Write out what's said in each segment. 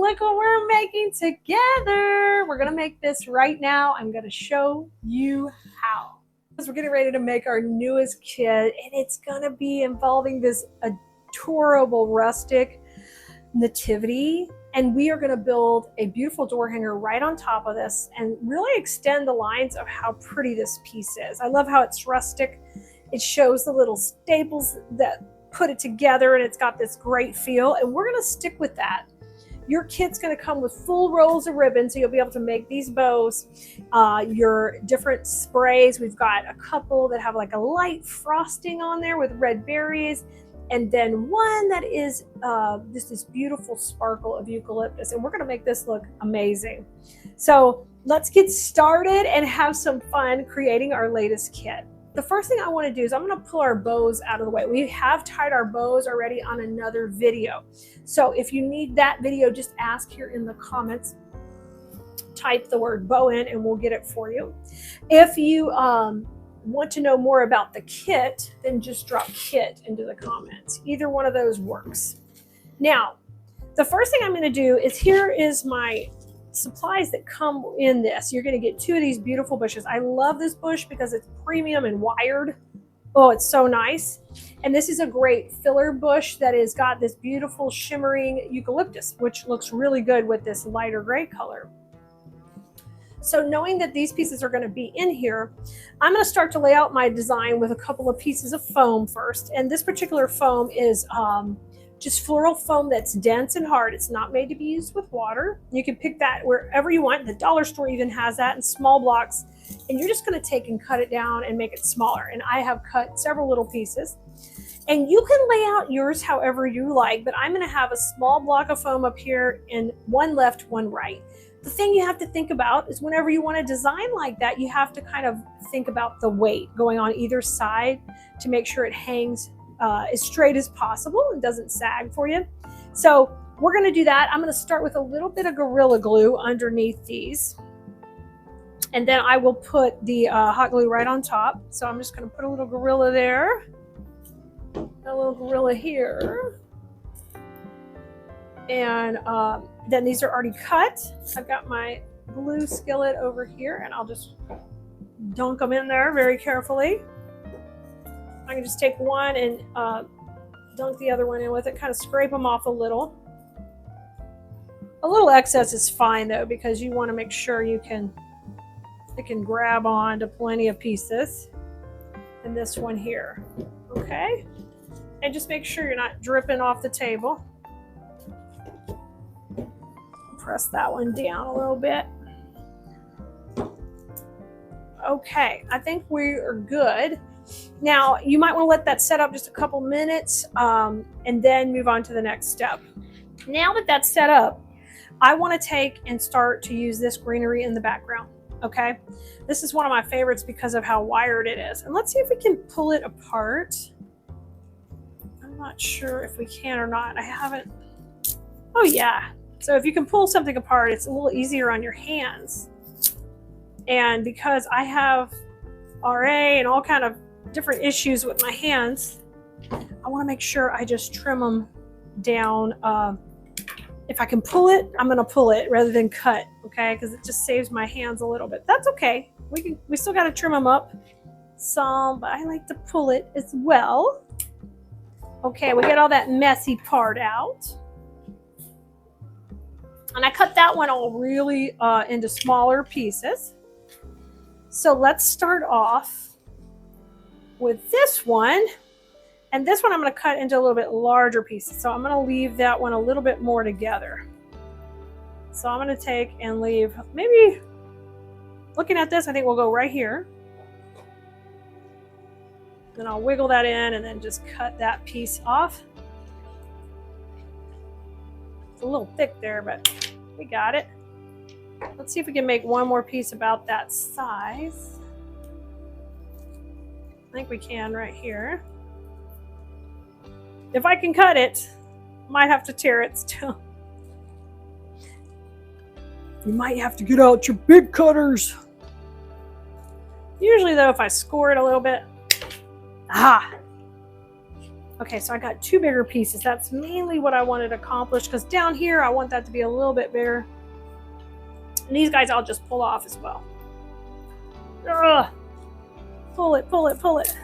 look what we're making together. We're gonna make this right now. I'm gonna show you how. We're getting ready to make our newest kit, and it's gonna be involving this adorable rustic nativity. And we are gonna build a beautiful door hanger right on top of this and really extend the lines of how pretty this piece is. I love how it's rustic. It shows the little staples that put it together, and it's got this great feel, and we're gonna stick with that. Your kit's gonna come with full rolls of ribbon, so you'll be able to make these bows. Your different sprays, we've got a couple that have like a light frosting on there with red berries, and then one that is this beautiful sparkle of eucalyptus, and we're gonna make this look amazing. So let's get started and have some fun creating our latest kit. The first thing I want to do is I'm going to pull our bows out of the way. We have tied our bows already on another video. So if you need that video, just ask here in the comments. Type the word bow in and we'll get it for you. If you want to know more about the kit, then just drop kit into the comments. Either one of those works. Now, the first thing I'm going to do is here is my supplies that come in this. You're going to get two of these beautiful bushes. I love this bush because it's premium and wired. Oh, it's so nice. And this is a great filler bush that has got this beautiful shimmering eucalyptus, which looks really good with this lighter gray color. So knowing that these pieces are going to be in here, I'm going to start to lay out my design with a couple of pieces of foam first. And this particular foam is just floral foam that's dense and hard. It's not made to be used with water. You can pick that wherever you want. The dollar store even has that in small blocks. And you're just going to take and cut it down and make it smaller. And I have cut several little pieces. And you can lay out yours however you like, but I'm going to have a small block of foam up here and one left, one right. The thing you have to think about is whenever you want to design like that, you have to kind of think about the weight going on either side to make sure it hangs as straight as possible and doesn't sag for you. So we're going to do that. I'm going to start with a little bit of Gorilla Glue underneath these. And then I will put the hot glue right on top. So I'm just going to put a little Gorilla there. A little Gorilla here. And then these are already cut. I've got my glue skillet over here, and I'll just dunk them in there very carefully. I can just take one and dunk the other one in with it, kind of scrape them off a little. A little excess is fine though, because you want to make sure it can grab on to plenty of pieces. And this one here, okay? And just make sure you're not dripping off the table. Press that one down a little bit. Okay, I think we are good. Now, you might want to let that set up just a couple minutes and then move on to the next step. Now that that's set up, I want to take and start to use this greenery in the background, okay? This is one of my favorites because of how wired it is. And let's see if we can pull it apart. I'm not sure if we can or not. I haven't. Oh, yeah. So if you can pull something apart, it's a little easier on your hands. And because I have RA and all kind of different issues with my hands, I want to make sure I just trim them down. If I can pull it, I'm going to pull it rather than cut, okay? Because it just saves my hands a little bit. That's okay. We still got to trim them up some, but I like to pull it as well. Okay, we get all that messy part out. And I cut that one all really into smaller pieces. So let's start off with this one. And this one I'm going to cut into a little bit larger pieces. So I'm going to leave that one a little bit more together. So I'm going to take and leave, maybe looking at this, I think we'll go right here. Then I'll wiggle that in and then just cut that piece off. It's a little thick there, but we got it. Let's see if we can make one more piece about that size. I think we can right here. If I can cut it, might have to tear it still. You might have to get out your big cutters. Usually though, if I score it a little bit, Okay, so I got 2 bigger pieces. That's mainly what I wanted to accomplish, because down here I want that to be a little bit bigger. And these guys I'll just pull off as well. Ugh. Pull it, pull it, pull it.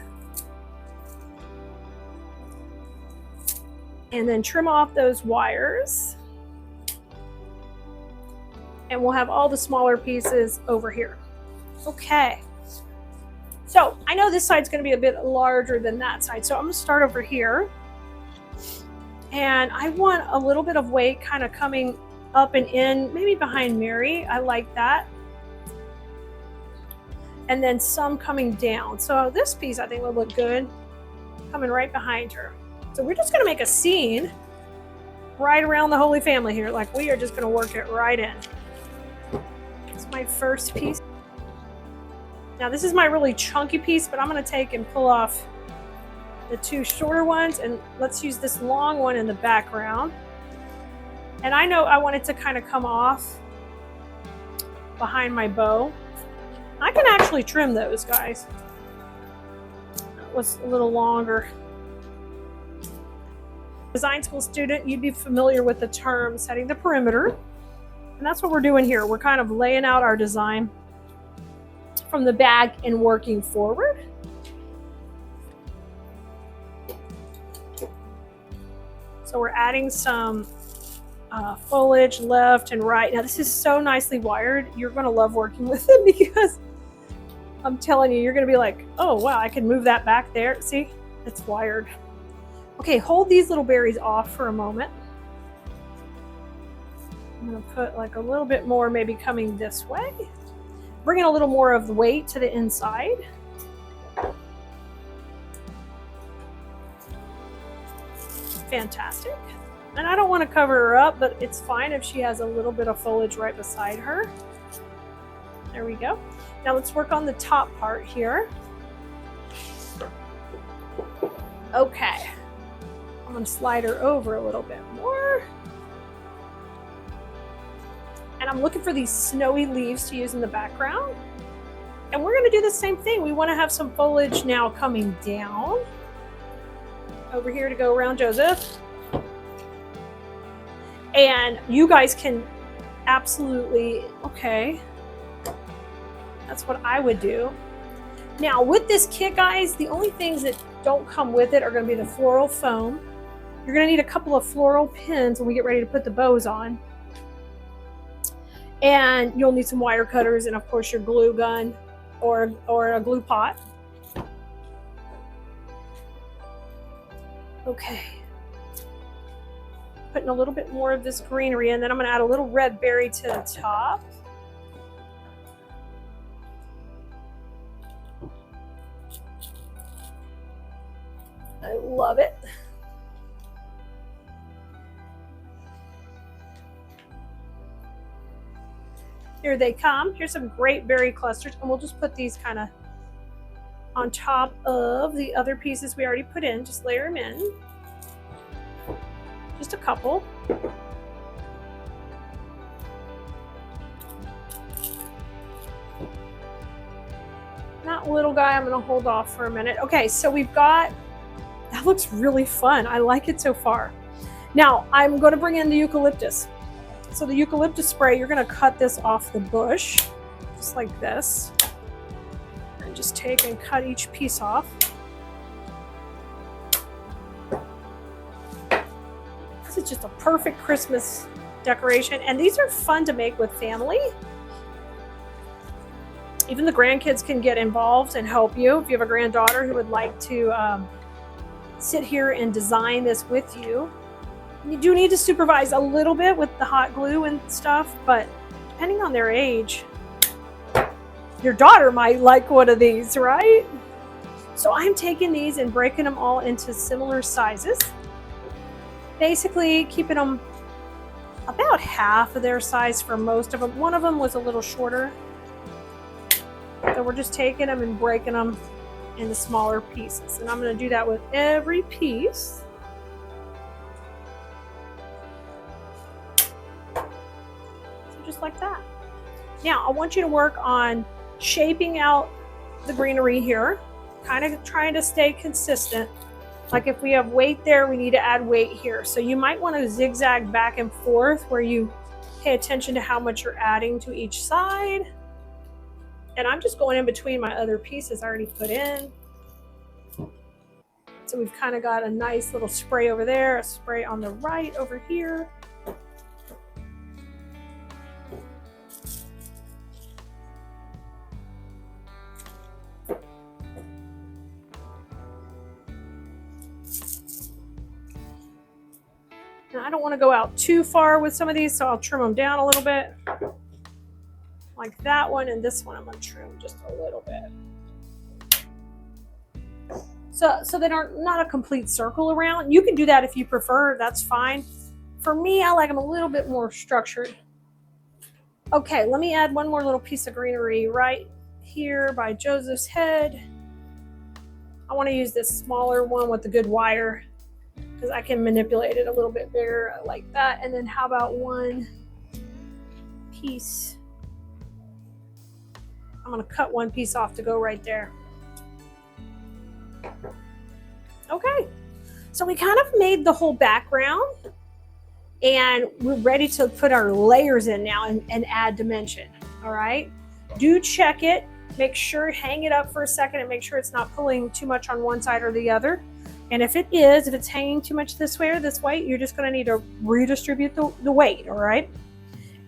And then trim off those wires. And we'll have all the smaller pieces over here. Okay. So I know this side's going to be a bit larger than that side. So I'm going to start over here. And I want a little bit of weight kind of coming up and in, maybe behind Mary. I like that. And then some coming down. So this piece I think will look good coming right behind her. So we're just going to make a scene right around the Holy Family here. Like, we are just going to work it right in. It's my first piece. Now this is my really chunky piece, but I'm going to take and pull off the 2 shorter ones, and let's use this long one in the background. And I know I want it to kind of come off behind my bow. I can actually trim those, guys. That was a little longer. Design school student, you'd be familiar with the term setting the perimeter. And that's what we're doing here. We're kind of laying out our design from the back and working forward. So we're adding some foliage left and right. Now this is so nicely wired. You're going to love working with it, because I'm telling you, you're going to be like, oh wow, I can move that back there. See, it's wired. Okay, hold these little berries off for a moment. I'm going to put like a little bit more maybe coming this way. Bring in a little more of the weight to the inside. Fantastic. And I don't want to cover her up, but it's fine if she has a little bit of foliage right beside her. There we go. Now let's work on the top part here. Okay. I'm going to slide her over a little bit more. And I'm looking for these snowy leaves to use in the background. And we're going to do the same thing. We want to have some foliage now coming down. Over here to go around Joseph. And you guys can absolutely, okay. That's what I would do. Now with this kit, guys, the only things that don't come with it are going to be the floral foam. You're going to need a couple of floral pins when we get ready to put the bows on. And you'll need some wire cutters and of course your glue gun or a glue pot. Okay. Putting a little bit more of this greenery in, then I'm going to add a little red berry to the top. I love it. Here they come. Here's some great berry clusters, and we'll just put these kind of on top of the other pieces we already put in. Just layer them in. Just a couple. That little guy, I'm going to hold off for a minute. Okay, so we've got, that looks really fun. I like it so far. Now, I'm going to bring in the eucalyptus. So the eucalyptus spray, you're going to cut this off the bush, just like this. And just take and cut each piece off. This is just a perfect Christmas decoration. And these are fun to make with family. Even the grandkids can get involved and help you. If you have a granddaughter who would like to sit here and design this with you. You do need to supervise a little bit with the hot glue and stuff, but depending on their age, your daughter might like one of these, right? So I'm taking these and breaking them all into similar sizes. Basically keeping them about half of their size for most of them. One of them was a little shorter. So we're just taking them and breaking them into smaller pieces. And I'm going to do that with every piece. Just like that. Now I want you to work on shaping out the greenery here, kind of trying to stay consistent. Like if we have weight there, we need to add weight here. So you might want to zigzag back and forth where you pay attention to how much you're adding to each side. And I'm just going in between my other pieces I already put in. So we've kind of got a nice little spray over there, a spray on the right over here. Now, I don't want to go out too far with some of these, so I'll trim them down a little bit. Like that one, and this one I'm going to trim just a little bit. So they are not a complete circle around. You can do that if you prefer, that's fine. For me, I like them a little bit more structured. Okay, let me add one more little piece of greenery right here by Joseph's head. I want to use this smaller one with the good wire because I can manipulate it a little bit bigger like that. And then how about one piece? I'm going to cut one piece off to go right there. Okay, so we kind of made the whole background and we're ready to put our layers in now and add dimension. All right, do check it, make sure, hang it up for a second and make sure it's not pulling too much on one side or the other. And if it's hanging too much this way or this way, you're just going to need to redistribute the weight. All right,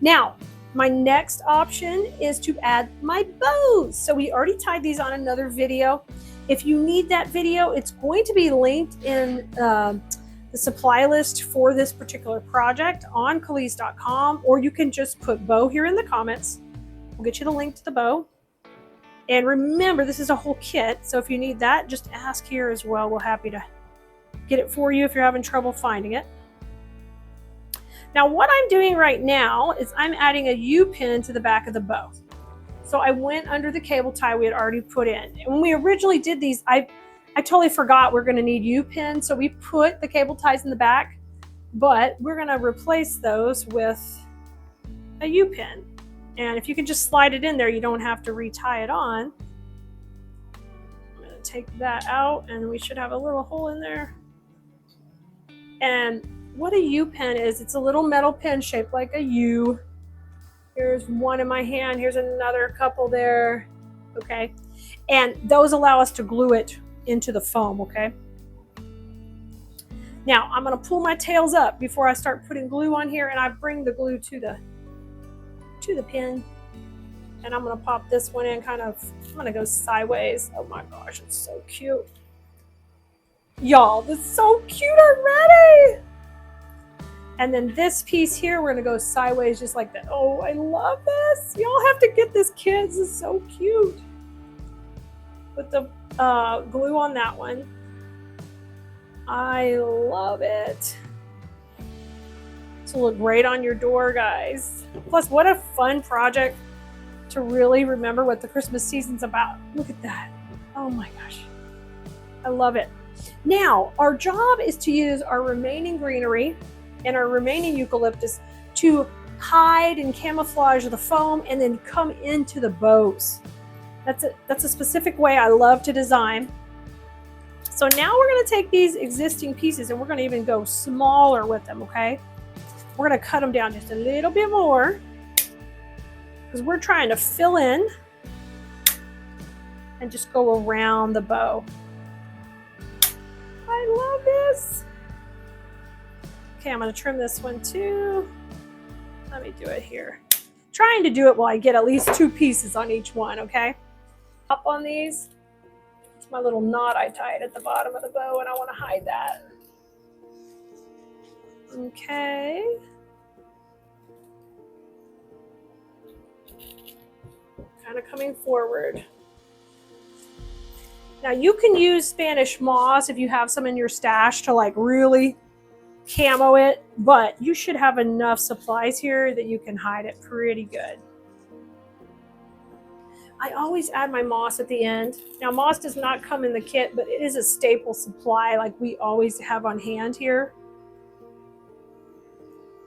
now my next option is to add my bows. So we already tied these on another video. If you need that video, it's going to be linked in the supply list for this particular project on Khalees.com, or you can just put bow here in the comments. We'll get you the link to the bow. And remember, this is a whole kit, so if you need that, just ask here as well. We're happy to get it for you if you're having trouble finding it. Now, what I'm doing right now is I'm adding a U-pin to the back of the bow. So I went under the cable tie we had already put in. And when we originally did these, I totally forgot we're going to need U-pins. So we put the cable ties in the back, but we're going to replace those with a U-pin. And if you can just slide it in there, you don't have to retie it on. I'm going to take that out and we should have a little hole in there. And what a U-pin is, it's a little metal pin shaped like a U. Here's one in my hand. Here's another couple there. Okay. And those allow us to glue it into the foam. Okay. Now I'm going to pull my tails up before I start putting glue on here, and I bring the glue to the pin. And I'm going to pop this one in I'm going to go sideways. Oh my gosh, it's so cute. Y'all, this is so cute already. And then this piece here, we're going to go sideways just like that. Oh, I love this. Y'all have to get this, kids. This is so cute. Put the glue on that one. I love it. This will look great on your door, guys. Plus, what a fun project to really remember what the Christmas season's about. Look at that. Oh my gosh. I love it. Now, our job is to use our remaining greenery and our remaining eucalyptus to hide and camouflage the foam and then come into the bows. That's a specific way I love to design. So now we're going to take these existing pieces and we're going to even go smaller with them, okay? We're going to cut them down just a little bit more because we're trying to fill in and just go around the bow. I love this. Okay, I'm going to trim this one too. Let me do it here. Trying to do it while I get at least 2 pieces on each one, okay? Up on these. It's my little knot I tied at the bottom of the bow, and I want to hide that. Okay. Kind of coming forward. Now you can use Spanish moss if you have some in your stash to like really camo it, but you should have enough supplies here that you can hide it pretty good. I always add my moss at the end. Now moss does not come in the kit, but it is a staple supply like we always have on hand here.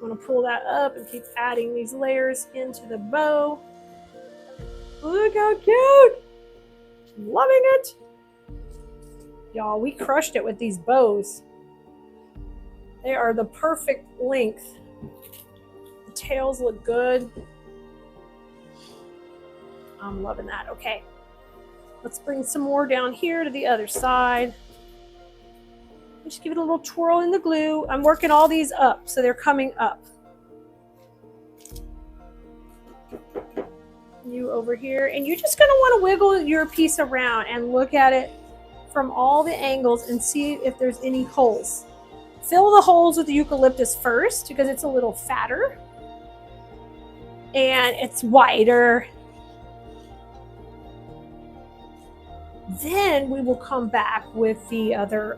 I'm going to pull that up and keep adding these layers into the bow. Look how cute! Loving it! Y'all, we crushed it with these bows. They are the perfect length. The tails look good. I'm loving that. Okay, let's bring some more down here to the other side. Just give it a little twirl in the glue. I'm working all these up, so they're coming up. You over here, and you're just gonna want to wiggle your piece around and look at it from all the angles and see if there's any holes. Fill the holes with the eucalyptus first because it's a little fatter and it's wider. Then we will come back with the other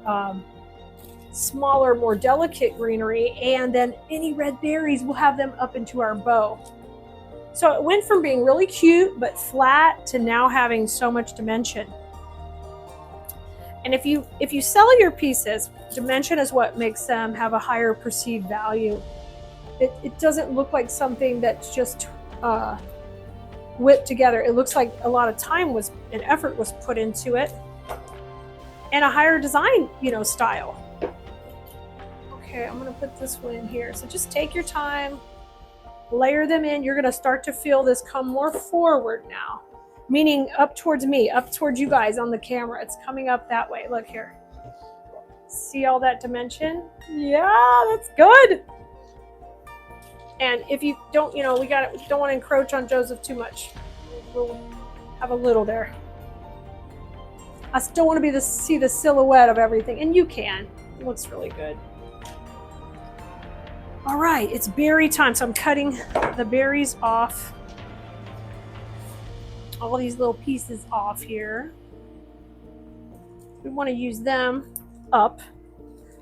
smaller, more delicate greenery, and then any red berries, we'll have them up into our bow. So it went from being really cute but flat to now having so much dimension. And if you sell your pieces, dimension is what makes them have a higher perceived value. It doesn't look like something that's just whipped together. It looks like a lot of time and effort was put into it, and a higher design, style. Okay, I'm gonna put this one in here. So just take your time, layer them in. You're gonna start to feel this come more forward now, meaning up towards me, up towards you guys on the camera. It's coming up that way. Look here. See all that dimension? Yeah, that's good. And if you don't, we don't want to encroach on Joseph too much. We'll have a little there. I still want to see the silhouette of everything, and you can. It looks really good. All right, it's berry time, so I'm cutting the berries off. All these little pieces off here. We want to use them up.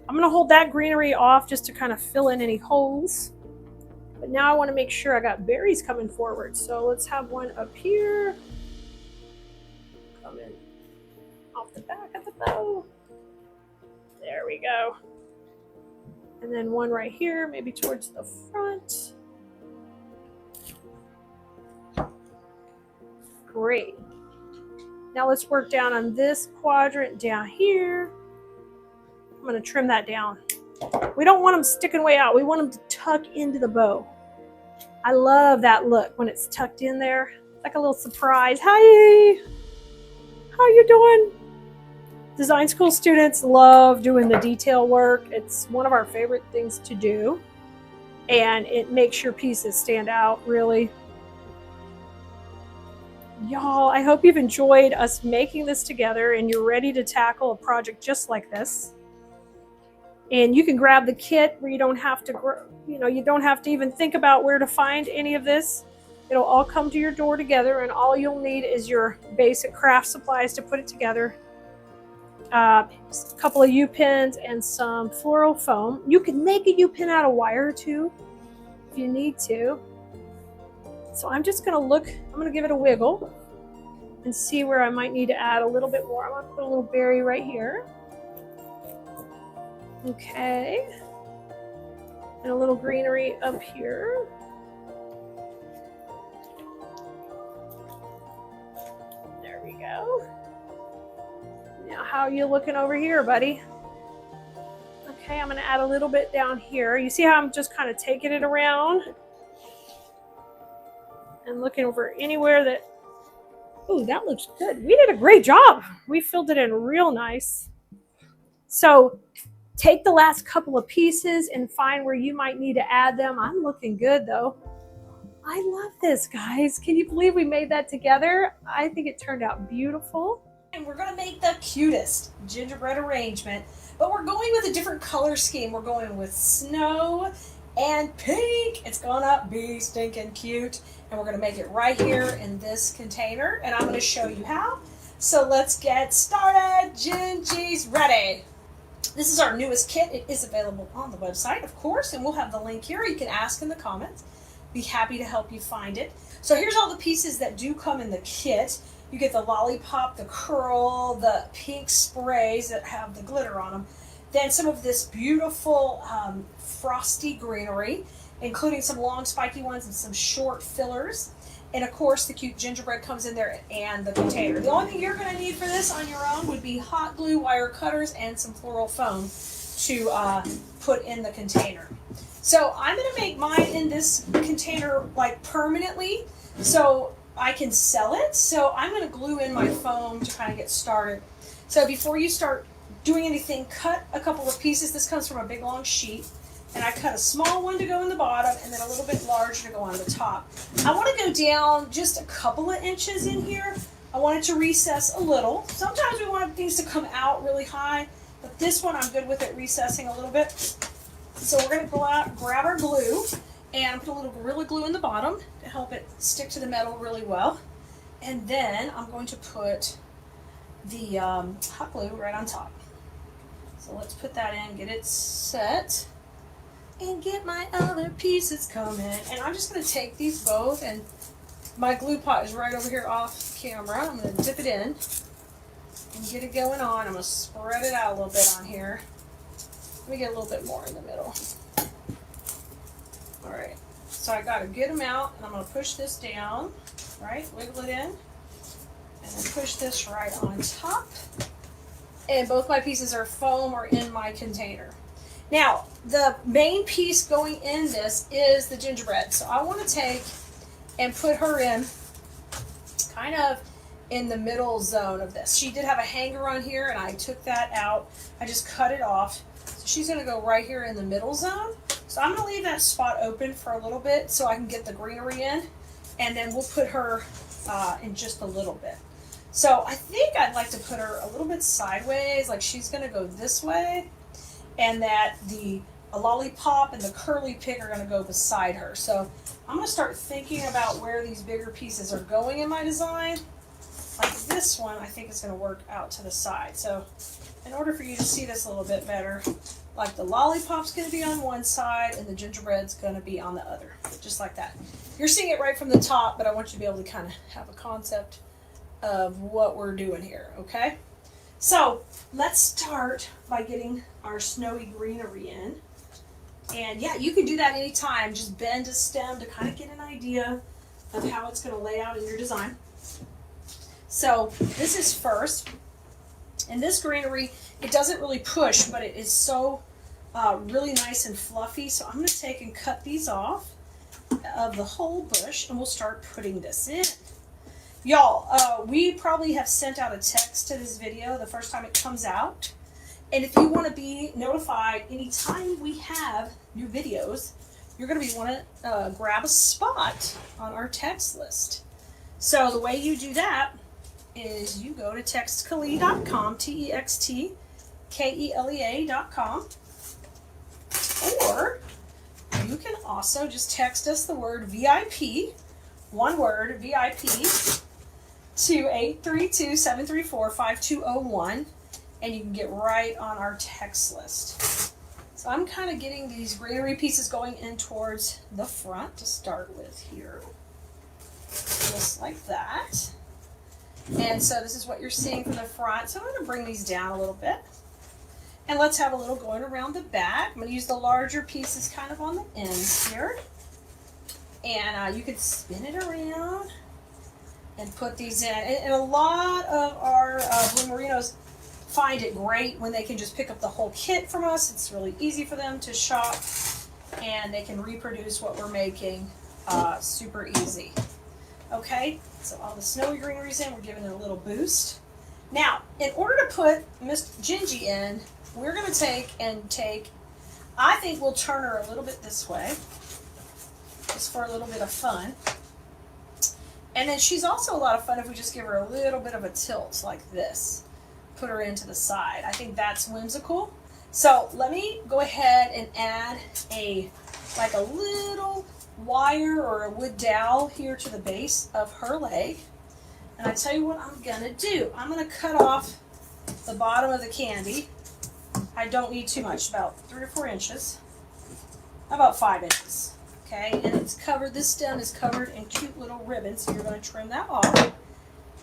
I'm going to hold that greenery off just to kind of fill in any holes. But now I want to make sure I got berries coming forward. So let's have one up here. Coming off the back of the bow. There we go. And then one right here, maybe towards the front. Great. Now let's work down on this quadrant down here. I'm going to trim that down. We don't want them sticking way out. We want them to tuck into the bow. I love that look when it's tucked in there. It's like a little surprise. Hi, how you doing? Design school students love doing the detail work. It's one of our favorite things to do. And it makes your pieces stand out, really. Y'all, I hope you've enjoyed us making this together and you're ready to tackle a project just like this. And you can grab the kit where you don't have to even think about where to find any of this. It'll all come to your door together, and all you'll need is your basic craft supplies to put it together. A couple of U-pins and some floral foam. You can make a U-pin out of wire too, if you need to. So I'm just gonna look, I'm gonna give it a wiggle and see where I might need to add a little bit more. I'm gonna put a little berry right here. Okay. And a little greenery up here. There we go. Now, how are you looking over here, buddy? Okay, I'm gonna add a little bit down here. You see how I'm just kind of taking it around and looking over anywhere that, ooh, that looks good. We did a great job. We filled it in real nice. So take the last couple of pieces and find where you might need to add them. I'm looking good though. I love this, guys. Can you believe we made that together? I think it turned out beautiful. And we're gonna make the cutest gingerbread arrangement, but we're going with a different color scheme. We're going with snow and pink. It's gonna be stinking cute. And we're gonna make it right here in this container, and I'm gonna show you how. So let's get started. Gingy's ready. This is our newest kit. It is available on the website, of course, and we'll have the link here. You can ask in the comments. Be happy to help you find it. So here's all the pieces that do come in the kit. You get the lollipop, the curl, the pink sprays that have the glitter on them. Then some of this beautiful frosty greenery, including some long spiky ones and some short fillers. And of course the cute gingerbread comes in there and the container. The only thing you're going to need for this on your own would be hot glue, wire cutters, and some floral foam to put in the container. So I'm going to make mine in this container like permanently so I can sell it. So I'm going to glue in my foam to kind of get started. So before you start doing anything, cut a couple of pieces. This comes from a big long sheet. And I cut a small one to go in the bottom and then a little bit larger to go on the top. I want to go down just a couple of inches in here. I want it to recess a little. Sometimes we want things to come out really high, but this one I'm good with it recessing a little bit. So we're going to go out, grab our glue, and put a little Gorilla Glue in the bottom to help it stick to the metal really well. And then I'm going to put the hot glue right on top. So let's put that in, get it set. And get my other pieces coming. And I'm just going to take these both, and my glue pot is right over here off camera. I'm going to dip it in and get it going on. I'm going to spread it out a little bit on here. Let me get a little bit more in the middle. All right, so I got a good amount, and I'm going to push this down, right, wiggle it in, and then push this right on top. And both my pieces are foam or in my container. Now, the main piece going in this is the gingerbread. So I want to take and put her in kind of in the middle zone of this. She did have a hanger on here, and I took that out. I just cut it off. So she's going to go right here in the middle zone. So I'm going to leave that spot open for a little bit so I can get the greenery in, and then we'll put her in just a little bit. So I think I'd like to put her a little bit sideways, like she's going to go this way. And that the lollipop and the curly pig are going to go beside her. So I'm going to start thinking about where these bigger pieces are going in my design. Like this one, I think is going to work out to the side. So in order for you to see this a little bit better, like the lollipop's going to be on one side and the gingerbread's going to be on the other, just like that. You're seeing it right from the top, but I want you to be able to kind of have a concept of what we're doing here, okay? So let's start by getting our snowy greenery in. And yeah, you can do that anytime. Just bend a stem to kind of get an idea of how it's going to lay out in your design. So this is first. And this greenery, it doesn't really push, but it is so really nice and fluffy. So I'm going to take and cut these off of the whole bush, and we'll start putting this in. Y'all, we probably have sent out a text to this video the first time it comes out. And if you want to be notified anytime we have new videos, you're going to want to grab a spot on our text list. So the way you do that is you go to textkelea.com, textkelea.com, or you can also just text us the word VIP, one word, VIP, to 832-734-5201, and you can get right on our text list. So I'm kind of getting these greenery pieces going in towards the front to start with here. Just like that. And so this is what you're seeing from the front. So I'm going to bring these down a little bit. And let's have a little going around the back. I'm going to use the larger pieces kind of on the ends here. And you can spin it around and put these in. And a lot of our Blue Merinos find it great when they can just pick up the whole kit from us. It's really easy for them to shop, and they can reproduce what we're making super easy. Okay, so all the snowy greenery's in. We're giving it a little boost. Now, in order to put Miss Gingy in, we're going to take, I think we'll turn her a little bit this way, just for a little bit of fun. And then she's also a lot of fun if we just give her a little bit of a tilt like this. Put her into the side. I think that's whimsical. So let me go ahead and add like a little wire or a wood dowel here to the base of her leg. And I tell you what I'm gonna do. I'm gonna cut off the bottom of the candy. I don't need too much, about 3 or 4 inches. About 5 inches. Okay, and it's covered, this stem is covered in cute little ribbons, so you're going to trim that off.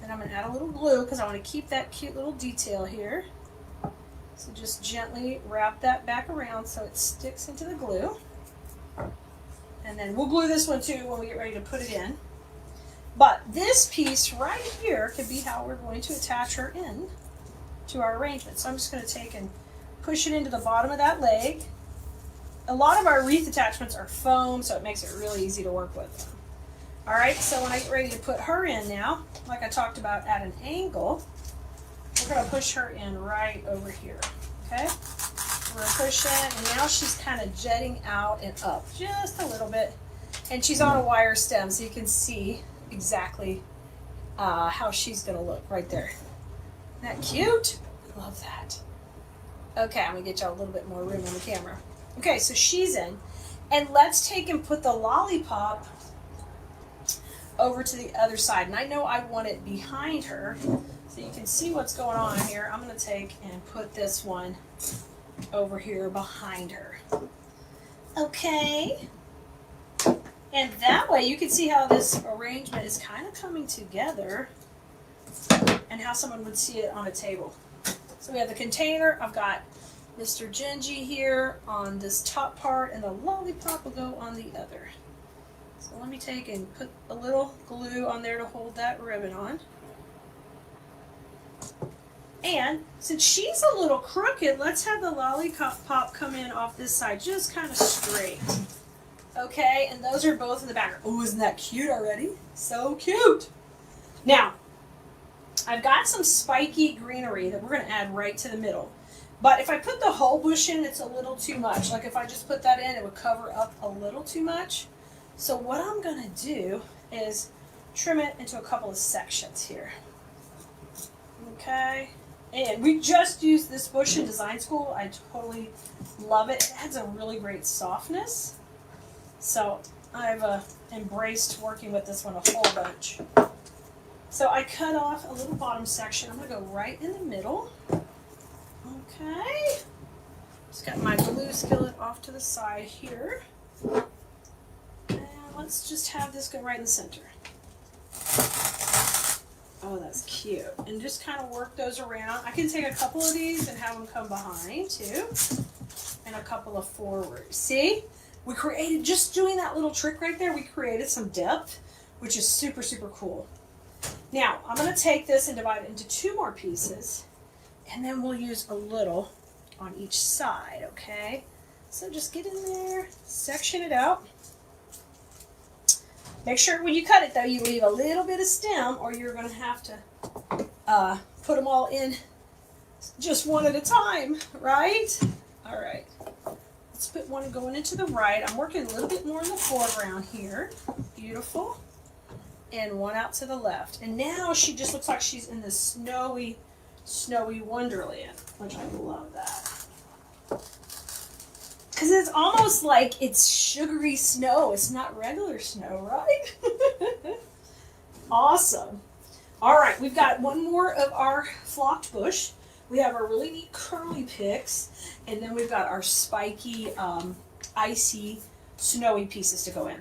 Then I'm going to add a little glue because I want to keep that cute little detail here. So just gently wrap that back around so it sticks into the glue. And then we'll glue this one too when we get ready to put it in. But this piece right here could be how we're going to attach her in to our arrangement. So I'm just going to take and push it into the bottom of that leg. A lot of our wreath attachments are foam, so it makes it really easy to work with. All right, so when I get ready to put her in now, like I talked about at an angle, we're going to push her in right over here, okay? We're going to push in, and now she's kind of jetting out and up just a little bit. And she's on a wire stem, so you can see exactly how she's going to look right there. Isn't that cute? I love that. Okay, I'm going to get y'all a little bit more room on the camera. Okay, so she's in. And let's take and put the lollipop over to the other side. And I know I want it behind her, so you can see what's going on here. I'm going to take and put this one over here behind her. Okay. And that way you can see how this arrangement is kind of coming together and how someone would see it on a table. So we have the container. I've got Mr. Gingy here on this top part, and the lollipop will go on the other. So let me take and put a little glue on there to hold that ribbon on. And since she's a little crooked, let's have the lollipop come in off this side, just kind of straight. Okay, and those are both in the background. Oh, isn't that cute already? So cute. Now, I've got some spiky greenery that we're going to add right to the middle. But if I put the whole bush in, it's a little too much. Like if I just put that in, it would cover up a little too much. So what I'm going to do is trim it into a couple of sections here. Okay. And we just used this bush in design school. I totally love it. It adds a really great softness. So I've embraced working with this one a whole bunch. So I cut off a little bottom section. I'm going to go right in the middle. Okay. Just got my glue skillet off to the side here. And let's just have this go right in the center. Oh, that's cute. And just kind of work those around. I can take a couple of these and have them come behind too. And a couple of forward. See? We created, just doing that little trick right there, we created some depth, which is super, super cool. Now, I'm going to take this and divide it into two more pieces, and then we'll use a little on each side, okay? So just get in there, section it out. Make sure when you cut it, though, you leave a little bit of stem, or you're going to have to put them all in just one at a time, right? All right. Let's put one going into the right. I'm working a little bit more in the foreground here. Beautiful. And one out to the left. And now she just looks like she's in this snowy wonderland, which I love that. Because it's almost like it's sugary snow. It's not regular snow, right? Awesome. All right, we've got one more of our flocked bush. We have our really neat curly picks, and then we've got our spiky, icy, snowy pieces to go in.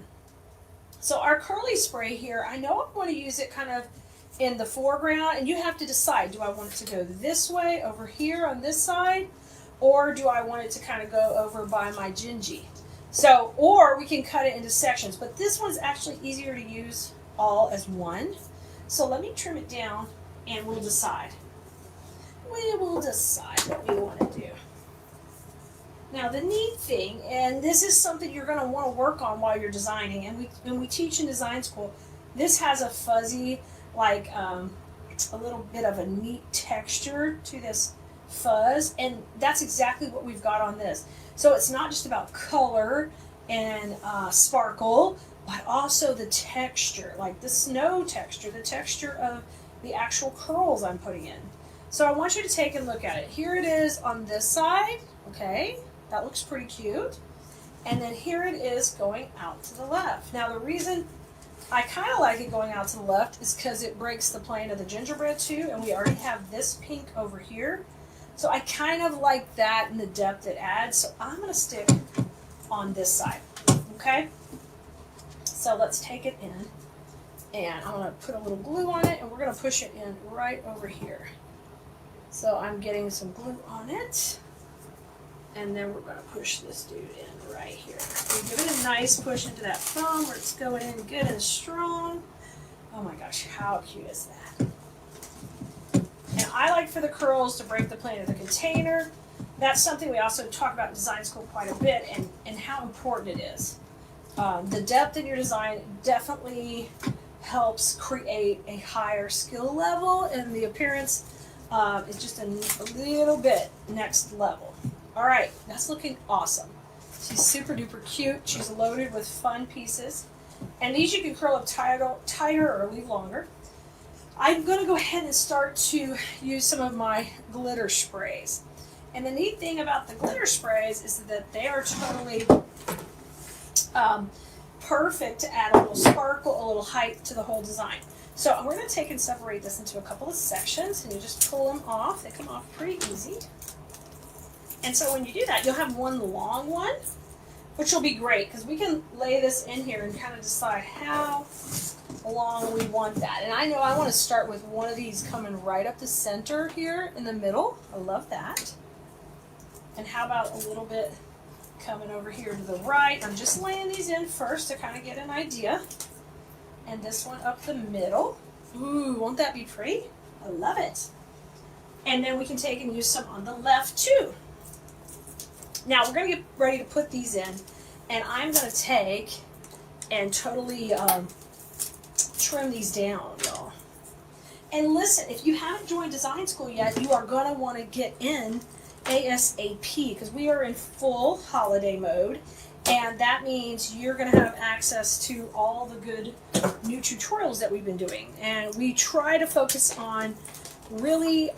So our curly spray here, I know I want to use it kind of in the foreground, and you have to decide, do I want it to go this way, over here on this side, or do I want it to kind of go over by my Gingy? So, or we can cut it into sections, but this one's actually easier to use all as one. So let me trim it down, and we'll decide. We will decide what we want to do. Now the neat thing, and this is something you're going to want to work on while you're designing, and when we teach in design school, this has a fuzzy, like a little bit of a neat texture to this fuzz, and that's exactly what we've got on this. So it's not just about color and sparkle, but also the texture, like the snow texture, the texture of the actual curls I'm putting in. So I want you to take a look at it. Here it is on this side, okay? That looks pretty cute. And then here it is going out to the left. Now the reason I kind of like it going out to the left is because it breaks the plane of the gingerbread too, and we already have this pink over here. So I kind of like that and the depth it adds, so I'm going to stick on this side, okay? So let's take it in, and I'm going to put a little glue on it, and we're going to push it in right over here. So I'm getting some glue on it, and then we're going to push this dude in right here. We give it a nice push into that foam where it's going in good and strong. Oh my gosh, how cute is that? And I like for the curls to break the plane of the container. That's something we also talk about in design school quite a bit, and how important it is. The depth in your design definitely helps create a higher skill level, and the appearance is just a little bit next level. All right, that's looking awesome. She's super duper cute. She's loaded with fun pieces. And these you can curl up tighter or leave longer. I'm going to go ahead and start to use some of my glitter sprays. And the neat thing about the glitter sprays is that they are totally perfect to add a little sparkle, a little height to the whole design. So we're going to take and separate this into a couple of sections, and you just pull them off. They come off pretty easy. And so when you do that, you'll have one long one, which will be great because we can lay this in here and kind of decide how long we want that. And I know I want to start with one of these coming right up the center here in the middle. I love that. And how about a little bit coming over here to the right? I'm just laying these in first to kind of get an idea. And this one up the middle. Ooh, won't that be pretty? I love it. And then we can take and use some on the left too. Now we're going to get ready to put these in, and I'm going to take and totally trim these down, y'all. And listen, if you haven't joined design school yet, you are going to want to get in ASAP because we are in full holiday mode, and that means you're going to have access to all the good new tutorials that we've been doing. And we try to focus on really,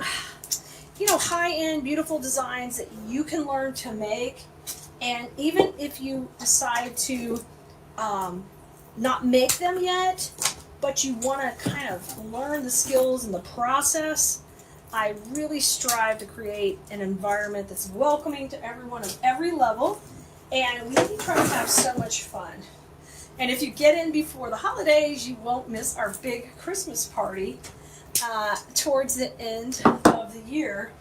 you know, high-end, beautiful designs that you can learn to make. And even if you decide to not make them yet, but you want to kind of learn the skills and the process, I really strive to create an environment that's welcoming to everyone of every level, and we try to have so much fun. And if you get in before the holidays, you won't miss our big Christmas party towards the end of the year,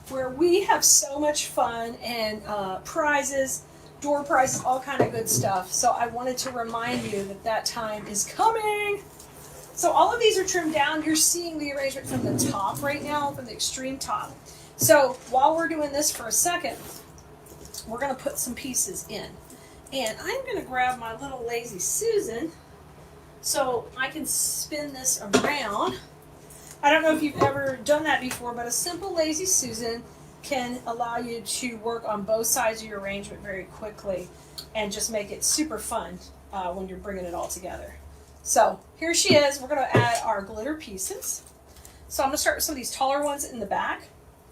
where we have so much fun and prizes, door prizes, all kind of good stuff. So I wanted to remind you that that time is coming. So all of these are trimmed down. You're seeing the arrangement from the top right now, from the extreme top. So while we're doing this for a second, we're going to put some pieces in. And I'm going to grab my little Lazy Susan so I can spin this around. I don't know if you've ever done that before, but a simple Lazy Susan can allow you to work on both sides of your arrangement very quickly and just make it super fun when you're bringing it all together. So here she is. We're going to add our glitter pieces. So I'm going to start with some of these taller ones in the back.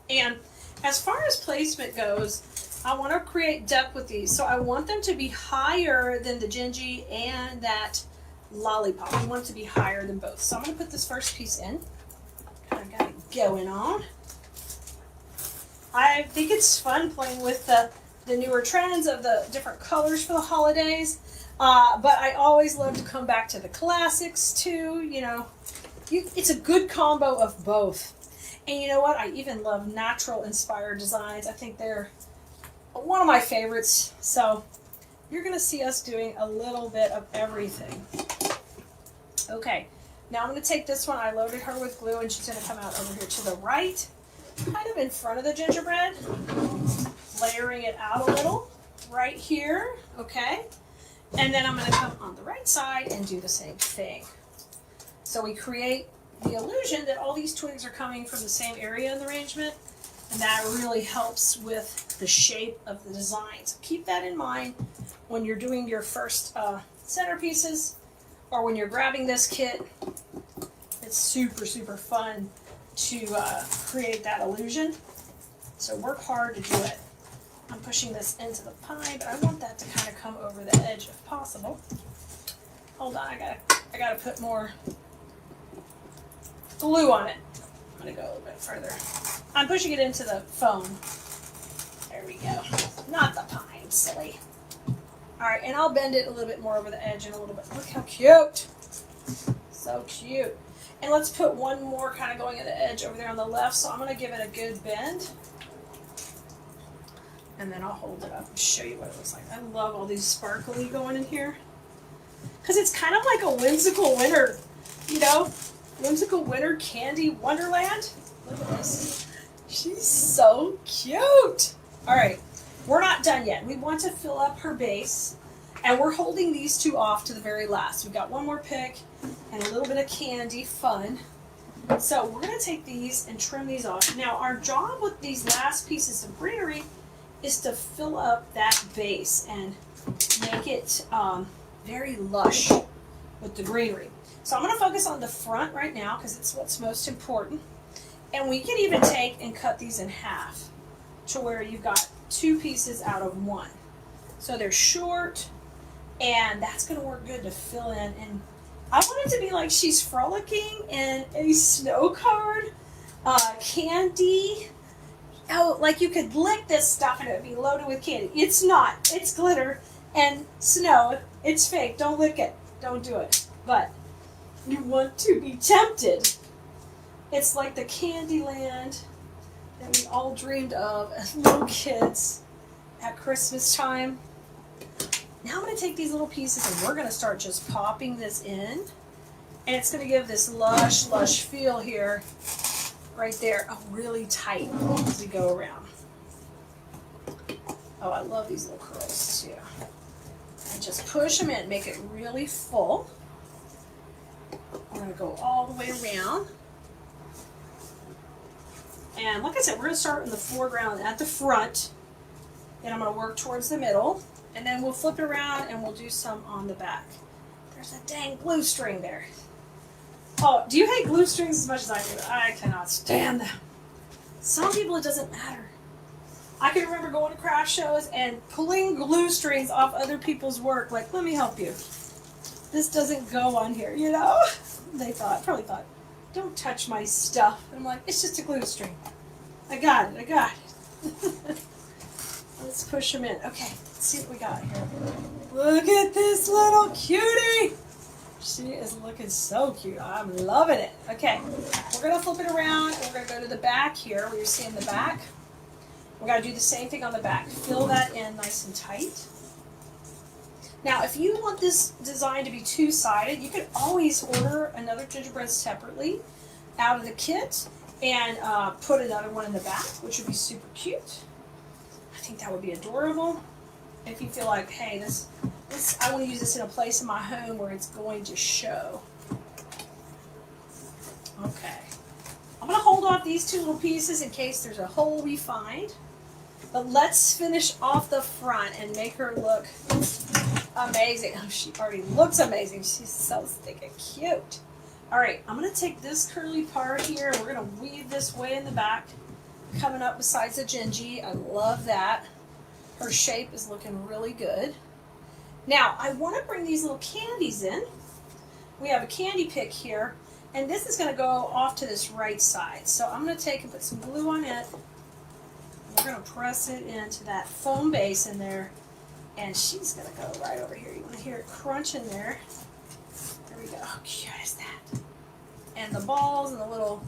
And as far as placement goes, I want to create depth with these. So I want them to be higher than the Gingy and that lollipop. I want it to be higher than both. So I'm going to put this first piece in. Kind of got it going on. I think it's fun playing with the newer trends of the different colors for the holidays. But I always love to come back to the classics too. You know, it's a good combo of both. And you know what? I even love natural inspired designs. I think they're one of my favorites. So you're going to see us doing a little bit of everything. Okay, now I'm going to take this one. I loaded her with glue, and she's going to come out over here to the right, kind of in front of the gingerbread, layering it out a little right here. Okay. And then I'm going to come on the right side and do the same thing. So we create the illusion that all these twigs are coming from the same area in the arrangement, and that really helps with the shape of the design. So keep that in mind when you're doing your first centerpieces, or when you're grabbing this kit. It's super, super fun to create that illusion. So work hard to do it. I'm pushing this into the pie, but I want that to kind of come over the edge if possible. Hold on, I gotta put more glue on it. I'm gonna go a little bit further. I'm pushing it into the foam. There we go. Not the pie, I'm silly. All right, and I'll bend it a little bit more over the edge in a little bit. Look how cute. So cute. And let's put one more kind of going at the edge over there on the left. So I'm gonna give it a good bend. And then I'll hold it up and show you what it looks like. I love all these sparkly going in here. Because it's kind of like a whimsical winter You know, whimsical winter candy wonderland. Look at this. She's so cute. All right, we're not done yet. We want to fill up her base, and we're holding these two off to the very last. We've got one more pick and a little bit of candy fun. So we're going to take these and trim these off. Now, our job with these last pieces of greenery is to fill up that base and make it very lush with the greenery. So I'm going to focus on the front right now because it's what's most important. And we can even take and cut these in half to where you've got two pieces out of one. So they're short, and that's going to work good to fill in. And I want it to be like she's frolicking in a snow card, candy. Oh, like you could lick this stuff and it would be loaded with candy. It's not. It's glitter and snow. It's fake. Don't lick it. Don't do it. But you want to be tempted. It's like the candy land that we all dreamed of as little kids at Christmas time. Now I'm going to take these little pieces and we're going to start just popping this in. And it's going to give this lush, lush feel here, right there. Oh, really tight as we go around. Oh, I love these little curls too. And just push them in, make it really full. We're going to go all the way around. And like I said, we're going to start in the foreground at the front. And I'm going to work towards the middle. And then we'll flip it around and we'll do some on the back. There's a dang glue string there. Oh, do you hate glue strings as much as I do? I cannot stand them. Some people it doesn't matter. I can remember going to craft shows and pulling glue strings off other people's work. Like, let me help you. This doesn't go on here, you know? They probably thought, don't touch my stuff. And I'm like, it's just a glue string. I got it. Let's push them in. Okay, let's see what we got here. Look at this little cutie. She is looking so cute. I'm loving it. Okay, we're going to flip it around and we're going to go to the back here where you're seeing the back. We're going to do the same thing on the back. Fill that in nice and tight. Now, if you want this design to be two-sided, you can always order another gingerbread separately out of the kit and put another one in the back, which would be super cute. I think that would be adorable. If you feel like, hey, this I want to use this in a place in my home where it's going to show. Okay. I'm going to hold off these two little pieces in case there's a hole we find. But let's finish off the front and make her look amazing. Oh, she already looks amazing. She's so thick and cute. All right, I'm going to take this curly part here and we're going to weave this way in the back, coming up besides the gingy. I love that. Her shape is looking really good. Now, I want to bring these little candies in. We have a candy pick here, and this is going to go off to this right side. So I'm going to take and put some glue on it. We're going to press it into that foam base in there, and she's going to go right over here. You want to hear it crunch in there. There we go. How cute is that? And the balls and the little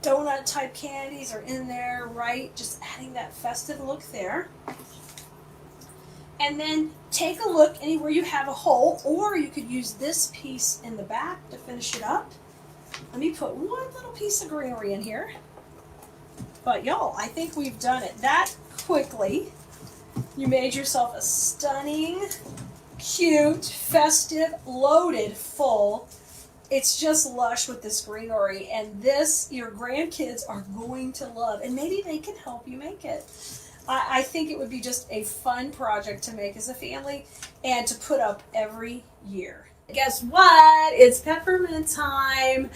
donut type candies are in there, right? Just adding that festive look there. And then take a look anywhere you have a hole, or you could use this piece in the back to finish it up. Let me put one little piece of greenery in here. But y'all, I think we've done it that quickly. You made yourself a stunning, cute, festive, loaded, full. It's just lush with this greenery, and this your grandkids are going to love, and maybe they can help you make it. I think it would be just a fun project to make as a family and to put up every year. Guess what? It's peppermint time.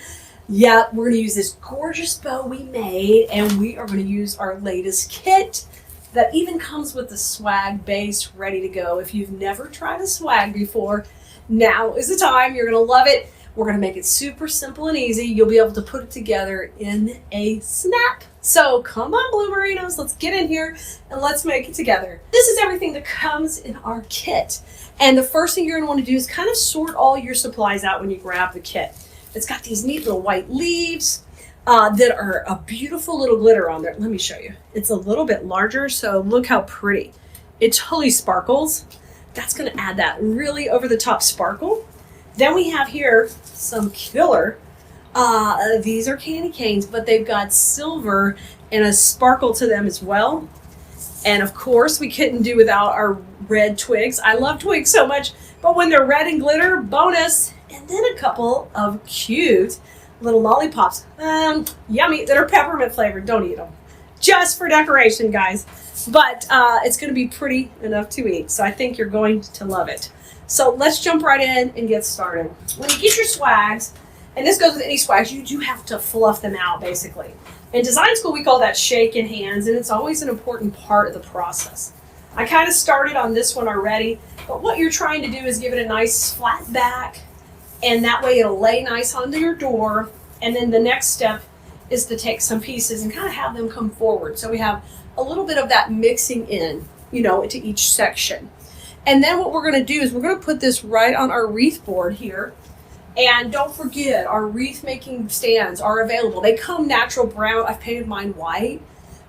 Yep, we're going to use this gorgeous bow we made, and we are going to use our latest kit that even comes with the swag base ready to go. If you've never tried a swag before, now is the time. You're going to love it. We're going to make it super simple and easy. You'll be able to put it together in a snap. So come on, Blueberinos, let's get in here and let's make it together. This is everything that comes in our kit. And the first thing you're going to want to do is kind of sort all your supplies out when you grab the kit. It's got these neat little white leaves that are a beautiful little glitter on there. Let me show you. It's a little bit larger, so look how pretty. It totally sparkles. That's going to add that really over the top sparkle. Then we have here some killer. These are candy canes, but they've got silver and a sparkle to them as well. And of course, we couldn't do without our red twigs. I love twigs so much, but when they're red and glitter, bonus. And then a couple of cute little lollipops. Yummy, that are peppermint flavored. Don't eat them. Just for decoration, guys. But it's going to be pretty enough to eat. So I think you're going to love it. So let's jump right in and get started. When you get your swags, and this goes with any swags, you do have to fluff them out, basically. In design school, we call that shaking hands, and it's always an important part of the process. I kind of started on this one already, but what you're trying to do is give it a nice flat back, and that way it'll lay nice onto your door. And then the next step is to take some pieces and kind of have them come forward. So we have a little bit of that mixing in, into each section. And then what we're going to do is we're going to put this right on our wreath board here. And don't forget, our wreath making stands are available. They come natural brown. I've painted mine white,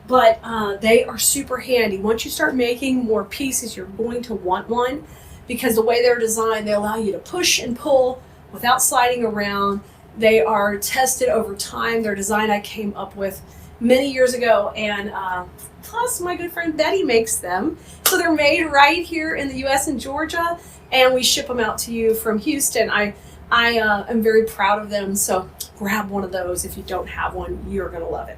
but they are super handy. Once you start making more pieces, you're going to want one, because the way they're designed, they allow you to push and pull without sliding around. They are tested over time. They're design I came up with many years ago, and plus my good friend Betty makes them. So they're made right here in the U.S. in Georgia, and we ship them out to you from Houston. I am very proud of them, so grab one of those. If you don't have one, you're going to love it.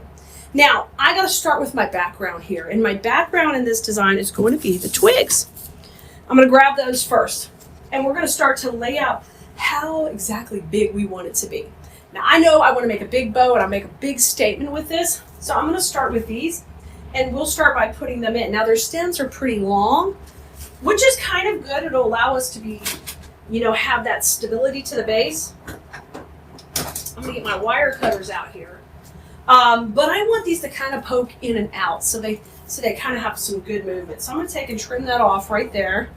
Now, I got to start with my background here, and my background in this design is going to be the twigs. I'm going to grab those first, and we're going to start to lay out how exactly big we want it to be. Now, I know I want to make a big bow, and I'll make a big statement with this, so I'm going to start with these, and we'll start by putting them in. Now, their stems are pretty long, which is kind of good. It'll allow us to be have that stability to the base. I'm gonna get my wire cutters out here. But I want these to kind of poke in and out so they kind of have some good movement. So I'm gonna take and trim that off right there.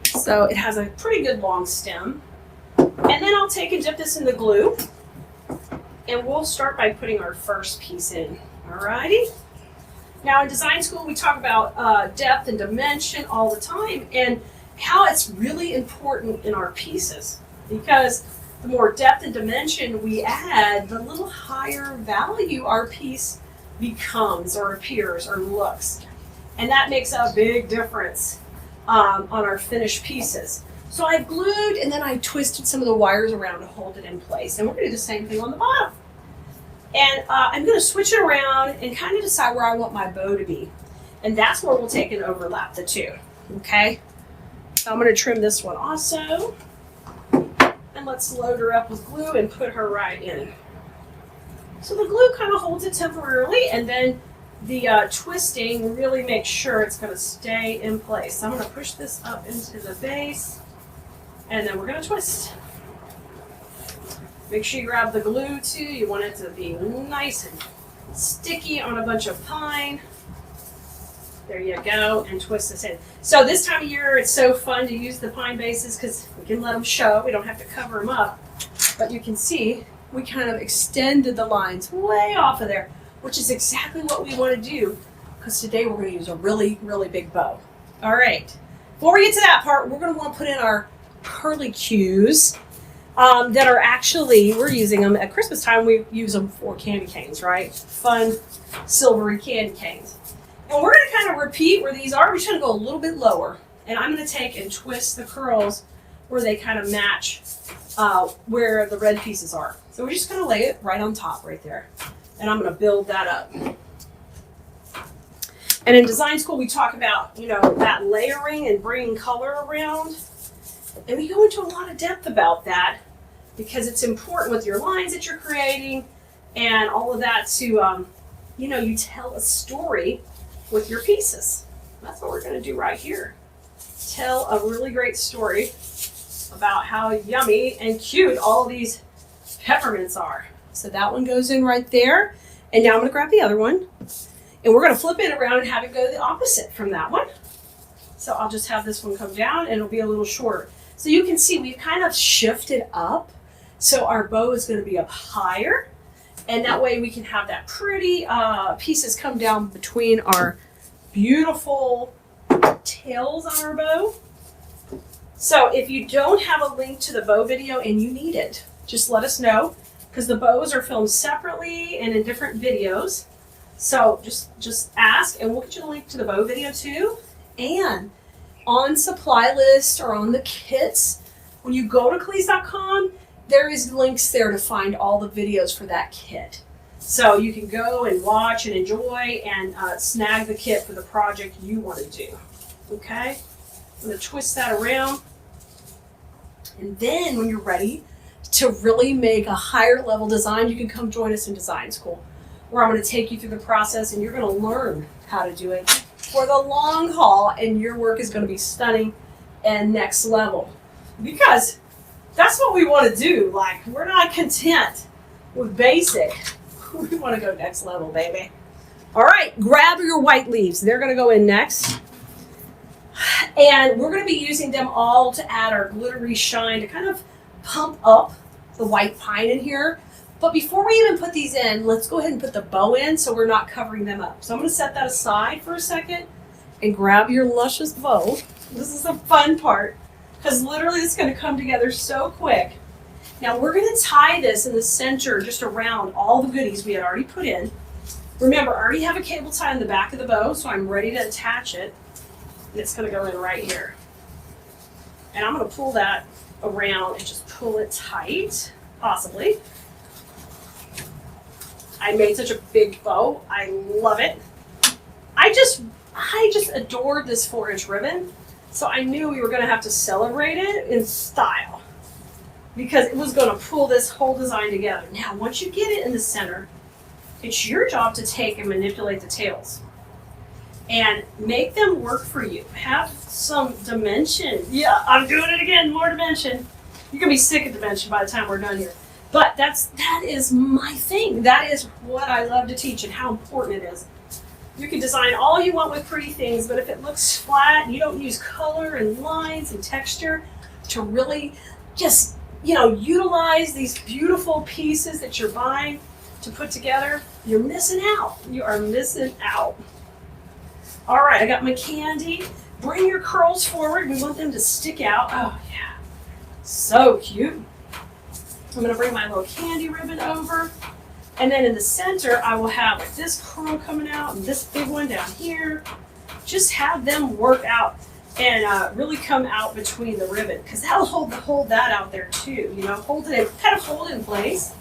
So it has a pretty good long stem. And then I'll take and dip this in the glue. And we'll start by putting our first piece in. Alrighty. Now in design school, we talk about depth and dimension all the time, and how it's really important in our pieces, because the more depth and dimension we add, the little higher value our piece becomes or appears or looks. And that makes a big difference on our finished pieces. So I've glued, and then I twisted some of the wires around to hold it in place. And we're going to do the same thing on the bottom. And I'm going to switch it around and kind of decide where I want my bow to be. And that's where we'll take and overlap the two. Okay? So I'm going to trim this one also, and let's load her up with glue and put her right in. So the glue kind of holds it temporarily, and then the twisting really makes sure it's going to stay in place. So I'm going to push this up into the base, and then we're going to twist. Make sure you grab the glue too. You want it to be nice and sticky on a bunch of pine. There you go, and twist this in. So this time of year, it's so fun to use the pine bases because we can let them show. We don't have to cover them up. But you can see we kind of extended the lines way off of there, which is exactly what we want to do, because today we're going to use a really, really big bow. All right. Before we get to that part, we're going to want to put in our curlicues that are actually, we're using them at Christmas time. We use them for candy canes, right? Fun, silvery candy canes. And we're going to kind of repeat where these are. We're just going to go a little bit lower. And I'm going to take and twist the curls where they kind of match where the red pieces are. So we're just going to lay it right on top right there. And I'm going to build that up. And in design school, we talk about, that layering and bringing color around. And we go into a lot of depth about that because it's important with your lines that you're creating and all of that to, you tell a story with your pieces. That's what we're going to do right here. Tell a really great story about how yummy and cute all these peppermints are. So that one goes in right there. And now I'm going to grab the other one. And we're going to flip it around and have it go the opposite from that one. So I'll just have this one come down and it'll be a little shorter. So you can see we've kind of shifted up. So our bow is going to be up higher. And that way we can have that pretty pieces come down between our beautiful tails on our bow. So if you don't have a link to the bow video and you need it, just let us know, because the bows are filmed separately and in different videos. So just ask and we'll get you the link to the bow video too. And on supply list or on the kits, when you go to Cleese.com, there is links there to find all the videos for that kit. So you can go and watch and enjoy and snag the kit for the project you want to do. Okay? I'm going to twist that around. And then when you're ready to really make a higher level design, you can come join us in design school, where I'm going to take you through the process and you're going to learn how to do it for the long haul, and your work is going to be stunning and next level. Because that's what we want to do. Like, we're not content with basic. We want to go next level, baby. All right, grab your white leaves. They're going to go in next. And we're going to be using them all to add our glittery shine to kind of pump up the white pine in here. But before we even put these in, let's go ahead and put the bow in so we're not covering them up. So I'm going to set that aside for a second and grab your luscious bow. This is the fun part, because literally it's going to come together so quick. Now we're going to tie this in the center just around all the goodies we had already put in. Remember, I already have a cable tie in the back of the bow, so I'm ready to attach it. And it's going to go in right here. And I'm going to pull that around and just pull it tight, possibly. I made such a big bow. I love it. I just adored this 4-inch ribbon. So I knew we were going to have to celebrate it in style, because it was going to pull this whole design together. Now, once you get it in the center, it's your job to take and manipulate the tails and make them work for you. Have some dimension. Yeah, I'm doing it again, more dimension. You're going to be sick of dimension by the time we're done here. But that is my thing. That is what I love to teach and how important it is. You can design all you want with pretty things, but if it looks flat, you don't use color and lines and texture to really just, utilize these beautiful pieces that you're buying to put together, you're missing out. You are missing out. All right, I got my candy. Bring your curls forward. We want them to stick out. Oh, yeah. So cute. I'm going to bring my little candy ribbon over. And then in the center, I will have this curl coming out and this big one down here. Just have them work out and really come out between the ribbon, because that'll hold that out there too. Hold it in place.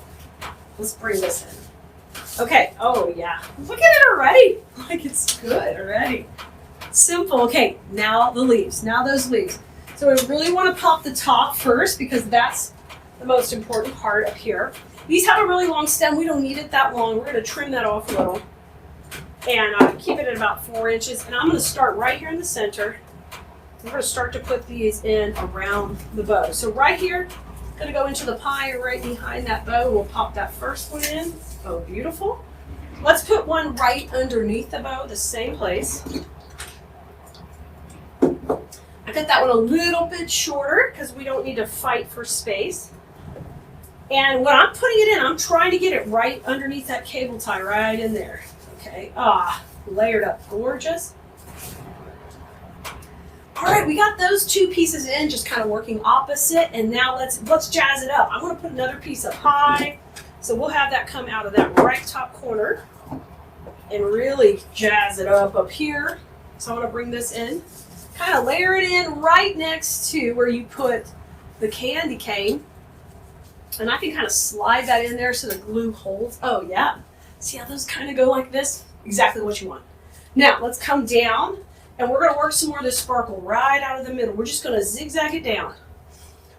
Let's bring this in. Okay. Oh yeah. Look at it already. Like, it's good already. Simple. Okay. Now the leaves. Now those leaves. So we really want to pop the top first, because that's the most important part up here. These have a really long stem. We don't need it that long. We're going to trim that off a little and keep it at about 4 inches. And I'm going to start right here in the center. We're going to start to put these in around the bow. So right here, I'm going to go into the pie right behind that bow. We'll pop that first one in. Oh, beautiful. Let's put one right underneath the bow, the same place. I cut that one a little bit shorter because we don't need to fight for space. And when I'm putting it in, I'm trying to get it right underneath that cable tie, right in there. Okay, layered up, gorgeous. All right, we got those two pieces in, just kind of working opposite, and now let's jazz it up. I'm gonna put another piece up high, so we'll have that come out of that right top corner and really jazz it up here. So I'm gonna bring this in, kind of layer it in right next to where you put the candy cane. And I can kind of slide that in there so the glue holds. Oh, yeah. See how those kind of go like this? Exactly what you want. Now, let's come down, and we're going to work some more of this sparkle right out of the middle. We're just going to zigzag it down.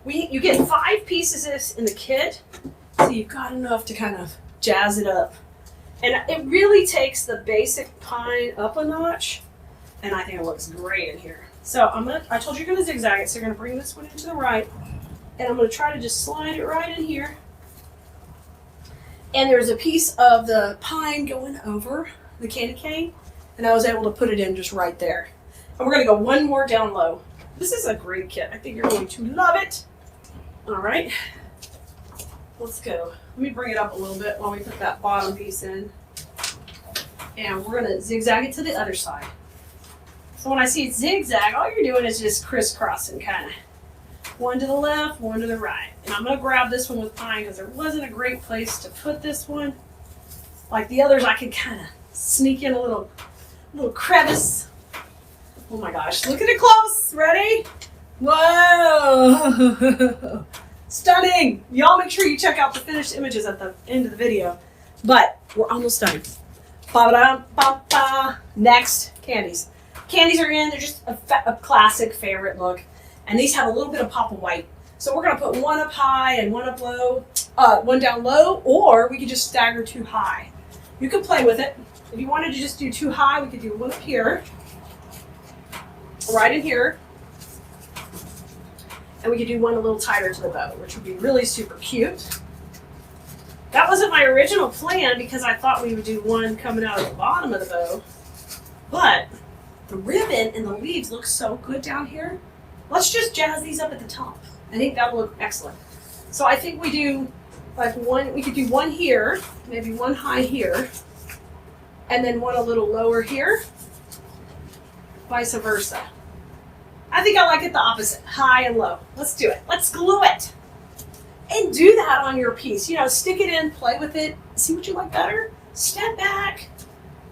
You get 5 pieces of this in the kit, so you've got enough to kind of jazz it up. And it really takes the basic pine up a notch, and I think it looks great in here. So I told you you're going to zigzag it, so you're going to bring this one into the right. And I'm going to try to just slide it right in here. And there's a piece of the pine going over the candy cane, and I was able to put it in just right there. And we're going to go one more down low. This is a great kit. I think you're going to love it. All right. Let's go. Let me bring it up a little bit while we put that bottom piece in. And we're going to zigzag it to the other side. So when I see it zigzag, all you're doing is just crisscrossing kind of. One to the left, one to the right. And I'm going to grab this one with pine because there wasn't a great place to put this one. Like the others, I could kind of sneak in a little crevice. Oh my gosh, look at it close. Ready? Whoa! Stunning! Y'all make sure you check out the finished images at the end of the video. But we're almost done. Ba-ba-da-ba-ba. Next, candies. Candies are in. They're just a classic favorite look. And these have a little bit of pop of white. So we're going to put one up high and one up low, one down low, or we could just stagger two high. You could play with it. If you wanted to just do two high, we could do one up here, right in here, and we could do one a little tighter to the bow, which would be really super cute. That wasn't my original plan because I thought we would do one coming out of the bottom of the bow, but the ribbon and the leaves look so good down here. Let's just jazz these up at the top. I think that'll look excellent. So I think we do like one, we could do one here, maybe one high here, and then one a little lower here, vice versa. I think I like it the opposite, high and low. Let's do it. Let's glue it. And do that on your piece. You know, stick it in, play with it, see what you like better. Step back.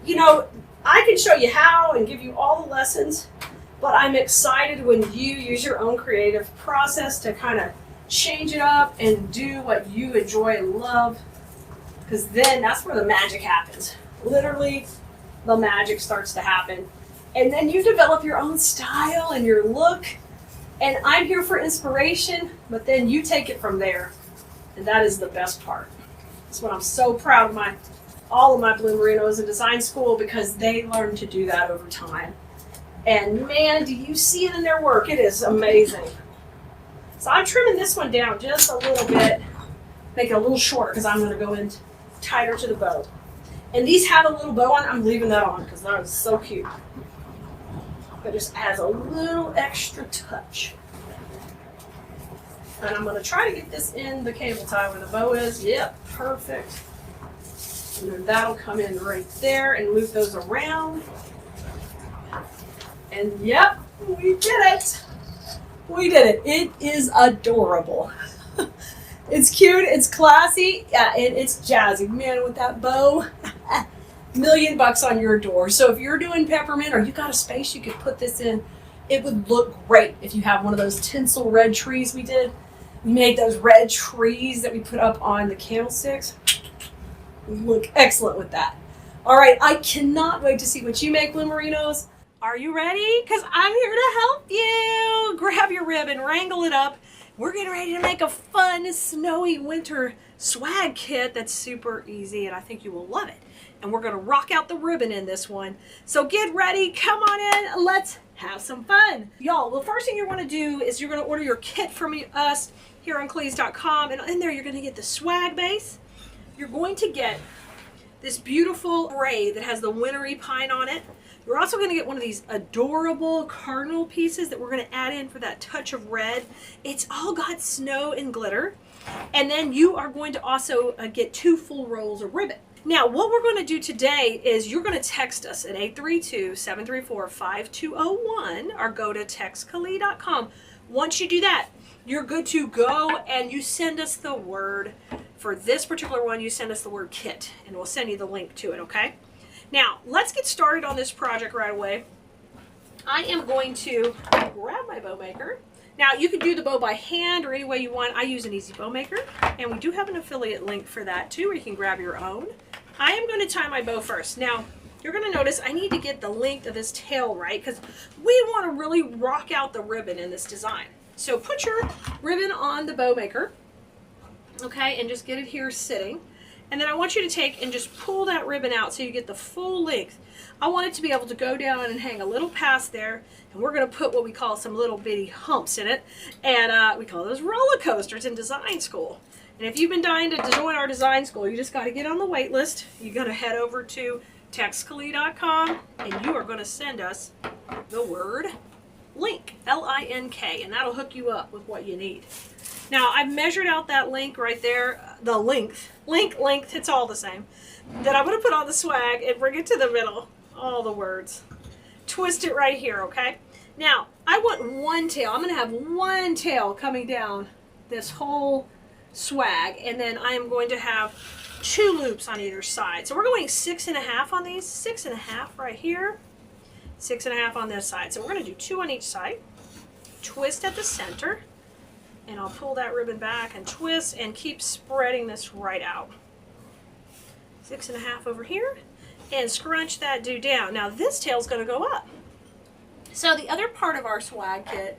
You know, I can show you how and give you all the lessons, but I'm excited when you use your own creative process to kind of change it up and do what you enjoy and love, because then that's where the magic happens. Literally, the magic starts to happen. And then you develop your own style and your look. And I'm here for inspiration, but then you take it from there. And that is the best part. That's what I'm so proud of all of my Blue Merinos in design school, because they learn to do that over time. And man, do you see it in their work? It is amazing. So I'm trimming this one down just a little bit, make it a little shorter because I'm going to go in tighter to the bow. And these have a little bow on. I'm leaving that on because that is so cute. It just adds a little extra touch. And I'm going to try to get this in the cable tie where the bow is. Yep, perfect. And then that'll come in right there and loop those around. And yep, we did it. We did it. It is adorable. It's cute, it's classy, yeah, it's jazzy. Man, with that bow, $1,000,000 on your door. So if you're doing peppermint or you got a space you could put this in, it would look great if you have one of those tinsel red trees we did. We made those red trees that we put up on the candlesticks. Look excellent with that. All right, I cannot wait to see what you make, Blue Merinos. Are you ready? Because I'm here to help you. Grab your ribbon, wrangle it up. We're getting ready to make a fun, snowy winter swag kit that's super easy, and I think you will love it. And we're going to rock out the ribbon in this one. So get ready, come on in, let's have some fun. Y'all, the first thing you want to do is you're going to order your kit from us here on Cleese.com, and in there you're going to get the swag base. You're going to get this beautiful braid that has the wintry pine on it. You're also going to get one of these adorable cardinal pieces that we're going to add in for that touch of red. It's all got snow and glitter. And then you are going to also get 2 full rolls of ribbon. Now, what we're going to do today is you're going to text us at 832-734-5201 or go to textcalee.com. Once you do that, you're good to go, and you send us the word. For this particular one, you send us the word kit, and we'll send you the link to it, okay? Now, let's get started on this project right away. I am going to grab my bow maker. Now, you can do the bow by hand or any way you want. I use an easy bow maker, and we do have an affiliate link for that too, where you can grab your own. I am going to tie my bow first. Now, you're going to notice I need to get the length of this tail right, because we want to really rock out the ribbon in this design. So put your ribbon on the bow maker, okay, and just get it here sitting. And then I want you to take and just pull that ribbon out so you get the full length. I want it to be able to go down and hang a little past there. And we're going to put what we call some little bitty humps in it. And we call those roller coasters in design school. And if you've been dying to join our design school, you just got to get on the wait list. You're going to head over to textcalee.com and you are going to send us the word link, L-I-N-K, and that'll hook you up with what you need. Now, I've measured out that link right there, the length, it's all the same. Then I'm going to put on the swag and bring it to the middle, all the words. Twist it right here, okay? Now, I want one tail. I'm going to have one tail coming down this whole swag, and then I am going to have 2 loops on either side. So we're going 6.5 on these, 6.5 right here, 6.5 on this side. So we're going to do 2 on each side, twist at the center, and I'll pull that ribbon back and twist and keep spreading this right out. 6.5 over here, and scrunch that dude down. Now this tail's going to go up. So the other part of our swag kit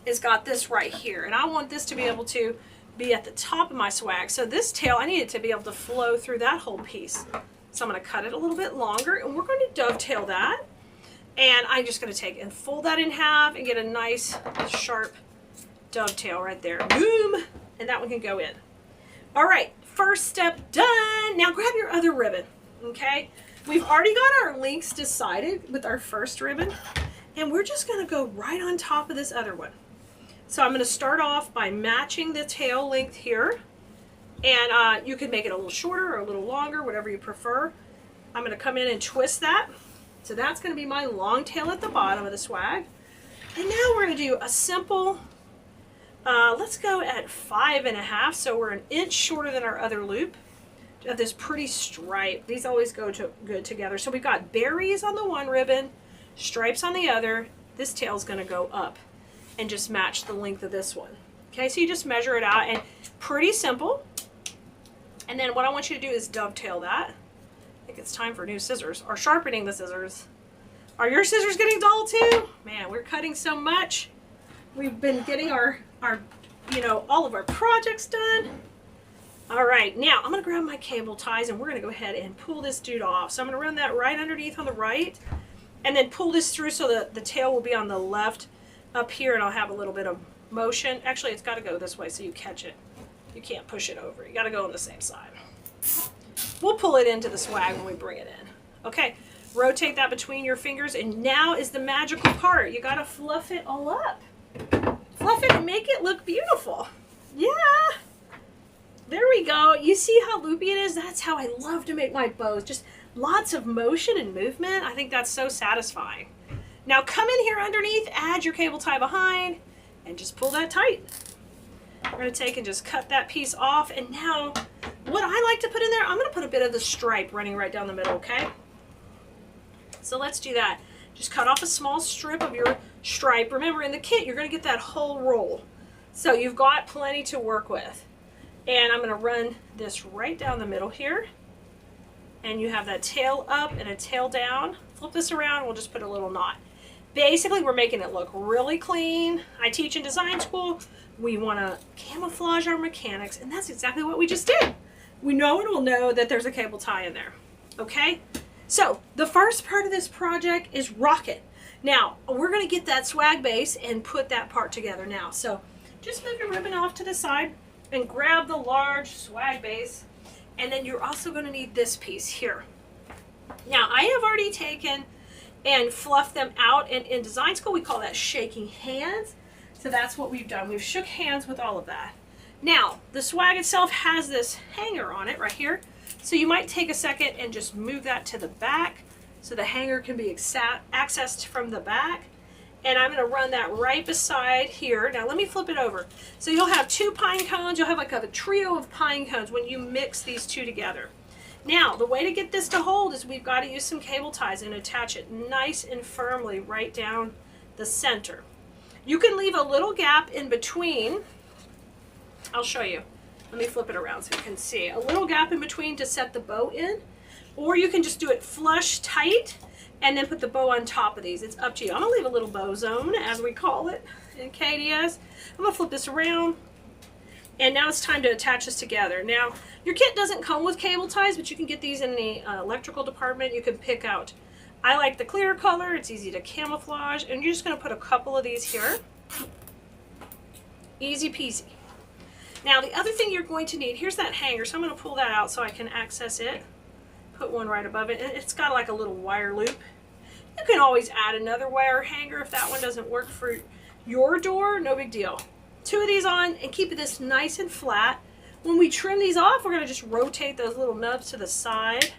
is got this right here, and I want this to be able to be at the top of my swag. So this tail, I need it to be able to flow through that whole piece. So I'm going to cut it a little bit longer, and we're going to dovetail that. And I'm just going to take and fold that in half and get a nice sharp dovetail right there. Boom! And that one can go in. All right, first step done. Now grab your other ribbon, okay? We've already got our links decided with our first ribbon, and we're just going to go right on top of this other one. So I'm going to start off by matching the tail length here, and you can make it a little shorter or a little longer, whatever you prefer. I'm going to come in and twist that. So that's going to be my long tail at the bottom of the swag. And now we're going to do a simple, let's go at 5.5, so we're an inch shorter than our other loop of this pretty stripe. These always go good together. So we've got berries on the one ribbon, stripes on the other. This tail is going to go up and just match the length of this one. Okay, so you just measure it out, and pretty simple. And then what I want you to do is dovetail that. I think it's time for new scissors, or sharpening the scissors. Are your scissors getting dull too? Man, we're cutting so much. We've been getting our all of our projects done. All right, now I'm gonna grab my cable ties, and we're gonna go ahead and pull this dude off. So I'm gonna run that right underneath on the right, and then pull this through so that the tail will be on the left up here, and I'll have a little bit of motion. Actually, it's got to go this way so you catch it. You can't push it over. You got to go on the same side. We'll pull it into the swag when we bring it in. Okay, rotate that between your fingers, and now is the magical part. You got to fluff it all up. Fluff it and make it look beautiful. Yeah. There we go. You see how loopy it is? That's how I love to make my bows. Just lots of motion and movement. I think that's so satisfying. Now come in here underneath, add your cable tie behind, and just pull that tight. We're going to take and just cut that piece off. And now what I like to put in there, I'm going to put a bit of the stripe running right down the middle, okay? So let's do that. Just cut off a small strip of your stripe. Remember, in the kit, you're going to get that whole roll. So you've got plenty to work with. And I'm going to run this right down the middle here. And you have that tail up and a tail down. Flip this around, we'll just put a little knot. Basically, we're making it look really clean. I teach in design school. We want to camouflage our mechanics, and that's exactly what we just did. No one will know that there's a cable tie in there. Okay? So, the first part of this project is rocket. Now, we're going to get that swag base and put that part together now. So, just move your ribbon off to the side and grab the large swag base. And then you're also going to need this piece here. Now, I have already taken and fluffed them out, and in design school we call that shaking hands. So that's what we've done. We've shook hands with all of that. Now, the swag itself has this hanger on it right here. So you might take a second and just move that to the back so the hanger can be accessed from the back. And I'm going to run that right beside here. Now let me flip it over. So you'll have 2 pine cones. You'll have like a trio of pine cones when you mix these 2 together. Now, the way to get this to hold is we've got to use some cable ties and attach it nice and firmly right down the center. You can leave a little gap in between. I'll show you. Let me flip it around so you can see. A little gap in between to set the bow in. Or you can just do it flush tight and then put the bow on top of these. It's up to you. I'm going to leave a little bow zone, as we call it in KDS. I'm going to flip this around. And now it's time to attach this together. Now, your kit doesn't come with cable ties, but you can get these in the electrical department. You can pick out. I like the clear color. It's easy to camouflage. And you're just going to put a couple of these here. Easy peasy. Now, the other thing you're going to need, here's that hanger. So I'm going to pull that out so I can access it. Put one right above it. And it's got like a little wire loop. You can always add another wire hanger if that one doesn't work for your door. No big deal. 2 of these on and keep this nice and flat. When we trim these off, we're going to just rotate those little nubs to the side.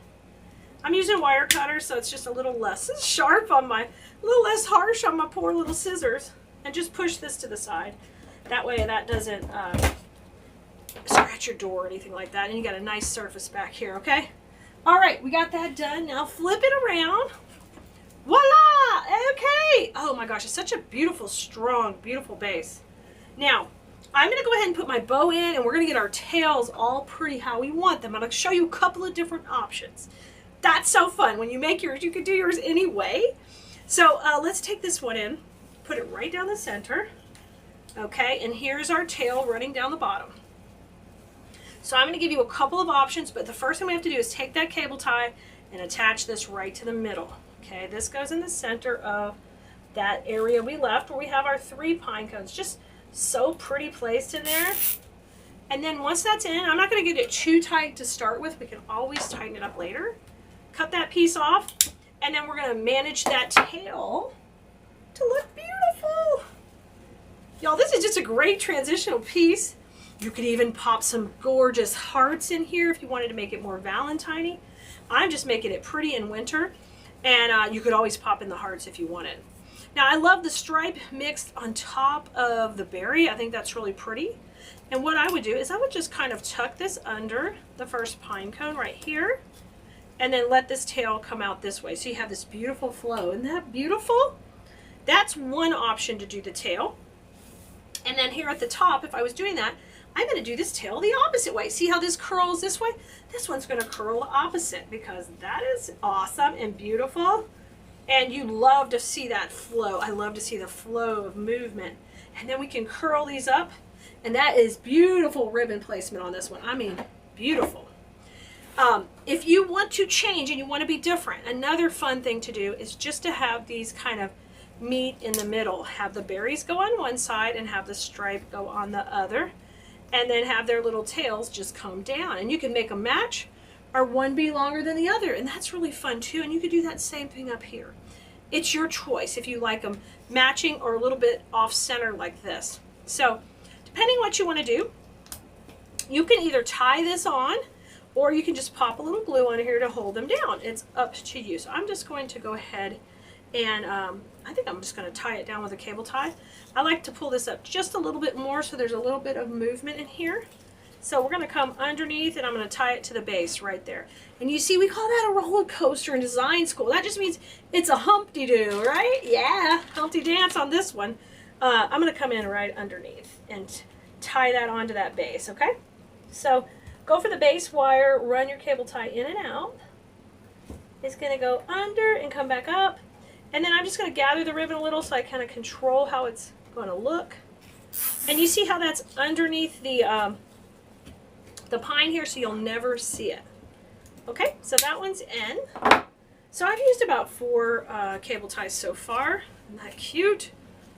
I'm using wire cutters, so it's just a little less sharp on my, a little less harsh on my poor little scissors. and just push this to the side. That way that doesn't scratch your door or anything like that. And you got a nice surface back here, okay? All right, we got that done. Now flip it around. Voila! Okay. Oh my gosh, it's such a beautiful, strong, beautiful base. Now, I'm going to go ahead and put my bow in, and we're going to get our tails all pretty how we want them. I'm going to show you a couple of different options. That's so fun. When you make yours, you can do yours anyway. So let's take this one in, put it right down the center. Okay, and here's our tail running down the bottom. So I'm going to give you a couple of options, but the first thing we have to do is take that cable tie and attach this right to the middle. Okay, this goes in the center of that area we left where we have our 3 pine cones. Just so pretty placed in there. And then once that's in, I'm not going to get it too tight to start with. We can always tighten it up later. Cut that piece off, and then we're going to manage that tail to look beautiful. Y'all, this is just a great transitional piece. You could even pop some gorgeous hearts in here if you wanted to make it more Valentine-y. I'm just making it pretty in winter, and you could always pop in the hearts if you wanted. Now, I love the stripe mixed on top of the berry. I think that's really pretty. And what I would do is I would just kind of tuck this under the first pine cone right here, and then let this tail come out this way. So you have this beautiful flow. Isn't that beautiful? That's one option to do the tail. And then here at the top, if I was doing that, I'm going to do this tail the opposite way. See how this curls this way? This one's going to curl the opposite, because that is awesome and beautiful. And you love to see that flow. I love to see the flow of movement. And then we can curl these up. And that is beautiful ribbon placement on this one. I mean, beautiful. If you want to change and you want to be different, another fun thing to do is just to have these kind of meet in the middle. Have the berries go on one side and have the stripe go on the other. And then have their little tails just come down. And you can make them match, or one be longer than the other. And that's really fun too. And you could do that same thing up here. It's your choice if you like them matching or a little bit off center like this. So depending what you want to do, you can either tie this on, or you can just pop a little glue on here to hold them down. It's up to you. So I'm just going to go ahead and I think I'm just going to tie it down with a cable tie. I like to pull this up just a little bit more so there's a little bit of movement in here. So we're going to come underneath, and I'm going to tie it to the base right there. And you see, we call that a roller coaster in design school. That just means it's a Humpty-Doo, right? Yeah, Humpty Dance on this one. I'm going to come in right underneath and tie that onto that base, okay? So go for the base wire, run your cable tie in and out. It's going to go under and come back up. And then I'm just going to gather the ribbon a little so I kind of control how it's going to look. And you see how that's underneath the pine here, so you'll never see it. Okay, so that one's in. So I've used about 4 cable ties so far. Isn't that cute?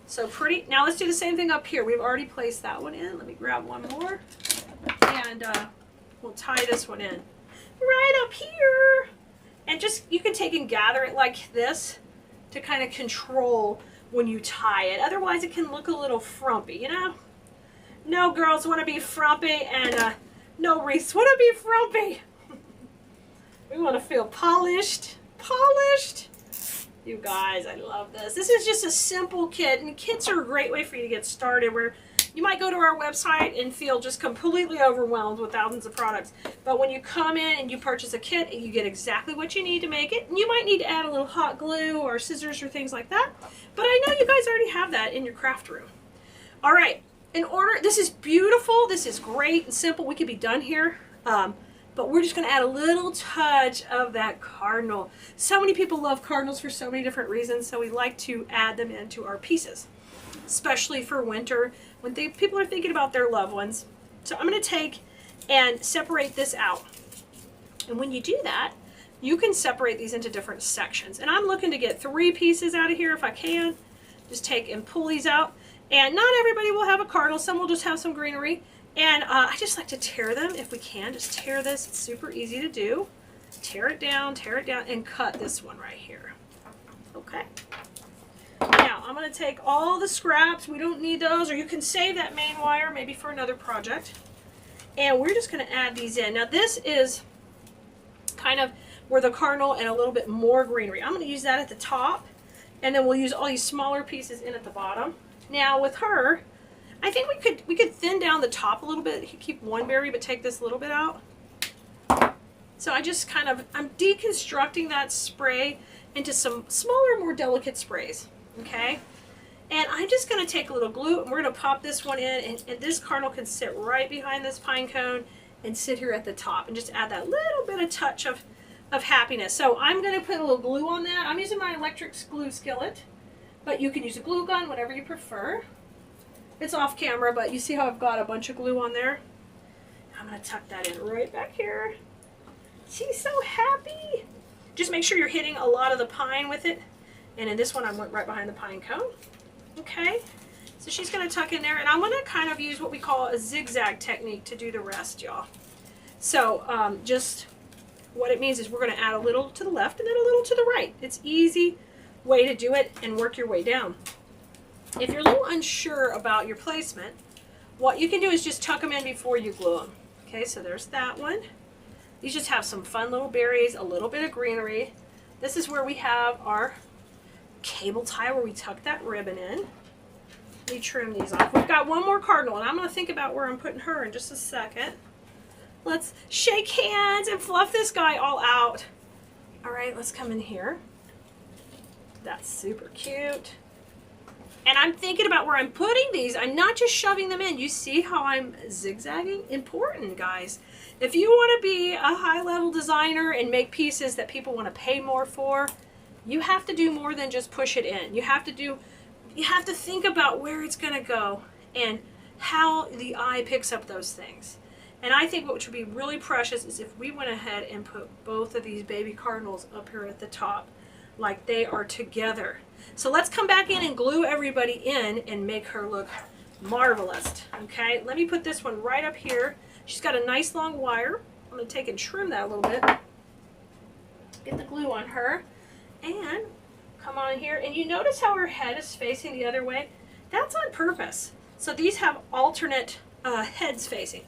So pretty. Now let's do the same thing up here. We've already placed that one in. Let me grab one more. And we'll tie this one in right up here. And just, you can take and gather it like this to kind of control when you tie it. Otherwise it can look a little frumpy, you know? No girls want to be frumpy, and no wreaths want to be frumpy. We want to feel polished. Polished. You guys, I love this. This is just a simple kit, and kits are a great way for you to get started, where you might go to our website and feel just completely overwhelmed with thousands of products. But when you come in and you purchase a kit, you get exactly what you need to make it. And you might need to add a little hot glue or scissors or things like that. But I know you guys already have that in your craft room. All right, in order, this is beautiful. This is great and simple. We could be done here. But we're just going to add a little touch of that cardinal. So many people love cardinals for so many different reasons, so we like to add them into our pieces, especially for winter when people are thinking about their loved ones. So I'm going to take and separate this out. And when you do that, you can separate these into different sections. And I'm looking to get 3 pieces out of here if I can. Just take and pull these out. And not everybody will have a cardinal. Some will just have some greenery. And I just like to tear them if we can. Just tear this. It's super easy to do. Tear it down, and cut this one right here. Okay. Now, I'm going to take all the scraps. We don't need those, or you can save that main wire maybe for another project. And we're just going to add these in. Now, this is kind of where the cardinal and a little bit more greenery. I'm going to use that at the top, and then we'll use all these smaller pieces in at the bottom. Now with her, I think we could thin down the top a little bit, keep one berry, but take this little bit out. So I'm deconstructing that spray into some smaller, more delicate sprays, okay? And I'm just gonna take a little glue and we're gonna pop this one in, and this cardinal can sit right behind this pine cone and sit here at the top and just add that little bit of touch of happiness. So I'm gonna put a little glue on that. I'm using my electric glue skillet, but you can use a glue gun, whatever you prefer. It's off camera, but you see how I've got a bunch of glue on there? I'm gonna tuck that in right back here. She's so happy. Just make sure you're hitting a lot of the pine with it. And in this one, I went right behind the pine cone. Okay, so she's gonna tuck in there, and I'm gonna kind of use what we call a zigzag technique to do the rest, y'all. So just what it means is we're gonna add a little to the left and then a little to the right. It's easy way to do it and work your way down. If you're a little unsure about your placement, what you can do is just tuck them in before you glue them. Okay, so there's that one. These just have some fun little berries, a little bit of greenery. This is where we have our cable tie where we tuck that ribbon in. We trim these off. We've got one more cardinal, and I'm going to think about where I'm putting her in just a second. Let's shake hands and fluff this guy all out. All right, let's come in here. That's super cute. And I'm thinking about where I'm putting these. I'm not just shoving them in. You see how I'm zigzagging? Important, guys. If you want to be a high-level designer and make pieces that people want to pay more for, you have to do more than just push it in. You have to think about where it's going to go and how the eye picks up those things. And I think what would be really precious is if we went ahead and put both of these baby cardinals up here at the top like they are together. So let's come back in and glue everybody in and make her look marvelous. Okay, let me put this one right up here. She's got a nice long wire. I'm going to take and trim that a little bit. Get the glue on her and come on here. And you notice how her head is facing the other way? That's on purpose. So these have alternate heads facing.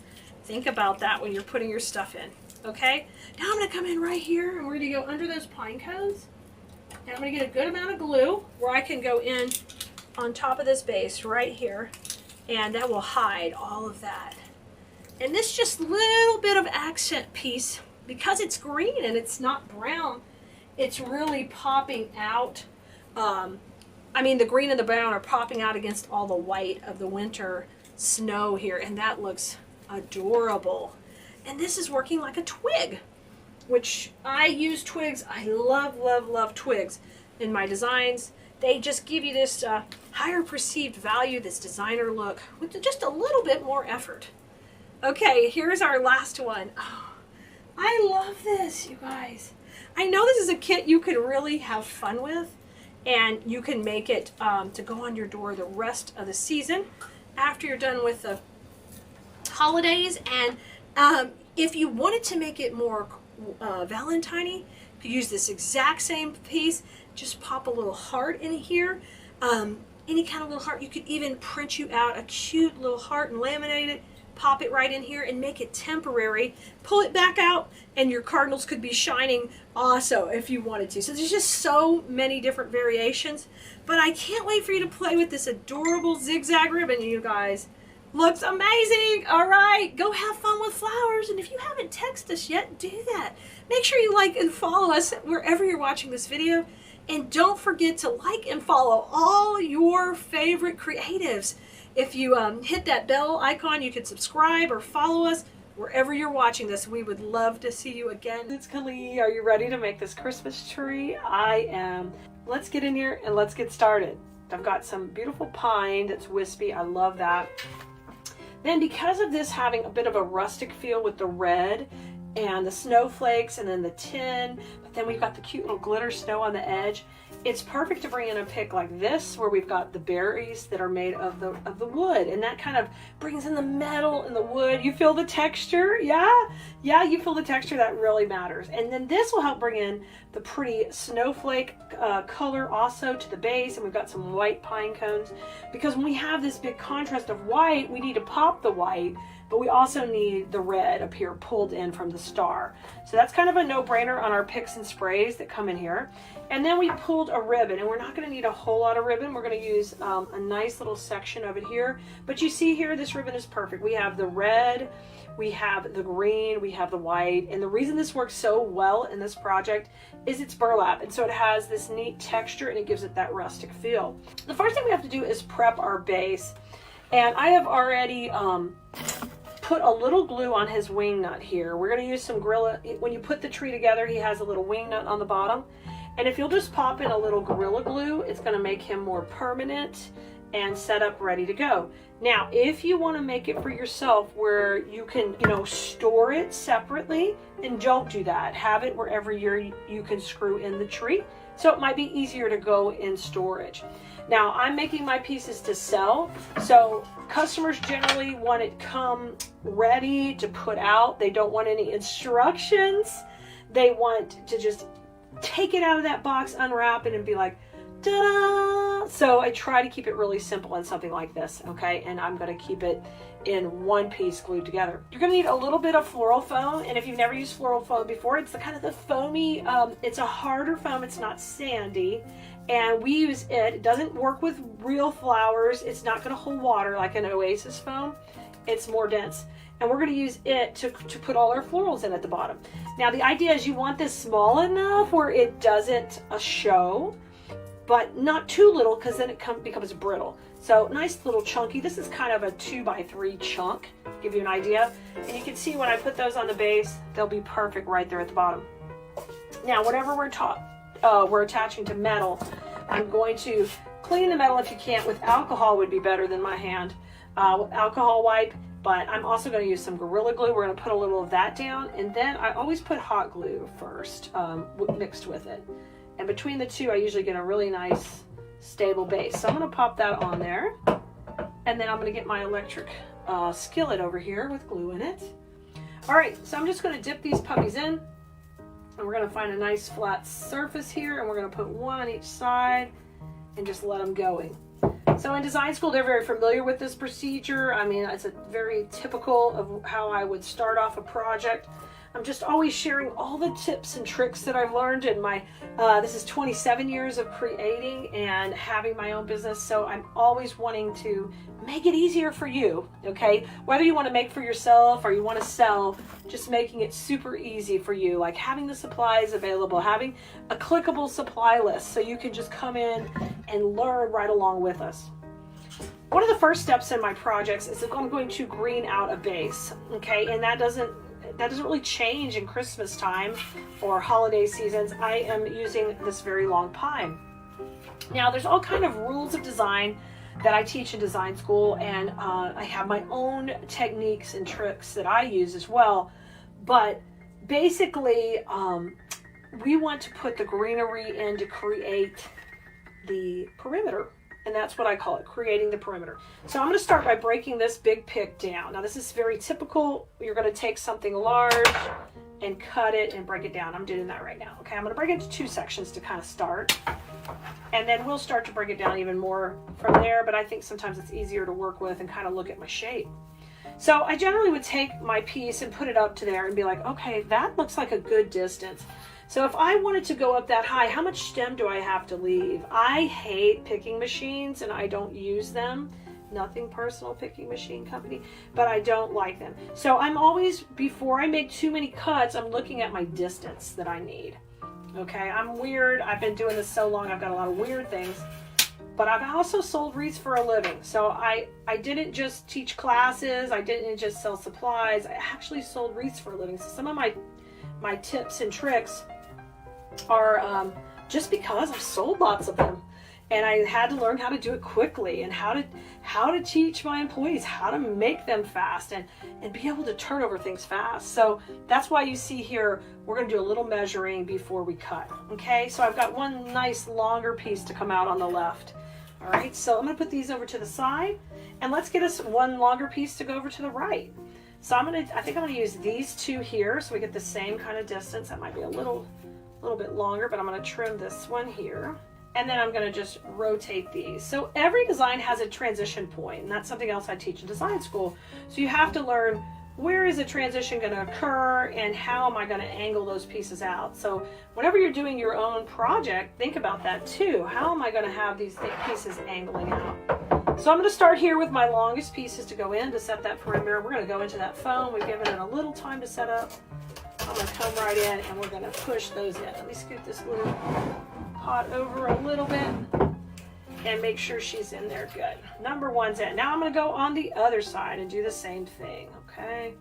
Think about that when you're putting your stuff in. Okay, now I'm going to come in right here and we're going to go under those pine cones. And I'm going to get a good amount of glue where I can go in on top of this base right here, and that will hide all of that. And this just little bit of accent piece, because it's green and it's not brown, it's really popping out. I mean, the green and the brown are popping out against all the white of the winter snow here, and that looks adorable. And this is working like a twig, which I use twigs. I love, love, love twigs in my designs. They just give you this higher perceived value, this designer look, with just a little bit more effort. Okay, here's our last one. Oh, I love this, you guys. I know this is a kit you can really have fun with, and you can make it to go on your door the rest of the season after you're done with the holidays. And if you wanted to make it more Valentine-y, you could use this exact same piece, just pop a little heart in here, any kind of little heart. You could even print you out a cute little heart and laminate it, pop it right in here and make it temporary, pull it back out, and your cardinals could be shining also if you wanted to. So there's just so many different variations, but I can't wait for you to play with this adorable zigzag ribbon, you guys. Looks amazing. All right, go have fun with flowers. And if you haven't texted us yet, do that. Make sure you like and follow us wherever you're watching this video. And don't forget to like and follow all your favorite creatives. If you hit that bell icon, you can subscribe or follow us wherever you're watching this. We would love to see you again. It's Kali. Are you ready to make this Christmas tree? I am. Let's get in here and let's get started. I've got some beautiful pine that's wispy. I love that. Then because of this having a bit of a rustic feel with the red and the snowflakes and then the tin, but then we've got the cute little glitter snow on the edge, it's perfect to bring in a pick like this where we've got the berries that are made of the wood, and that kind of brings in the metal and the wood. You feel the texture? Yeah, you feel the texture. That really matters. And then this will help bring in the pretty snowflake color also to the base, and we've got some white pine cones, because when we have this big contrast of white, we need to pop the white but we also need the red up here pulled in from the star. So that's kind of a no-brainer on our picks and sprays that come in here. And then we pulled a ribbon, and we're not going to need a whole lot of ribbon. We're going to use a nice little section of it here. But you see here, this ribbon is perfect. We have the red, we have the green, we have the white. And the reason this works so well in this project is it's burlap. And so it has this neat texture and it gives it that rustic feel. The first thing we have to do is prep our base. And I have already put a little glue on his wing nut here. We're going to use some Gorilla. When you put the tree together, he has a little wing nut on the bottom. And if you'll just pop in a little Gorilla Glue, it's going to make him more permanent and set up ready to go. Now, if you want to make it for yourself where you can, store it separately, then don't do that. Have it wherever you can screw in the tree. So it might be easier to go in storage. Now, I'm making my pieces to sell. So customers generally want it come ready to put out. They don't want any instructions. They want to just take it out of that box, unwrap it, and be like, ta-da! So I try to keep it really simple in something like this, okay? And I'm going to keep it in one piece glued together. You're going to need a little bit of floral foam, and if you've never used floral foam before, it's the kind of the foamy, it's a harder foam, it's not sandy, and we use it. It doesn't work with real flowers. It's not going to hold water like an Oasis foam. It's more dense. And we're going to use it to put all our florals in at the bottom. Now the idea is you want this small enough where it doesn't show, but not too little because then it becomes brittle. So nice little chunky. This is kind of a 2x3 chunk, to give you an idea. And you can see when I put those on the base, they'll be perfect right there at the bottom. Now whenever we're attaching to metal, I'm going to clean the metal if you can. With alcohol would be better than my hand. With alcohol wipe. But I'm also going to use some Gorilla Glue. We're going to put a little of that down. And then I always put hot glue first, mixed with it. And between the two, I usually get a really nice, stable base. So I'm going to pop that on there. And then I'm going to get my electric skillet over here with glue in it. All right, so I'm just going to dip these puppies in. And we're going to find a nice flat surface here. And we're going to put one on each side and just let them going. So in design school, they're very familiar with this procedure. I mean, it's a very typical of how I would start off a project. I'm just always sharing all the tips and tricks that I've learned in my, this is 27 years of creating and having my own business. So I'm always wanting to make it easier for you, okay? Whether you want to make for yourself or you want to sell, just making it super easy for you, like having the supplies available, having a clickable supply list so you can just come in and learn right along with us. One of the first steps in my projects is that I'm going to green out a base, okay? And that doesn't really change in Christmas time or holiday seasons. I am using this very long pine. Now, there's all kind of rules of design that I teach in design school, and I have my own techniques and tricks that I use as well. But basically, we want to put the greenery in to create the perimeter. And that's what I call it, creating the perimeter. So I'm going to start by breaking this big pick down. Now this is very typical. You're going to take something large and cut it and break it down. I'm doing that right now. Okay, I'm going to break it into two sections to kind of start. And then we'll start to break it down even more from there. But I think sometimes it's easier to work with and kind of look at my shape. So I generally would take my piece and put it up to there and be like, okay, that looks like a good distance. So if I wanted to go up that high, how much stem do I have to leave? I hate picking machines and I don't use them. Nothing personal, picking machine company, but I don't like them. So I'm always, before I make too many cuts, I'm looking at my distance that I need. Okay, I'm weird. I've been doing this so long, I've got a lot of weird things. But I've also sold wreaths for a living. So I didn't just teach classes, I didn't just sell supplies, I actually sold wreaths for a living. So some of my tips and tricks are just because I've sold lots of them, and I had to learn how to do it quickly and how to teach my employees how to make them fast and be able to turn over things fast. So that's why you see here we're going to do a little measuring before we cut. Okay, so I've got one nice longer piece to come out on the left. All right, so I'm going to put these over to the side, and let's get us one longer piece to go over to the right. So I think I'm going to use these two here so we get the same kind of distance. That might be a little bit longer, but I'm going to trim this one here. And then I'm going to just rotate these. So every design has a transition point, and that's something else I teach in design school. So you have to learn, where is a transition going to occur and how am I going to angle those pieces out? So whenever you're doing your own project, think about that too. How am I going to have these pieces angling out? So I'm going to start here with my longest pieces to go in to set that perimeter. We're going to go into that foam. We've given it a little time to set up. I'm going to come right in and we're going to push those in. Let me scoot this little pot over a little bit and make sure she's in there good. Number one's in. Now I'm going to go on the other side and do the same thing. Okay,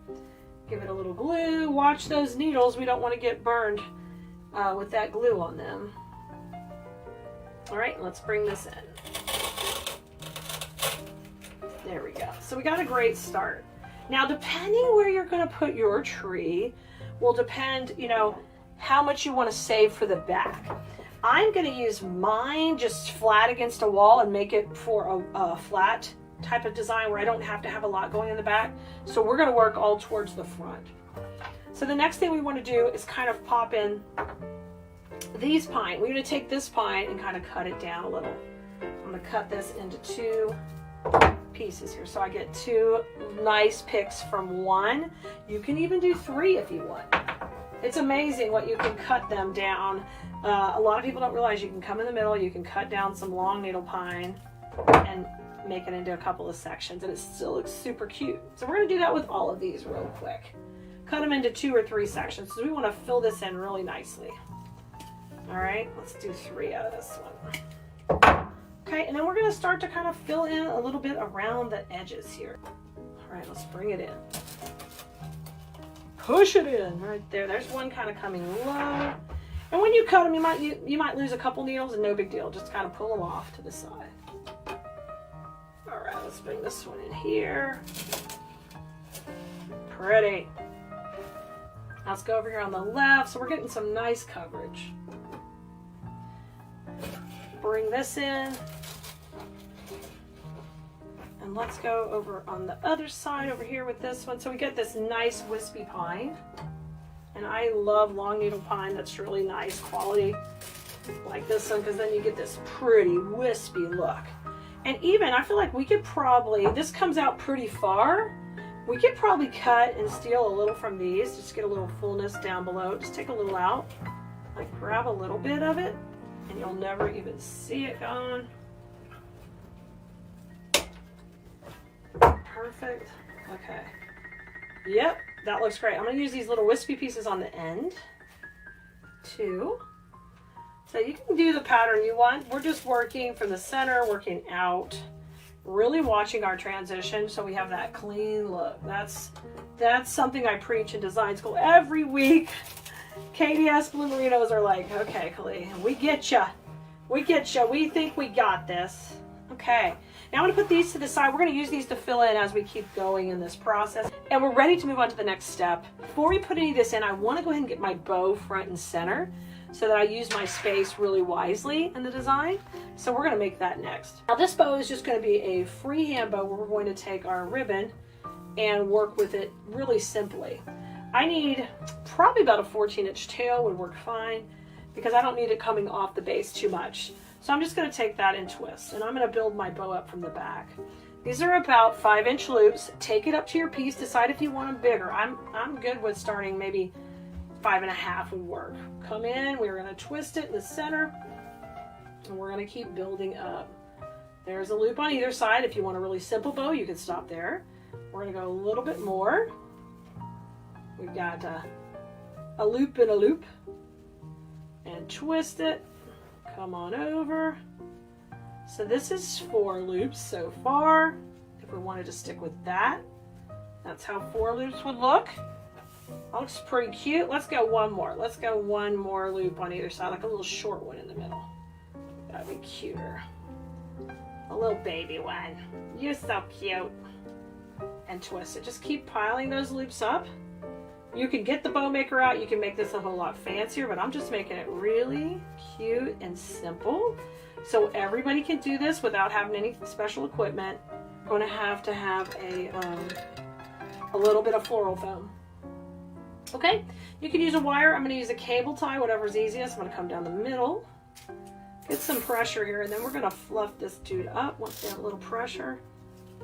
give it a little glue. Watch those needles. We don't want to get burned with that glue on them. All right, let's bring this in. There we go. So we got a great start. Now, depending where you're going to put your tree will depend, you know, how much you want to save for the back. I'm going to use mine just flat against a wall and make it for a flat type of design where I don't have to have a lot going in the back. So we're going to work all towards the front. So the next thing we want to do is kind of pop in these pine. We're going to take this pine and kind of cut it down a little. I'm going to cut this into 2 pieces here. So I get 2 nice picks from 1. You can even do 3 if you want. It's amazing what you can cut them down. A lot of people don't realize you can come in the middle, you can cut down some long needle pine and make it into a couple of sections, and it still looks super cute. So we're going to do that with all of these real quick. Cut them into 2 or 3 sections because we want to fill this in really nicely. All right, let's do 3 out of this one. Okay, and then we're going to start to kind of fill in a little bit around the edges here. All right, let's bring it in. Push it in right there. There's one kind of coming low. And when you cut them, you might lose a couple needles, and no big deal. Just kind of pull them off to the side. All right, let's bring this one in here. Pretty. Let's go over here on the left. So we're getting some nice coverage. Bring this in. And let's go over on the other side over here with this one. So we get this nice wispy pine. And I love long needle pine. That's really nice quality like this one, because then you get this pretty wispy look. And even I feel like we could probably, this comes out pretty far. We could probably cut and steal a little from these. Just get a little fullness down below. Just take a little out. Like grab a little bit of it and you'll never even see it gone. Perfect. Okay. Yep, that looks great. I'm going to use these little wispy pieces on the end too. So you can do the pattern you want. We're just working from the center, working out, really watching our transition so we have that clean look. That's something I preach in design school every week. KDS Bloomerinos are like, okay, Kali, we get ya. We get ya. We think we got this. Okay. Now I'm going to put these to the side. We're going to use these to fill in as we keep going in this process. And we're ready to move on to the next step. Before we put any of this in, I want to go ahead and get my bow front and center so that I use my space really wisely in the design. So we're going to make that next. Now this bow is just going to be a freehand bow where we're going to take our ribbon and work with it really simply. I need probably about a 14-inch tail would work fine because I don't need it coming off the base too much. So I'm just going to take that and twist, and I'm going to build my bow up from the back. These are about 5-inch loops. Take it up to your piece. Decide if you want them bigger. I'm good with starting maybe 5.5 would work. Come in. We're going to twist it in the center, and we're going to keep building up. There's a loop on either side. If you want a really simple bow, you can stop there. We're going to go a little bit more. We've got a loop and a loop, and twist it. Come on over. So this is 4 loops so far. If we wanted to stick with that, that's how 4 loops would look. That looks pretty cute. Let's go one more. Let's go one more loop on either side, like a little short one in the middle. That'd be cuter. A little baby one. You're so cute. And twist it. Just keep piling those loops up. You can get the bow maker out. You can make this a whole lot fancier, but I'm just making it really cute and simple. So everybody can do this without having any special equipment. I'm going to have a little bit of floral foam. Okay, you can use a wire. I'm going to use a cable tie, whatever's easiest. I'm going to come down the middle Get some pressure here, and then we're gonna fluff this dude up once we have a little pressure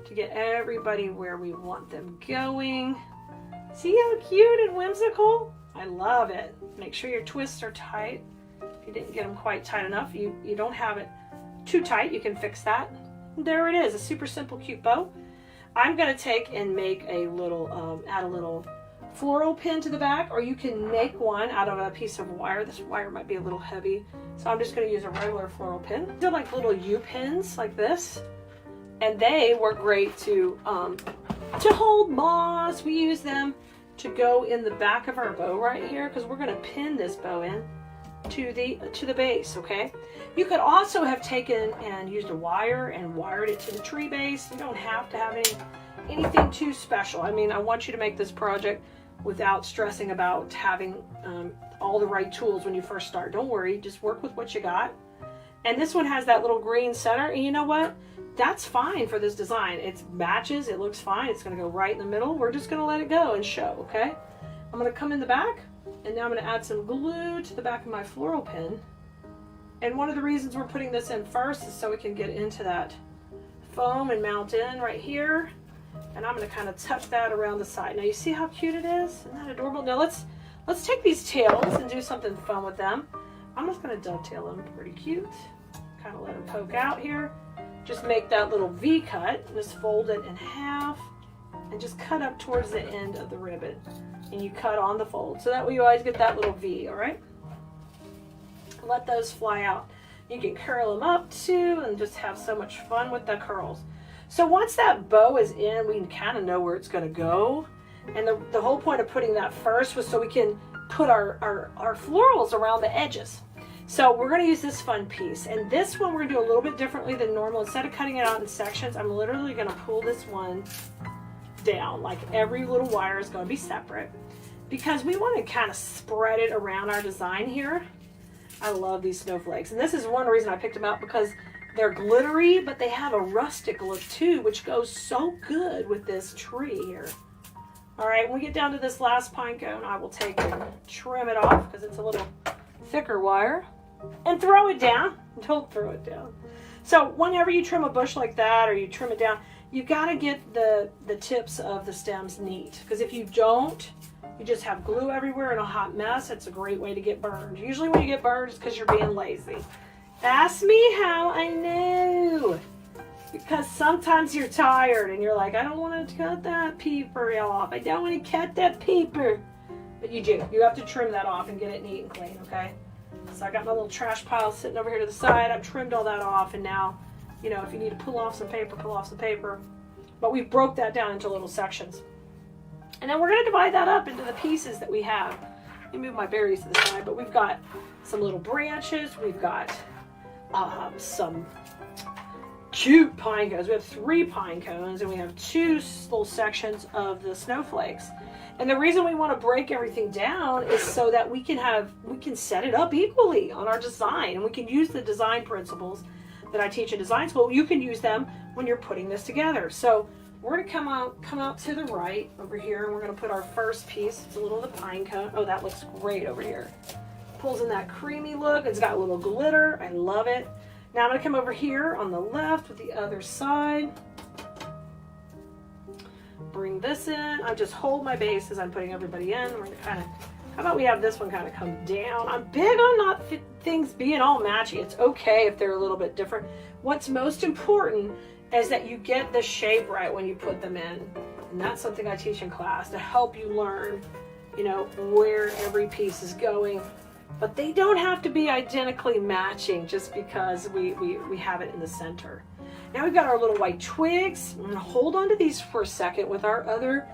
to get everybody where we want them going. See how cute and whimsical? I love it. Make sure your twists are tight. If you didn't get them quite tight enough, you don't have it too tight, you can fix that. There it is, a super simple, cute bow. I'm gonna take and make a little, add a little floral pin to the back, or you can make one out of a piece of wire. This wire might be a little heavy, so I'm just gonna use a regular floral pin. They're like little U-pins like this, and they work great to hold moss. We use them to go in the back of our bow right here, because we're gonna pin this bow in to the base, okay? You could also have taken and used a wire and wired it to the tree base. You don't have to have anything too special. I mean, I want you to make this project without stressing about having all the right tools when you first start. Don't worry, just work with what you got. And this one has that little green center, and you know what? That's fine for this design. It matches, it looks fine. It's gonna go right in the middle. We're just gonna let it go and show, okay? I'm gonna come in the back, and now I'm gonna add some glue to the back of my floral pin. And one of the reasons we're putting this in first is so we can get into that foam and mount in right here. And I'm gonna kind of tuck that around the side. Now you see how cute it is? Isn't that adorable? Now let's take these tails and do something fun with them. I'm just gonna dovetail them, pretty cute. Kind of let them poke out here. Just make that little V cut, just fold it in half, and just cut up towards the end of the ribbon. And you cut on the fold, so that way you always get that little V, all right? Let those fly out. You can curl them up too, and just have so much fun with the curls. So once that bow is in, we can kind of know where it's gonna go. And the whole point of putting that first was so we can put our florals around the edges. So we're gonna use this fun piece. And this one we're gonna do a little bit differently than normal. Instead of cutting it out in sections, I'm literally gonna pull this one down. Like every little wire is gonna be separate, because we wanna kind of spread it around our design here. I love these snowflakes. And this is one reason I picked them out, because they're glittery, but they have a rustic look too, which goes so good with this tree here. All right, when we get down to this last pine cone, I will take and trim it off, because it's a little thicker wire, and throw it down. Don't throw it down. So whenever you trim a bush like that, or you trim it down, you gotta get the tips of the stems neat, because if you don't, you just have glue everywhere and a hot mess. It's a great way to get burned. Usually when you get burned, it's because you're being lazy. Ask me how I know. Because sometimes you're tired and you're like, I don't want to cut that paper off. I don't want to cut that paper. But you do. You have to trim that off and get it neat and clean, okay? So I got my little trash pile sitting over here to the side. I've trimmed all that off, and now, you know, if you need to pull off some paper, pull off some paper. But we broke that down into little sections. And then we're going to divide that up into the pieces that we have. Let me move my berries to the side, but we've got some little branches. We've got some cute pine cones. We have 3 pine cones, and we have 2 little sections of the snowflakes. And the reason we want to break everything down is so that we can set it up equally on our design, and we can use the design principles that I teach in design school. You can use them when you're putting this together. So we're going to come out to the right over here, and we're going to put our first piece. It's a little of the pine cone. Oh, that looks great over here. Pulls in that creamy look. It's got a little glitter. I love it. Now I'm going to come over here on the left with the other side. Bring this in. I just hold my base as I'm putting everybody in. We're going to kind of, how about we have this one kind of come down? I'm big on not things being all matchy. It's okay if they're a little bit different. What's most important is that you get the shape right when you put them in. And that's something I teach in class to help you learn, you know, where every piece is going. But they don't have to be identically matching just because we have it in the center. Now we've got our little white twigs. I'm gonna hold on to these for a second with our other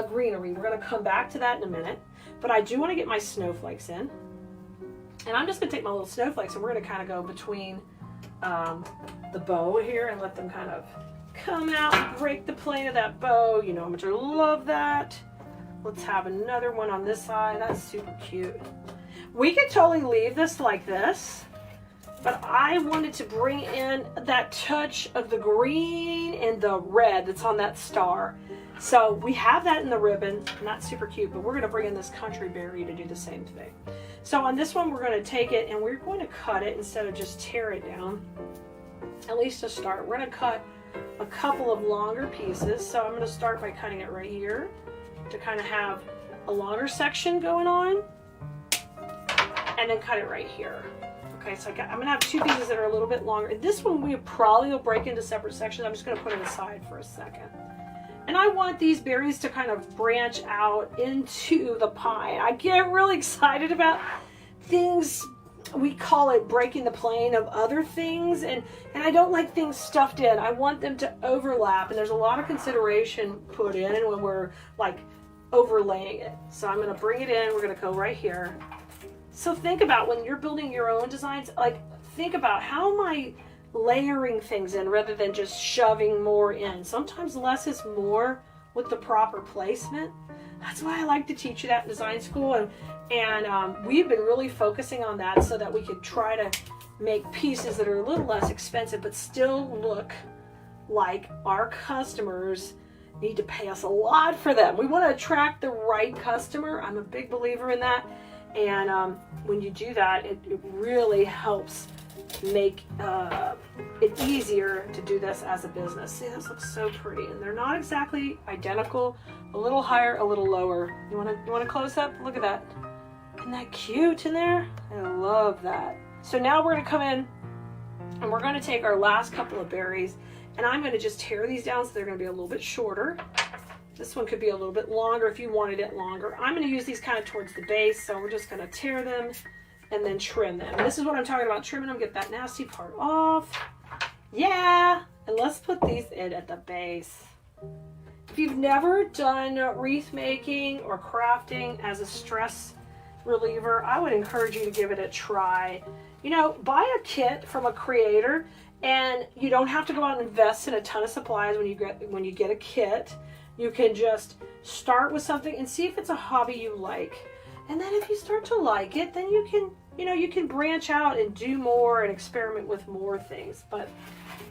greenery. We're gonna come back to that in a minute. But I do wanna get my snowflakes in. And I'm just gonna take my little snowflakes, and we're gonna kind of go between the bow here and let them kind of come out and break the plane of that bow. You know how much I love that. Let's have another one on this side. That's super cute. We could totally leave this like this but I wanted to bring in that touch of the green and the red that's on that star. So we have that in the ribbon, not super cute, but we're going to bring in this country berry to do the same thing. So on this one, we're going to take it and we're going to cut it instead of just tear it down, at least to start. We're going to cut a couple of longer pieces. So I'm going to start by cutting it right here to kind of have a longer section going on, and then cut it right here. Okay, so I'm going to have two pieces that are a little bit longer. This one we probably will break into separate sections. I'm just going to put it aside for a second. And I want these berries to kind of branch out into the pie. I get really excited about things, we call it breaking the plane of other things, and I don't like things stuffed in. I want them to overlap, and there's a lot of consideration put in when we're like overlaying it. So I'm going to bring it in. We're going to go right here. So think about when you're building your own designs, like think about how am I layering things in rather than just shoving more in. Sometimes less is more with the proper placement. That's why I like to teach you that in design school, and we've been really focusing on that so that we could try to make pieces that are a little less expensive but still look like our customers need to pay us a lot for them. We want to attract the right customer. I'm a big believer in that. And when you do that, it really helps make it easier to do this as a business. See, this looks so pretty, and they're not exactly identical. A little higher, a little lower. You want to close up? Look at that. Isn't that cute in there? I love that. So now we're going to come in, and we're going to take our last couple of berries, and I'm going to just tear these down so they're going to be a little bit shorter. This one could be a little bit longer if you wanted it longer. I'm going to use these kind of towards the base, so we're just going to tear them and then trim them. And this is what I'm talking about, trimming them, get that nasty part off. Yeah, and let's put these in at the base. If you've never done wreath making or crafting as a stress reliever, I would encourage you to give it a try. You know, buy a kit from a creator, and you don't have to go out and invest in a ton of supplies when you get a kit. You can just start with something and see if it's a hobby you like. And then if you start to like it, then you can branch out and do more and experiment with more things. But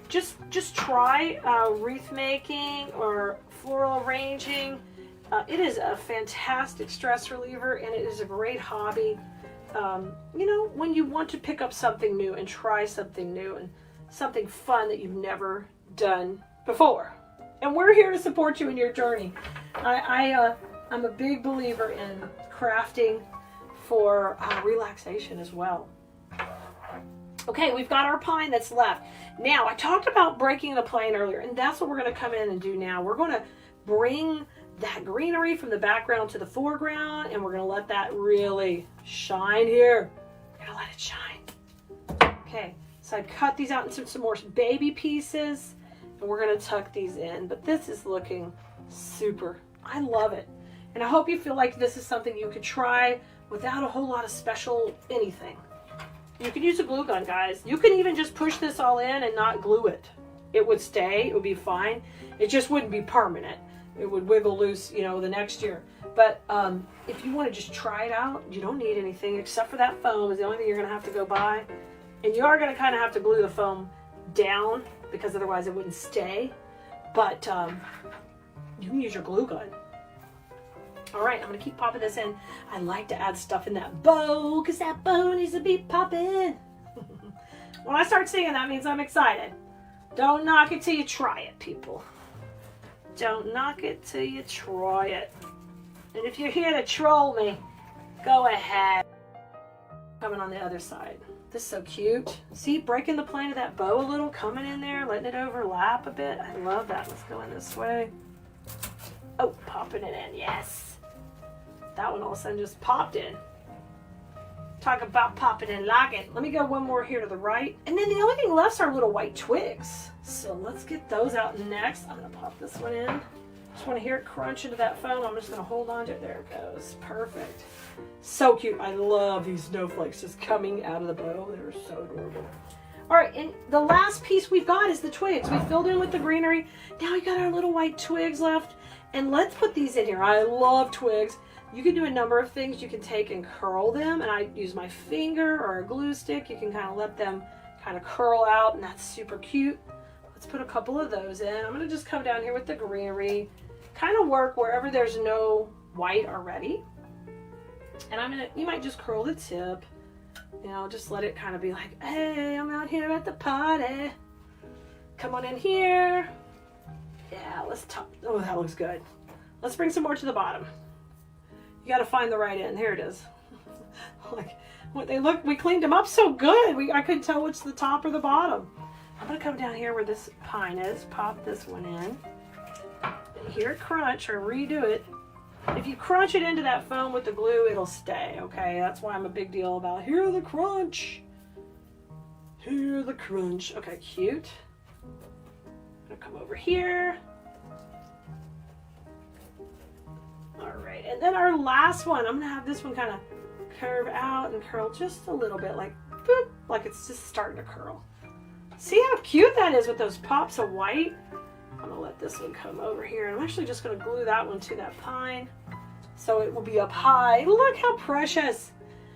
just try wreath making or floral arranging. It is a fantastic stress reliever, and it is a great hobby. You know, when you want to pick up something new and try something new and something fun that you've never done before. And we're here to support you in your journey. I'm a big believer in crafting for relaxation as well. Okay, we've got our pine that's left. Now, I talked about breaking the plane earlier, and that's what we're going to come in and do now. We're going to bring that greenery from the background to the foreground, and we're going to let that really shine here. We're going to let it shine. Okay, so I cut these out into some more baby pieces, and we're going to tuck these in. But this is looking super. I love it. And I hope you feel like this is something you could try without a whole lot of special anything. You can use a glue gun, guys. You can even just push this all in and not glue it. It would stay. It would be fine. It just wouldn't be permanent. It would wiggle loose, you know, the next year. But if you want to just try it out, you don't need anything except for that foam is the only thing you're going to have to go buy. And you are going to kind of have to glue the foam down because otherwise it wouldn't stay. But you can use your glue gun. All right, I'm going to keep popping this in. I like to add stuff in that bow because that bow needs to be popping. When I start singing, that means I'm excited. Don't knock it till you try it, people. Don't knock it till you try it. And if you're here to troll me, go ahead. Coming on the other side. This is so cute. See, breaking the plane of that bow a little, coming in there, letting it overlap a bit. I love that. Let's go in this way. Oh, popping it in, yes. That one all of a sudden just popped in. Talk about popping in like it. Let me go one more here to the right. And then the only thing left are little white twigs. So let's get those out next. I'm going to pop this one in. Just want to hear it crunch into that foam. I'm just going to hold on to it. There it goes. Perfect. So cute. I love these snowflakes just coming out of the bow. They're so adorable. All right, and the last piece we've got is the twigs. We filled in with the greenery. Now we got our little white twigs left. And let's put these in here. I love twigs. You can do a number of things. You can take and curl them, and I use my finger or a glue stick. You can kind of let them kind of curl out, and that's super cute. Let's put a couple of those in. I'm going to just come down here with the greenery, kind of work wherever there's no white already. And you might just curl the tip, you know, just let it kind of be like, hey, I'm out here at the party. Come on in here. Yeah, let's top. Oh, that looks good. Let's bring some more to the bottom. You got to find the right end. Here it is. Like, what they look, we cleaned them up so good. I couldn't tell which the top or the bottom. I'm gonna come down here where this pine is, pop this one in. And hear it crunch or redo it. If you crunch it into that foam with the glue, it'll stay, okay? That's why I'm a big deal about hear the crunch. Hear the crunch. Okay, cute. I'm gonna come over here. All right, and then our last one, I'm gonna have this one kind of curve out and curl just a little bit, like boop, like it's just starting to curl. See how cute that is with those pops of white? I'm gonna let this one come over here, and I'm actually just gonna glue that one to that pine so it will be up high. Look how precious.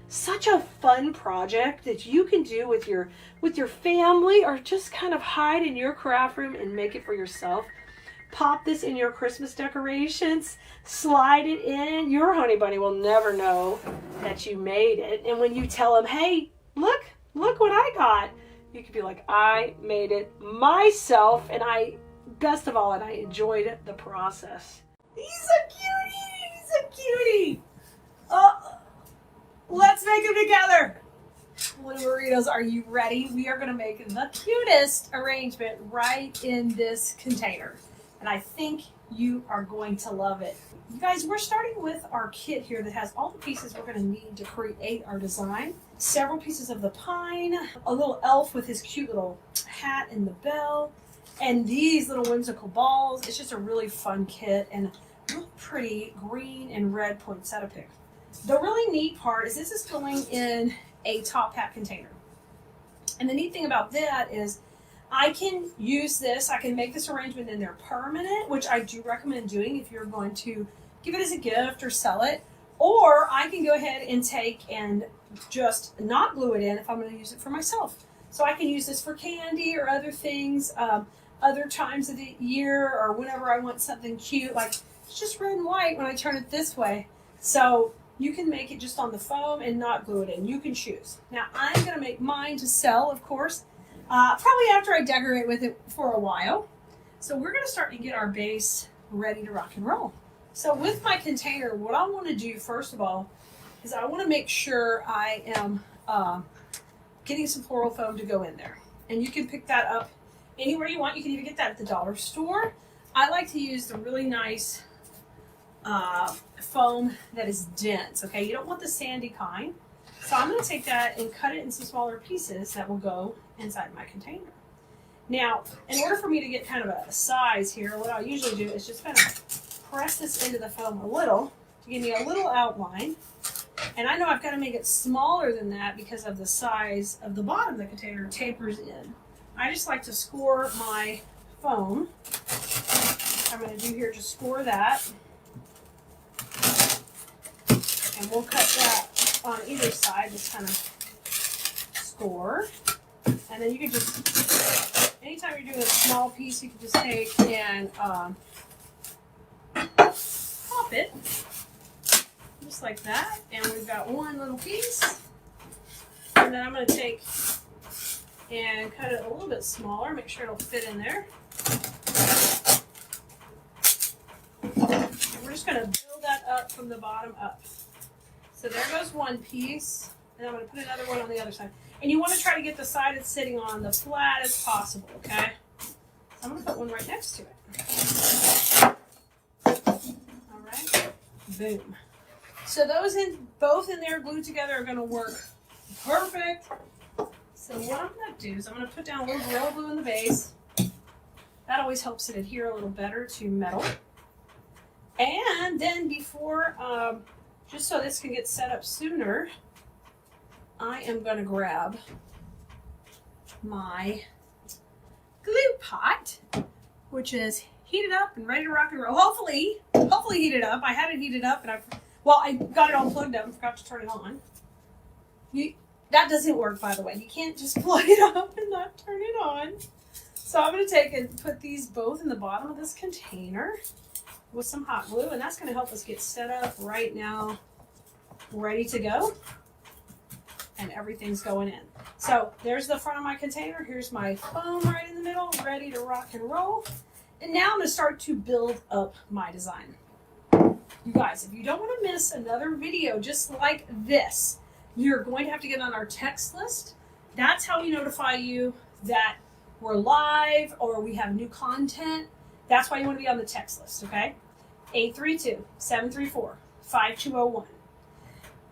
Such a fun project that you can do with your family, or just kind of hide in your craft room and make it for yourself. Pop this in your Christmas decorations, slide it in. Your honey bunny will never know that you made it. And when you tell them, hey, look what I got, you could be like, I made it myself, and best of all, and I enjoyed the process. He's a cutie, he's a cutie. Let's make them together. Little burritos, are you ready? We are gonna make the cutest arrangement right in this container. And I think you are going to love it. You guys, we're starting with our kit here that has all the pieces we're going to need to create our design. Several pieces of the pine, a little elf with his cute little hat and the bell, and these little whimsical balls. It's just a really fun kit and a real pretty green and red poinsettia pick. The really neat part is this is going in a top hat container. And the neat thing about that is I can use this, I can make this arrangement in there permanent, which I do recommend doing if you're going to give it as a gift or sell it. Or I can go ahead and take and just not glue it in if I'm going to use it for myself. So I can use this for candy or other things, other times of the year, or whenever I want something cute, like it's just red and white when I turn it this way. So you can make it just on the foam and not glue it in. You can choose. Now I'm going to make mine to sell, of course. Probably after I decorate with it for a while. So we're going to start to get our base ready to rock and roll. So with my container, what I want to do first of all is I want to make sure I am getting some floral foam to go in there. And you can pick that up anywhere you want. You can even get that at the dollar store. I like to use the really nice foam that is dense. Okay, you don't want the sandy kind. So I'm going to take that and cut it into smaller pieces that will go inside my container. Now, in order for me to get kind of a size here, what I'll usually do is just kind of press this into the foam a little to give me a little outline. And I know I've got to make it smaller than that because of the size of the bottom of the container tapers in. I just like to score my foam. I'm going to do here, just score that. And we'll cut that on either side, just kind of score. And then you can just, anytime you're doing a small piece, you can just take and pop it, just like that. And we've got one little piece. And then I'm going to take and cut it a little bit smaller, make sure it'll fit in there. And we're just going to build that up from the bottom up. So there goes one piece, and I'm going to put another one on the other side. And you want to try to get the side it's sitting on the flat as possible, okay? So I'm going to put one right next to it. All right, boom. So those both in there glued together are going to work perfect. So what I'm going to do is I'm going to put down a little Gorilla Glue in the base. That always helps it adhere a little better to metal. And then before, just so this can get set up sooner, I am going to grab my glue pot, which is heated up and ready to rock and roll. Hopefully heated up. I had it heated up, and I got it all plugged up and forgot to turn it on. that doesn't work, by the way. You can't just plug it up and not turn it on. So I'm going to take and put these both in the bottom of this container with some hot glue, and that's going to help us get set up right now, ready to go, and everything's going in. So there's the front of my container. Here's my foam right in the middle, ready to rock and roll. And now I'm going to start to build up my design. You guys, if you don't want to miss another video just like this, you're going to have to get on our text list. That's how we notify you that we're live or we have new content. That's why you want to be on the text list, okay? 832-734-5201.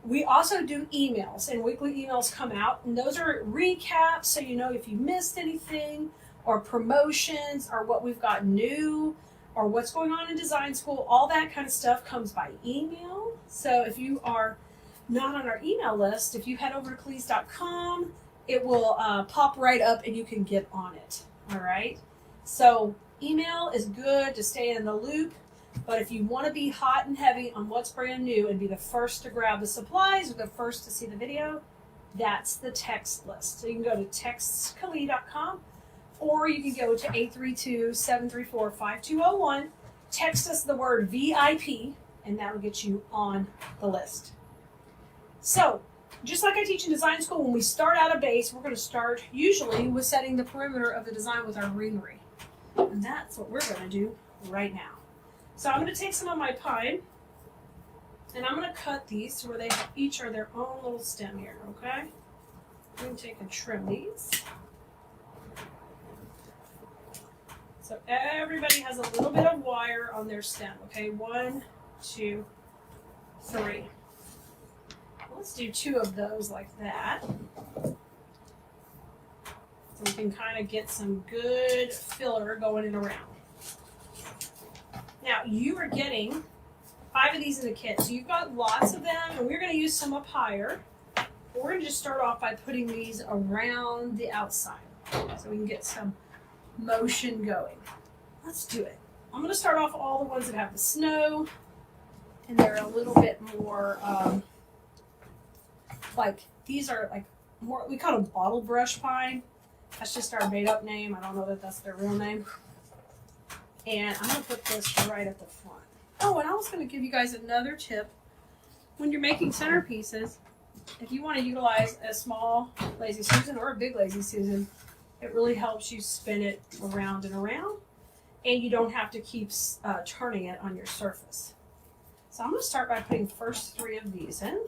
We also do emails, and weekly emails come out, and those are recaps, so you know if you missed anything, or promotions, or what we've got new, or what's going on in design school. All that kind of stuff comes by email. So if you are not on our email list, if you head over to cleese.com, it will pop right up and you can get on it. All right. So email is good to stay in the loop. But if you want to be hot and heavy on what's brand new and be the first to grab the supplies or the first to see the video, that's the text list. So you can go to textcalee.com, or you can go to 832-734-5201. Text us the word VIP, and that will get you on the list. So, just like I teach in design school, when we start out a base, we're going to start usually with setting the perimeter of the design with our greenery. And that's what we're going to do right now. So I'm going to take some of my pine, and I'm going to cut these to where they each are their own little stem here, okay? I'm going to take and trim these. So everybody has a little bit of wire on their stem, okay? 1, 2, 3. Let's do 2 of those like that. So we can kind of get some good filler going in around. Now, you are getting 5 of these in the kit, so you've got lots of them, and we're going to use some up higher. We're going to just start off by putting these around the outside so we can get some motion going. Let's do it. I'm going to start off all the ones that have the snow, and they're a little bit more, like, these are like more, we call them bottle brush pine. That's just our made up name. I don't know that that's their real name. And I'm going to put this right at the front. Oh, and I was going to give you guys another tip. When you're making centerpieces, if you want to utilize a small Lazy Susan or a big Lazy Susan, it really helps you spin it around and around, and you don't have to keep turning it on your surface. So I'm going to start by putting first 3 of these in.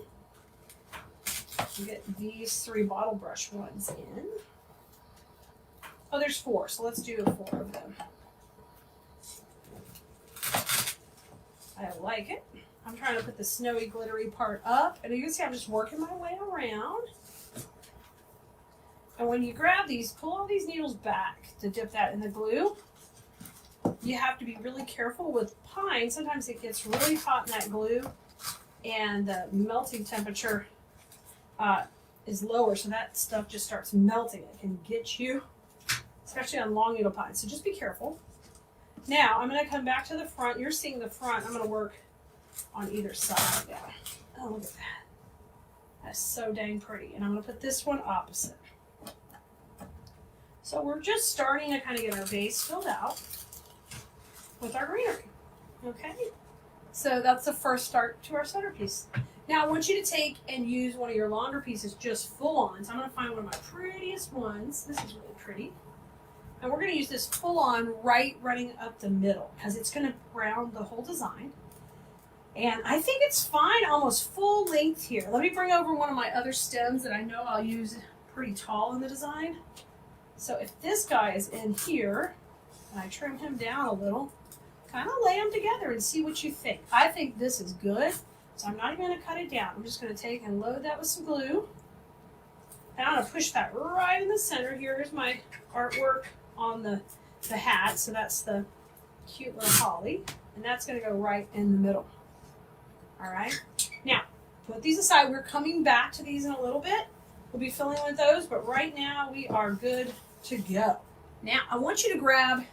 Get these 3 bottle brush ones in. Oh, there's 4, so let's do 4 of them. I like it. I'm trying to put the snowy glittery part up, and you can see I'm just working my way around. And when you grab these, pull all these needles back to dip that in the glue. You have to be really careful with pine. Sometimes it gets really hot in that glue, and the melting temperature is lower, so that stuff just starts melting. It can get you, especially on long needle pine. So just be careful. Now, I'm going to come back to the front. You're seeing the front. I'm going to work on either side. Yeah. Oh, look at that. That's so dang pretty. And I'm going to put this one opposite. So we're just starting to kind of get our base filled out with our greenery. Okay? So that's the first start to our centerpiece. Now, I want you to take and use one of your longer pieces just full on. So I'm going to find one of my prettiest ones. This is really pretty. And we're going to use this full on right running up the middle because it's going to round the whole design. And I think it's fine almost full length here. Let me bring over one of my other stems that I know I'll use pretty tall in the design. So if this guy is in here, and I trim him down a little, kind of lay them together and see what you think. I think this is good, so I'm not even going to cut it down. I'm just going to take and load that with some glue. And I'm going to push that right in the center. Here's my artwork on the hat, so that's the cute little holly, and that's going to go right in the middle. All right, now put these aside. We're coming back to these in a little bit. We'll be filling with those, but right now we are good to go. Now I want you to grab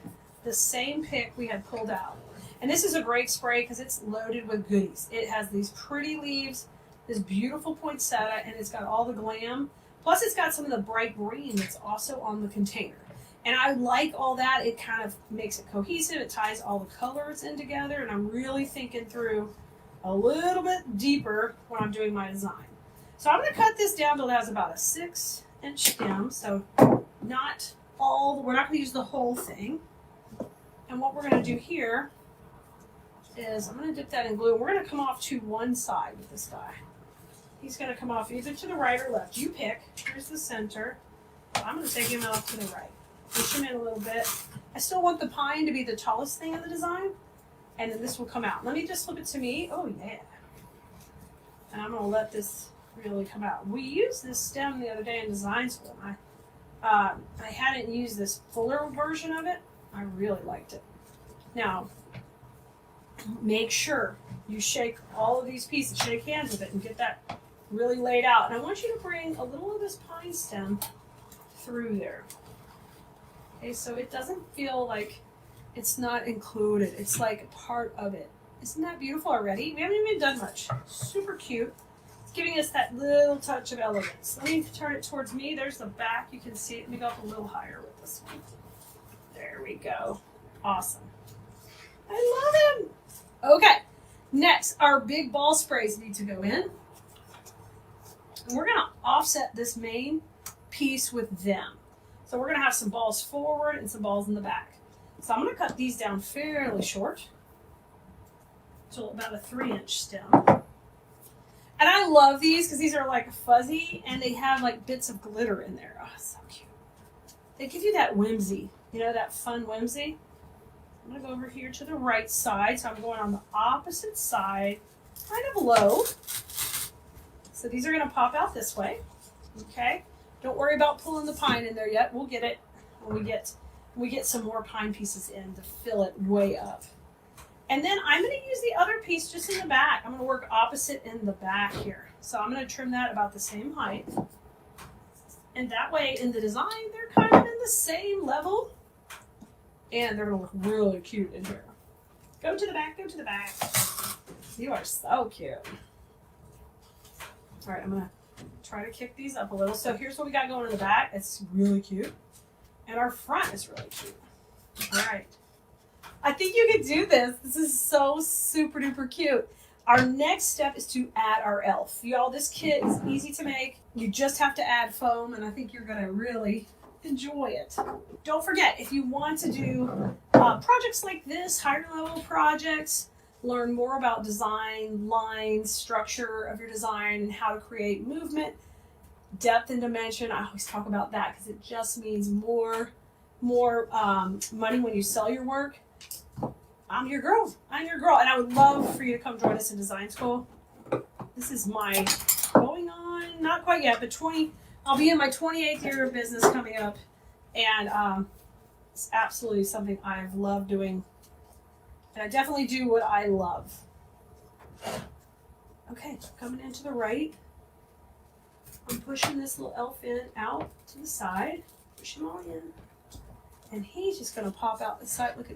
the same pick we had pulled out, and this is a great spray because it's loaded with goodies. It has these pretty leaves, this beautiful poinsettia, and it's got all the glam, Plus it's got some of the bright green that's also on the container. And I like all that. It kind of makes it cohesive. It ties all the colors in together. And I'm really thinking through a little bit deeper when I'm doing my design. So I'm going to cut this down till it has about a 6-inch stem. So not all, we're not going to use the whole thing. And what we're going to do here is I'm going to dip that in glue. We're going to come off to one side with this guy. He's going to come off either to the right or left. You pick. Here's the center. I'm going to take him off to the right. Push him in a little bit. I still want the pine to be the tallest thing in the design. And then this will come out. Let me just flip it to me. Oh, yeah. And I'm going to let this really come out. We used this stem the other day in design school. I hadn't used this fuller version of it. I really liked it. Now, make sure you shake all of these pieces. Shake hands with it and get that really laid out. And I want you to bring a little of this pine stem through there. Okay, so it doesn't feel like it's not included. It's like part of it. Isn't that beautiful already? We haven't even done much. Super cute. It's giving us that little touch of elegance. Let me turn it towards me. There's the back. You can see it. Let me go up a little higher with this one. There we go. Awesome. I love him. Okay, next, our big ball sprays need to go in. And we're going to offset this main piece with them. So we're going to have some balls forward and some balls in the back. So I'm going to cut these down fairly short to about a 3-inch stem. And I love these because these are like fuzzy and they have like bits of glitter in there. Oh, so cute. They give you that whimsy, you know, that fun whimsy. I'm going to go over here to the right side. So I'm going on the opposite side, kind of low. So these are going to pop out this way. Okay. Don't worry about pulling the pine in there yet. We'll get it when we get some more pine pieces in to fill it way up. And then I'm going to use the other piece just in the back. I'm going to work opposite in the back here. So I'm going to trim that about the same height. And that way in the design, they're kind of in the same level. And they're going to look really cute in here. Go to the back, go to the back. You are so cute. All right, I'm going to try to kick these up a little. So here's what we got going in the back. It's really cute. And our front is really cute. All right. I think you can do this. This is so super duper cute. Our next step is to add our elf. Y'all, this kit is easy to make. You just have to add foam, and I think you're going to really enjoy it. Don't forget, if you want to do projects like this, higher level projects, learn more about design, lines, structure of your design, and how to create movement, depth and dimension. I always talk about that because it just means more money when you sell your work. I'm your girl. I'm your girl. And I would love for you to come join us in design school. This is my going on, not quite yet, but I'll be in my 28th year of business coming up. And it's absolutely something I've loved doing. And I definitely do what I love. Okay, coming into the right. I'm pushing this little elf in out to the side. Push him all in. And he's just going to pop out the side. Look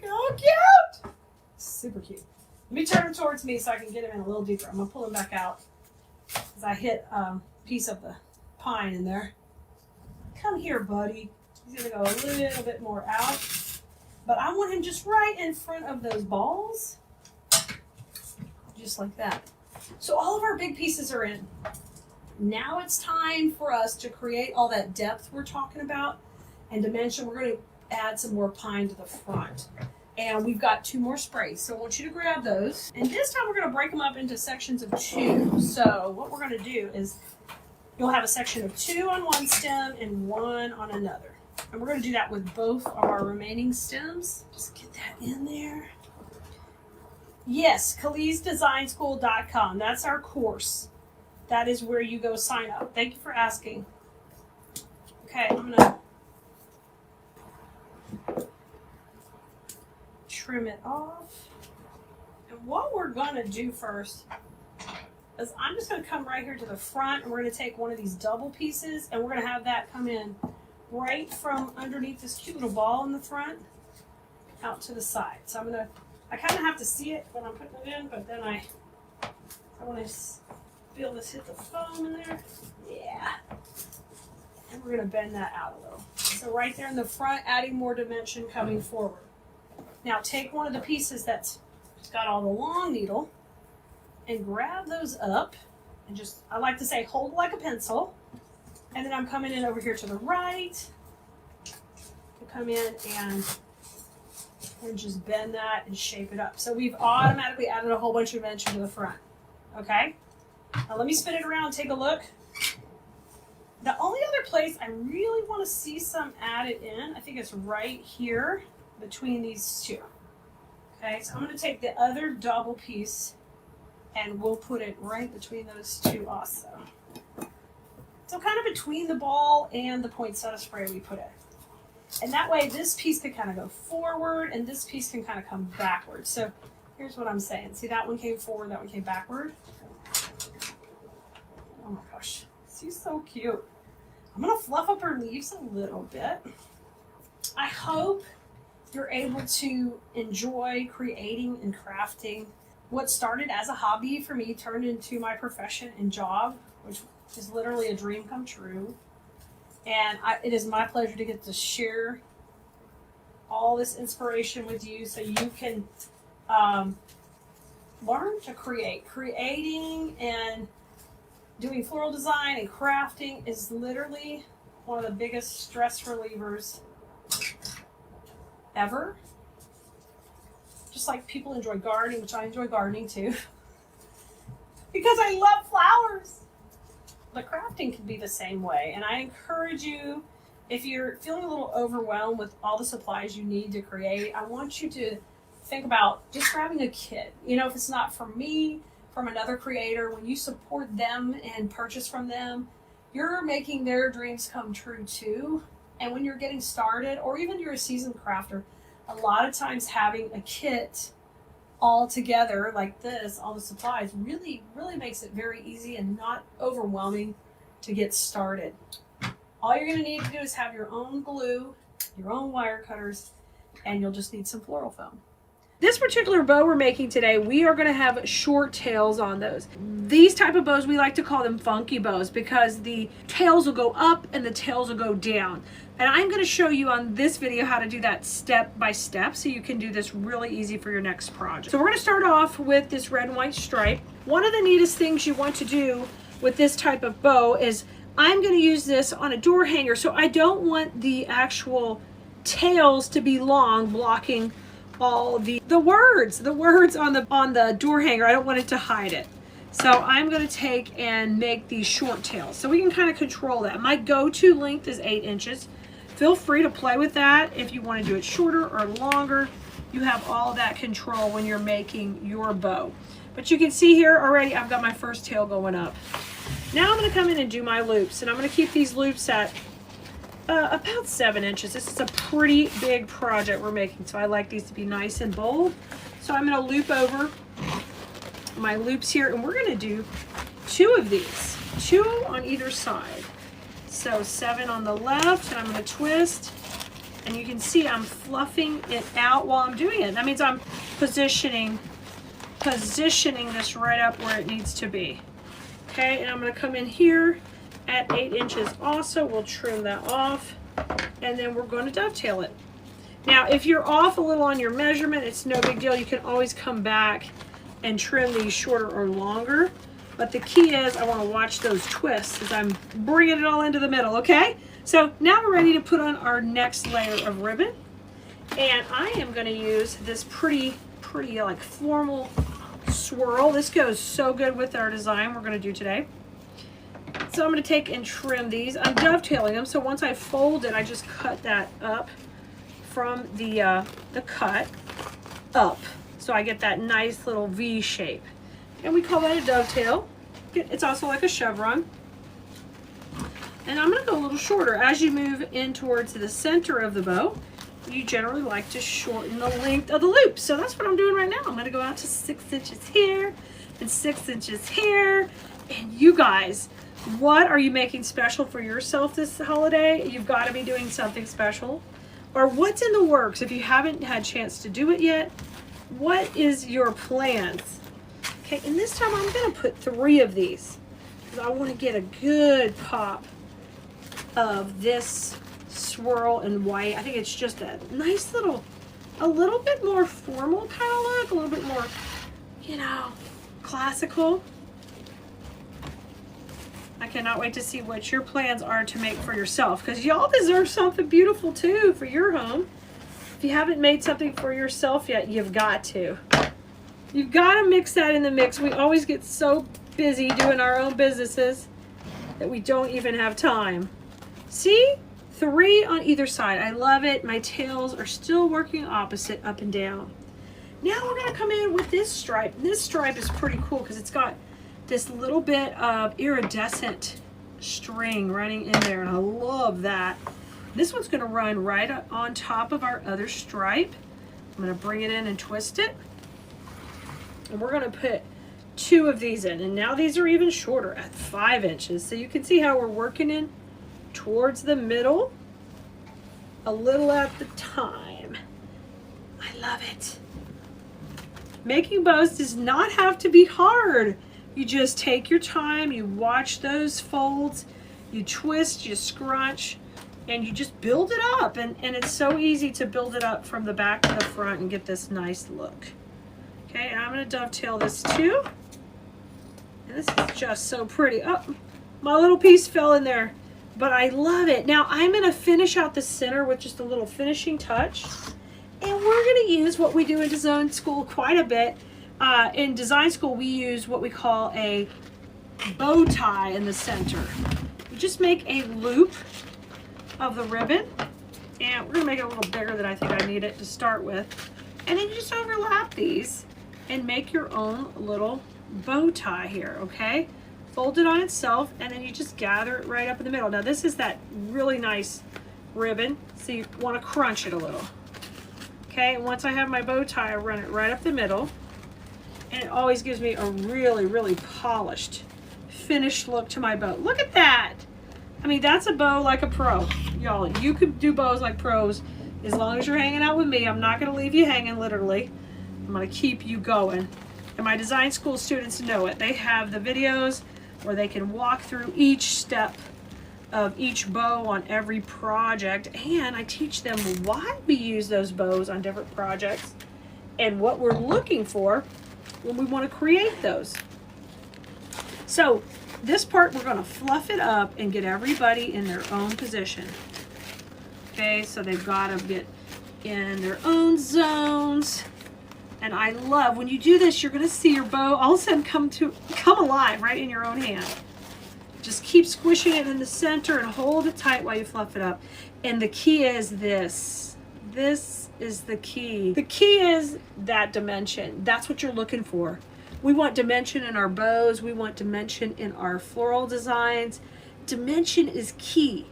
how cute! Super cute. Let me turn him towards me so I can get him in a little deeper. I'm going to pull him back out because I hit a piece of the pine in there. Come here, buddy. He's going to go a little bit more out. But I want him just right in front of those balls. Just like that. So all of our big pieces are in. Now it's time for us to create all that depth we're talking about and dimension. We're going to add some more pine to the front. And we've got 2 more sprays. So I want you to grab those. And this time we're going to break them up into sections of 2. So what we're going to do is you'll have a section of 2 on one stem and 1 on another. And we're going to do that with both of our remaining stems. Just get that in there. Yes, KhalizDesignSchool.com. That's our course. That is where you go sign up. Thank you for asking. Okay, I'm going to trim it off. And what we're going to do first is I'm just going to come right here to the front, and we're going to take one of these double pieces, and we're going to have that come in right from underneath this cute little ball in the front out to the side. So I kind of have to see it when I'm putting it in, but then I want to feel this hit the foam in there. Yeah. And we're gonna bend that out a little. So right there in the front, adding more dimension coming forward. Now take one of the pieces that's got all the long needle and grab those up and just, I like to say, hold like a pencil. And then I'm coming in over here to the right to come in and just bend that and shape it up. So we've automatically added a whole bunch of dimension to the front. Okay? Now let me spin it around and take a look. The only other place I really want to see some added in, I think it's right here between these two. Okay, so I'm going to take the other double piece and we'll put it right between those two also. So kind of between the ball and the poinsettia spray we put it. And that way this piece can kind of go forward and this piece can kind of come backward. So here's what I'm saying. See, that one came forward, that one came backward. Oh my gosh, she's so cute. I'm gonna fluff up her leaves a little bit. I hope you're able to enjoy creating and crafting. What started as a hobby for me turned into my profession and job, which is literally a dream come true. And it is my pleasure to get to share all this inspiration with you so you can learn to create. Creating and doing floral design and crafting is literally one of the biggest stress relievers ever. Just like people enjoy gardening, which I enjoy gardening too, because I love flowers. But crafting can be the same way. And I encourage you, if you're feeling a little overwhelmed with all the supplies you need to create, I want you to think about just grabbing a kit. You know, if it's not from me, from another creator, when you support them and purchase from them, you're making their dreams come true too. And when you're getting started, or even you're a seasoned crafter, a lot of times having a kit all together like this, all the supplies, really makes it very easy and not overwhelming to get started. All you're going to need to do is have your own glue, your own wire cutters, and you'll just need some floral foam. This particular bow we're making today, we are going to have short tails on those. These type of bows, we like to call them funky bows because the tails will go up and the tails will go down. And I'm going to show you on this video how to do that step by step so you can do this really easy for your next project. So we're going to start off with this red and white stripe. One of the neatest things you want to do with this type of bow is I'm going to use this on a door hanger. So I don't want the actual tails to be long, blocking all the words on the door hanger. I don't want it to hide it. So I'm going to take and make these short tails so we can kind of control that. My go-to length is 8 inches. Feel free to play with that if you want to do it shorter or longer. You have all that control when you're making your bow. But you can see here already I've got my first tail going up. Now I'm going to come in and do my loops, and I'm going to keep these loops at about 7 inches. This is a pretty big project we're making, so I like these to be nice and bold. So I'm going to loop over my loops here, and we're going to do 2 of these, 2 on either side. So 7 on the left, and I'm going to twist, and you can see I'm fluffing it out while I'm doing it. That means I'm positioning this right up where it needs to be. Okay, and I'm going to come in here at 8 inches also. We'll trim that off, and then we're going to dovetail it. Now, if you're off a little on your measurement, it's no big deal. You can always come back and trim these shorter or longer. But the key is I want to watch those twists as I'm bringing it all into the middle, okay? So now we're ready to put on our next layer of ribbon. And I am going to use this pretty like formal swirl. This goes so good with our design we're going to do today. So I'm going to take and trim these. I'm dovetailing them, so once I fold it, I just cut that up from the cut up. So I get that nice little V shape. And we call that a dovetail. It's also like a chevron. And I'm going to go a little shorter. As you move in towards the center of the bow, you generally like to shorten the length of the loop. So that's what I'm doing right now. I'm going to go out to 6 inches here and 6 inches here. And you guys, what are you making special for yourself this holiday? You've got to be doing something special. Or what's in the works if you haven't had a chance to do it yet? What is your plans? Okay, and this time I'm going to put 3 of these. because I want to get a good pop of this swirl and white. I think it's just a nice little, a little bit more formal kind of look, a little bit more, you know, classical. I cannot wait to see what your plans are to make for yourself, because y'all deserve something beautiful too for your home. If you haven't made something for yourself yet, you've got to. You've got to mix that in the mix. We always get so busy doing our own businesses that we don't even have time. See? 3 on either side. I love it. My tails are still working opposite, up and down. Now we're going to come in with this stripe. This stripe is pretty cool because it's got this little bit of iridescent string running in there, and I love that. This one's going to run right on top of our other stripe. I'm going to bring it in and twist it. And we're going to put 2 of these in. And now these are even shorter at 5 inches. So you can see how we're working in towards the middle, a little at the time. I love it. Making bows does not have to be hard. You just take your time, you watch those folds, you twist, you scrunch, and you just build it up. And it's so easy to build it up from the back to the front and get this nice look. Okay, and I'm going to dovetail this too. And this is just so pretty. Oh, my little piece fell in there, but I love it. Now I'm going to finish out the center with just a little finishing touch. And we're going to use what we do in design school quite a bit. In design school, we use what we call a bow tie in the center. You just make a loop of the ribbon, and we're going to make it a little bigger than I think I need it to start with. And then you just overlap these and make your own little bow tie here, okay? Fold it on itself, and then you just gather it right up in the middle. Now this is that really nice ribbon, so you want to crunch it a little. Okay, and once I have my bow tie, I run it right up the middle. And it always gives me a really, really polished, finished look to my bow. Look at that. I mean, that's a bow like a pro. Y'all, you could do bows like pros as long as you're hanging out with me. I'm not going to leave you hanging, literally. I'm going to keep you going. And my design school students know it. They have the videos where they can walk through each step of each bow on every project. And I teach them why we use those bows on different projects and what we're looking for when we want to create those. So this part, we're going to fluff it up and get everybody in their own position. Okay, so they've got to get in their own zones. And I love when you do this, you're going to see your bow all of a sudden come alive right in your own hand. Just keep squishing it in the center and hold it tight while you fluff it up. And the key is this. This is the key. The key is that dimension. That's what you're looking for. We want dimension in our bows. We want dimension in our floral designs. Dimension is key.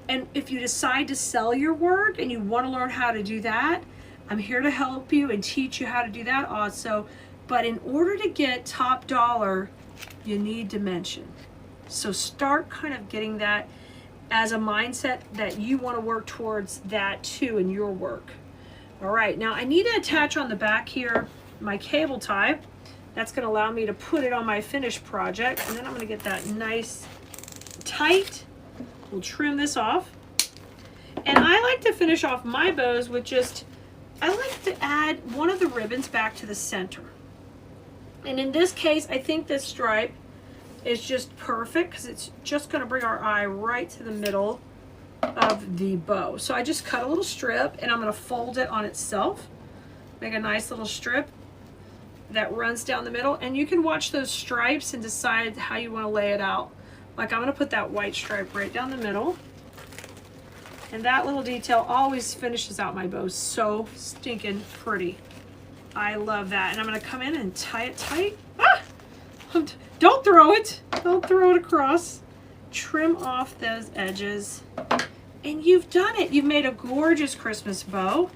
And if you decide to sell your work and you want to learn how to do that, I'm here to help you and teach you how to do that also. But in order to get top dollar, you need dimension. So start kind of getting that as a mindset that you want to work towards that too in your work. All right, now I need to attach on the back here my cable tie. That's going to allow me to put it on my finished project, and then I'm going to get that nice tight. We'll trim this off. And I like to finish off my bows with just, I like to add one of the ribbons back to the center. And in this case, I think this stripe is just perfect because it's just going to bring our eye right to the middle of the bow. So I just cut a little strip and I'm going to fold it on itself. Make a nice little strip that runs down the middle, and you can watch those stripes and decide how you want to lay it out. Like I'm going to put that white stripe right down the middle, and that little detail always finishes out my bow so stinking pretty. I love that. And I'm going to come in and tie it tight. Ah! Don't throw it. Don't throw it across. Trim off those edges. And you've done it. You've made a gorgeous Christmas bow.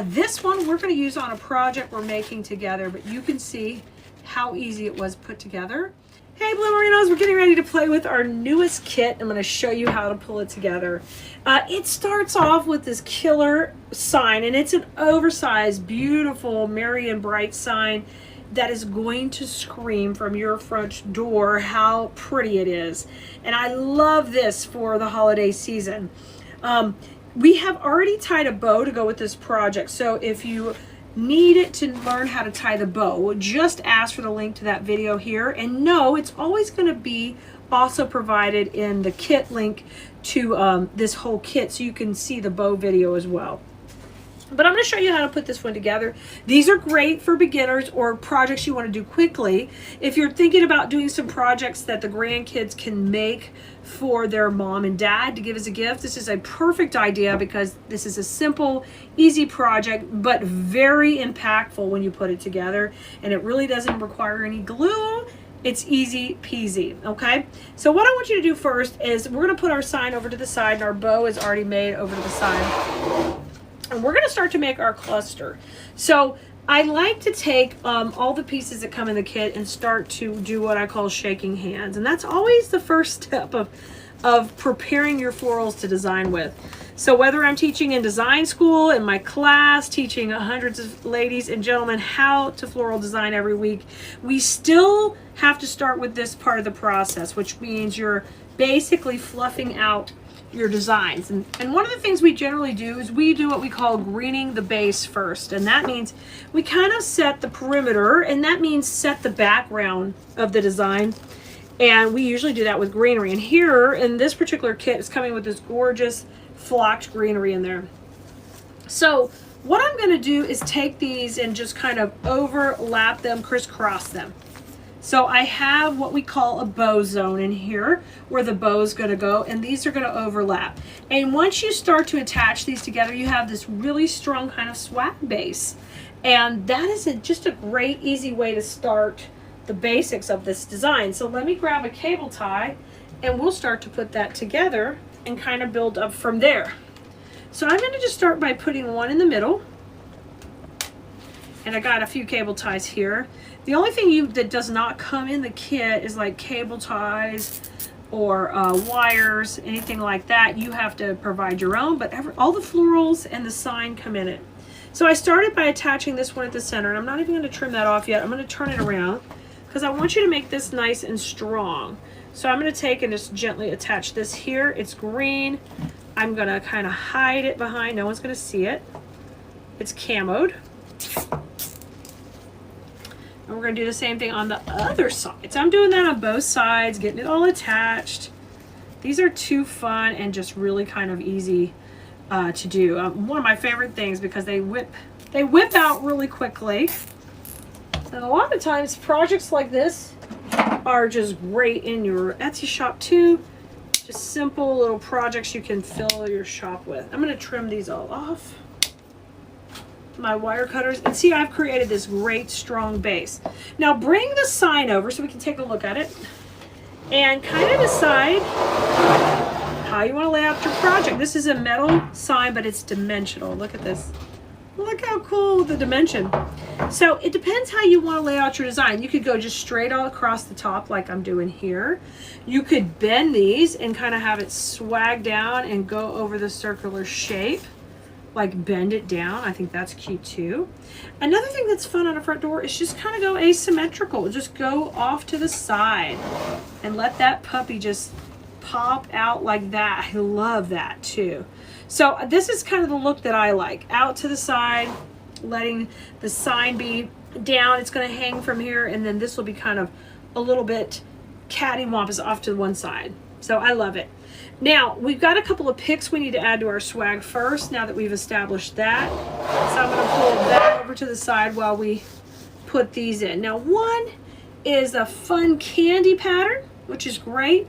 This one we're going to use on a project we're making together, but you can see how easy it was put together. Hey Blue Marinos, we're getting ready to play with our newest kit. I'm going to show you how to pull it together. It starts off with this killer sign, and it's an oversized, beautiful, merry and bright sign. that is going to scream from your front door how pretty it is. And I love this for the holiday season. We have already tied a bow to go with this project. So if you need to learn how to tie the bow, just ask for the link to that video here. And no, it's always going to be also provided in the kit link to this whole kit, so you can see the bow video as well. But I'm going to show you how to put this one together. These are great for beginners or projects you want to do quickly. If you're thinking about doing some projects that the grandkids can make for their mom and dad to give as a gift, this is a perfect idea because this is a simple, easy project, but very impactful when you put it together. And it really doesn't require any glue. It's easy peasy, okay? So what I want you to do first is we're going to put our sign over to the side, and our bow is already made over to the side. And we're going to start to make our cluster. So I like to take all the pieces that come in the kit and start to do what I call shaking hands. And that's always the first step of preparing your florals to design with. So whether I'm teaching in design school, in my class, teaching hundreds of ladies and gentlemen how to floral design every week, we still have to start with this part of the process, which means you're basically fluffing out your designs. And one of the things we generally do is we do what we call greening the base first. And that means we kind of set the perimeter, and that means set the background of the design. And we usually do that with greenery. And here in this particular kit is coming with this gorgeous flocked greenery in there. So what I'm going to do is take these and just kind of overlap them, crisscross them. So I have what we call a bow zone in here where the bow is going to go, and these are going to overlap. And once you start to attach these together, you have this really strong kind of swag base. And that is just a great, easy way to start the basics of this design. So let me grab a cable tie, and we'll start to put that together and kind of build up from there. So I'm going to just start by putting one in the middle. And I got a few cable ties here. The only thing that does not come in the kit is like cable ties or wires, anything like that. You have to provide your own, but all the florals and the sign come in it. So I started by attaching this one at the center, and I'm not even going to trim that off yet. I'm going to turn it around because I want you to make this nice and strong. So I'm going to take and just gently attach this here. It's green. I'm going to kind of hide it behind. No one's going to see it. It's camoed. And we're going to do the same thing on the other side. So I'm doing that on both sides, getting it all attached. These are too fun and just really kind of easy to do. One of my favorite things because they whip out really quickly. And a lot of times projects like this are just great in your Etsy shop too. Just simple little projects you can fill your shop with. I'm going to trim these all off. My wire cutters, and see, I've created this great strong base. Now bring the sign over so we can take a look at it and kind of decide how you want to lay out your project. This is a metal sign, but it's dimensional. Look at this. Look how cool the dimension. So it depends how you want to lay out your design. You could go just straight all across the top like I'm doing here. You could bend these and kind of have it swag down and go over the circular shape. Like bend it down. I think that's cute too. Another thing that's fun on a front door is just kind of go asymmetrical. Just go off to the side and let that puppy just pop out like that. I love that too. So this is kind of the look that I like. Out to the side, letting the sign be down. It's going to hang from here, and then this will be kind of a little bit cattywampus off to one side. So I love it. Now, we've got a couple of picks we need to add to our swag first, now that we've established that. So I'm going to pull that over to the side while we put these in. Now, one is a fun candy pattern, which is great.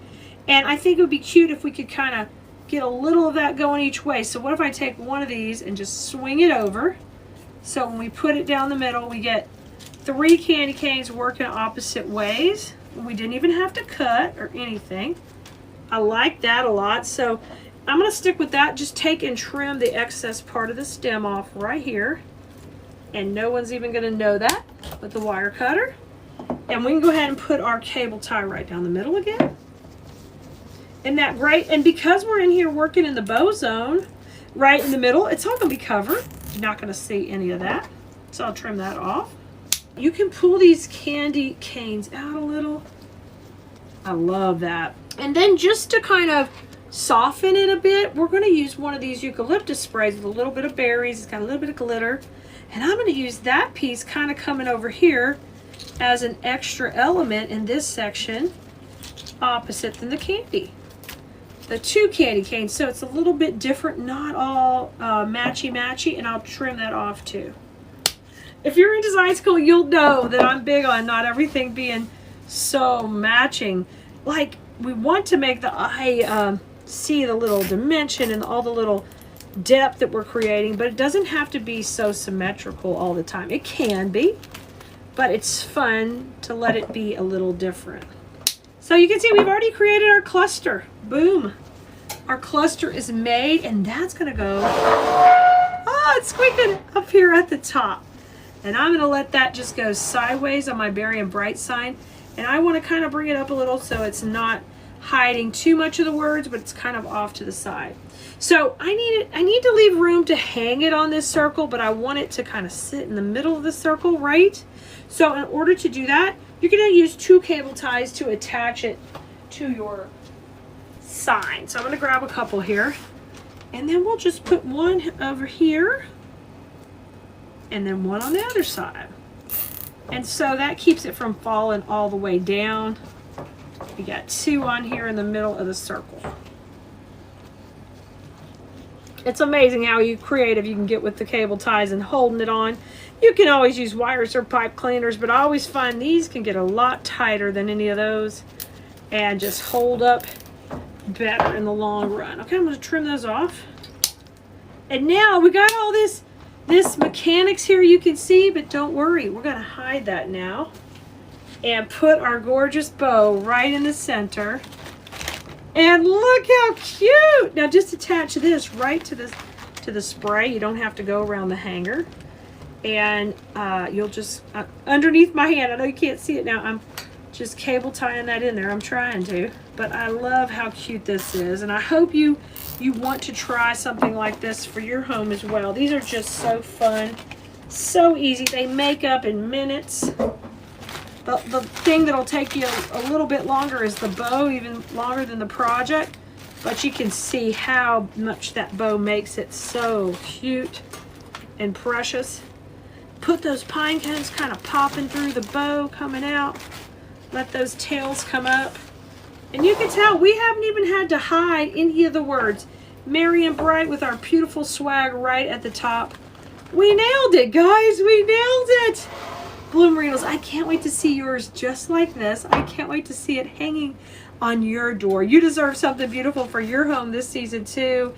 And I think it would be cute if we could kind of get a little of that going each way. So what if I take one of these and just swing it over? So when we put it down the middle, we get 3 candy canes working opposite ways. We didn't even have to cut or anything. I like that a lot. So I'm going to stick with that. Just take and trim the excess part of the stem off right here. And no one's even going to know that with the wire cutter. And we can go ahead and put our cable tie right down the middle again. Isn't that great? And because we're in here working in the bow zone, right in the middle, it's all going to be covered. You're not going to see any of that. So I'll trim that off. you can pull these candy canes out a little. I love that. And then just to kind of soften it a bit, we're going to use one of these eucalyptus sprays with a little bit of berries. It's got a little bit of glitter. And I'm going to use that piece kind of coming over here as an extra element in this section opposite than the candy. The 2 candy canes, so it's a little bit different, not all matchy-matchy, and I'll trim that off too. If you're into design school, you'll know that I'm big on not everything being so matching. Like, we want to make the eye see the little dimension and all the little depth that we're creating, but it doesn't have to be so symmetrical all the time. It can be, but it's fun to let it be a little different. So you can see we've already created our cluster. Boom. Our cluster is made, and that's going to go, it's squeaking up here at the top. And I'm going to let that just go sideways on my berry and bright sign. And I want to kind of bring it up a little so it's not hiding too much of the words, but it's kind of off to the side. So I need to leave room to hang it on this circle, but I want it to kind of sit in the middle of the circle, right? So in order to do that, you're going to use 2 cable ties to attach it to your sign. So I'm going to grab a couple here, and then we'll just put one over here and then one on the other side. And so that keeps it from falling all the way down. We got 2 on here in the middle of the circle. It's amazing how creative you can get with the cable ties and holding it on. You can always use wires or pipe cleaners, but I always find these can get a lot tighter than any of those and just hold up better in the long run. Okay, I'm going to trim those off. And now we got all this mechanics here you can see, but don't worry, we're going to hide that now and put our gorgeous bow right in the center. And look how cute! Now just attach this right to the spray. You don't have to go around the hanger. And you'll just, underneath my hand, I know you can't see it now, I'm just cable tying that in there. I'm trying to. But I love how cute this is. And I hope you want to try something like this for your home as well. These are just so fun. So easy. They make up in minutes. The thing that'll take you a little bit longer is the bow, even longer than the project. But you can see how much that bow makes it so cute and precious. Put those pine cones kind of popping through the bow, coming out. Let those tails come up. And you can tell we haven't even had to hide any of the words. Merry and bright with our beautiful swag right at the top. We nailed it, guys. We nailed it. Bloomerinos, I can't wait to see yours just like this. I can't wait to see it hanging on your door. You deserve something beautiful for your home this season too.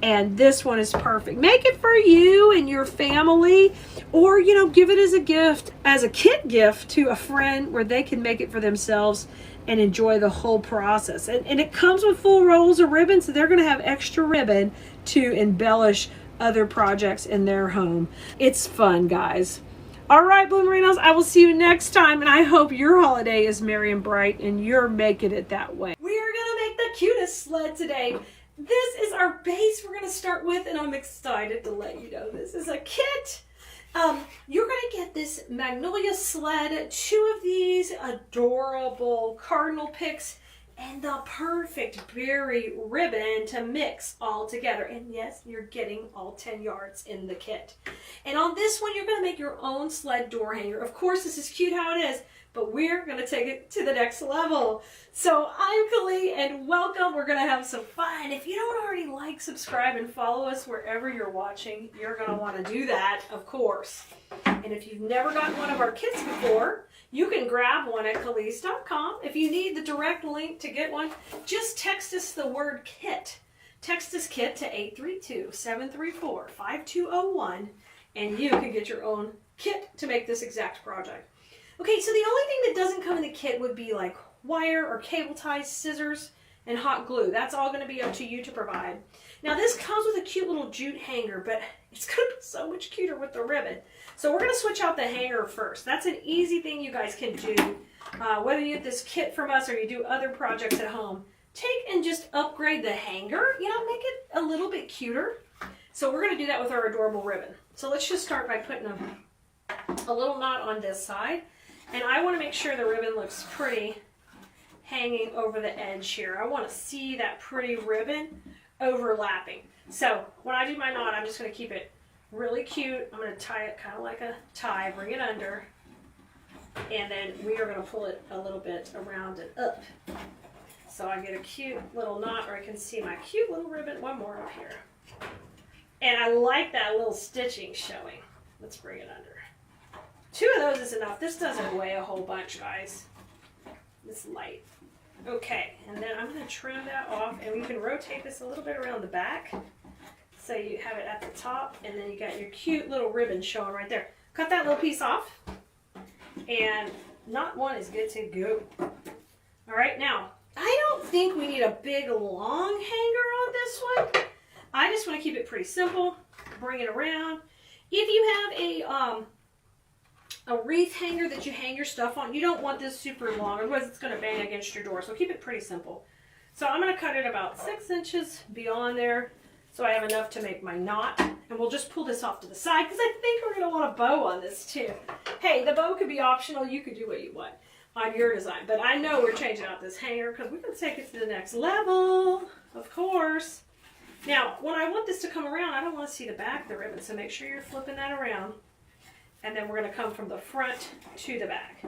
And this one is perfect. Make it for you and your family, or, give it as a gift, as a kit gift to a friend where they can make it for themselves and enjoy the whole process. And it comes with full rolls of ribbon, so they're going to have extra ribbon to embellish other projects in their home. It's fun, guys. All right, Bloomerinos, I will see you next time, and I hope your holiday is merry and bright and you're making it that way. We are going to make the cutest sled today. This is our base we're going to start with, and I'm excited to let you know this is a kit. You're going to get this Magnolia sled, 2 of these adorable cardinal picks, and the perfect berry ribbon to mix all together. And yes, you're getting all 10 yards in the kit. And on this one, you're going to make your own sled door hanger. Of course, this is cute how it is, but we're going to take it to the next level. So I'm Kali, and welcome. We're going to have some fun. If you don't already like, subscribe, and follow us wherever you're watching, you're going to want to do that, of course. And if you've never gotten one of our kits before, you can grab one at Kalis.com. If you need the direct link to get one, just text us the word KIT. Text us KIT to 832-734-5201, and you can get your own kit to make this exact project. Okay, so the only thing that doesn't come in the kit would be like wire or cable ties, scissors, and hot glue. That's all going to be up to you to provide. Now this comes with a cute little jute hanger, but it's going to be so much cuter with the ribbon. So we're going to switch out the hanger first. That's an easy thing you guys can do. Whether you get this kit from us or you do other projects at home, take and just upgrade the hanger, make it a little bit cuter. So we're going to do that with our adorable ribbon. So let's just start by putting a little knot on this side. And I want to make sure the ribbon looks pretty hanging over the edge here. I want to see that pretty ribbon overlapping. So when I do my knot, I'm just going to keep it really cute. I'm going to tie it kind of like a tie, bring it under, and then we are going to pull it a little bit around and up. So I get a cute little knot, or I can see my cute little ribbon. One more up here. And I like that little stitching showing. Let's bring it under. 2 of those is enough. This doesn't weigh a whole bunch, guys. It's light. Okay, and then I'm going to trim that off, and we can rotate this a little bit around the back. So you have it at the top, and then you got your cute little ribbon showing right there. Cut that little piece off, and knot 1 is good to go. All right, now, I don't think we need a big long hanger on this one. I just want to keep it pretty simple. Bring it around. If you have a wreath hanger that you hang your stuff on, you don't want this super long, otherwise it's going to bang against your door. So keep it pretty simple. So I'm going to cut it about 6 inches beyond there, so I have enough to make my knot. And we'll just pull this off to the side, because I think we're going to want a bow on this too. Hey, the bow could be optional. You could do what you want on your design. But I know we're changing out this hanger because we're going to take it to the next level, of course. Now, when I want this to come around, I don't want to see the back of the ribbon, so make sure you're flipping that around. And then we're going to come from the front to the back.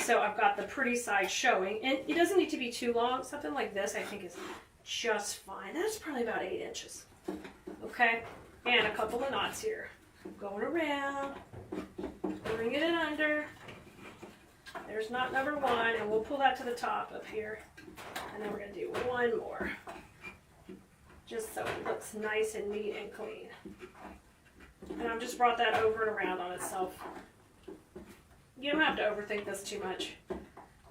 So I've got the pretty side showing, and it doesn't need to be too long. Something like this I think is just fine. That's probably about 8 inches. Okay, and a couple of knots here. Going around, bringing it under. There's knot number 1, and we'll pull that to the top up here. And then we're going to do 1 more, just so it looks nice and neat and clean. And I've just brought that over and around on itself. You don't have to overthink this too much.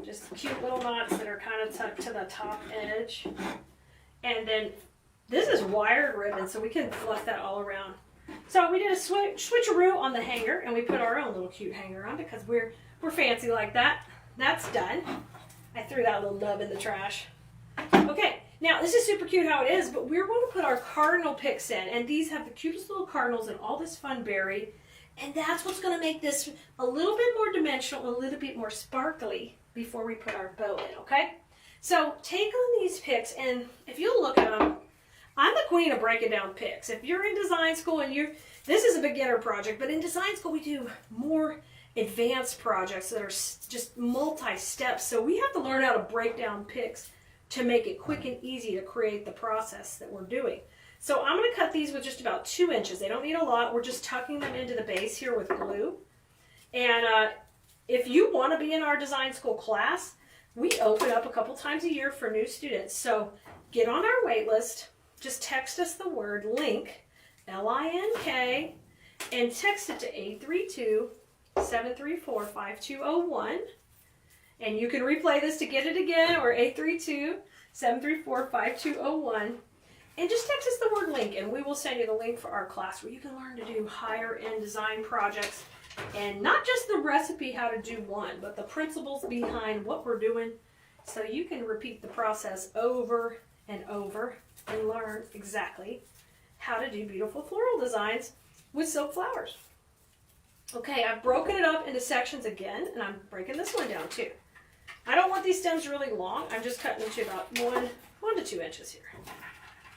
Just cute little knots that are kind of tucked to the top edge. And then this is wired ribbon, so we can fluff that all around. So we did a switcheroo on the hanger, and we put our own little cute hanger on because we're fancy like that. That's done. I threw that little nub in the trash. Okay. Now, this is super cute how it is, but we're going to put our cardinal picks in, and these have the cutest little cardinals and all this fun berry, and that's what's going to make this a little bit more dimensional, a little bit more sparkly before we put our bow in, okay? So take on these picks, and if you look at them, I'm the queen of breaking down picks. If you're in design school and this is a beginner project, but in design school we do more advanced projects that are just multi-steps, so we have to learn how to break down picks to make it quick and easy to create the process that we're doing. So I'm going to cut these with just about 2 inches. They don't need a lot. We're just tucking them into the base here with glue. And if you want to be in our design school class, we open up a couple times a year for new students. So get on our wait list. Just text us the word LINK, L-I-N-K, and text it to 832-734-5201. And you can replay this to get it again, or 832-734-5201. And just text us the word LINK, and we will send you the link for our class where you can learn to do higher end design projects. And not just the recipe how to do one, but the principles behind what we're doing, so you can repeat the process over and over and learn exactly how to do beautiful floral designs with silk flowers. Okay, I've broken it up into sections again, and I'm breaking this one down too. I don't want these stems really long. I'm just cutting them to about 1 to 2 inches here.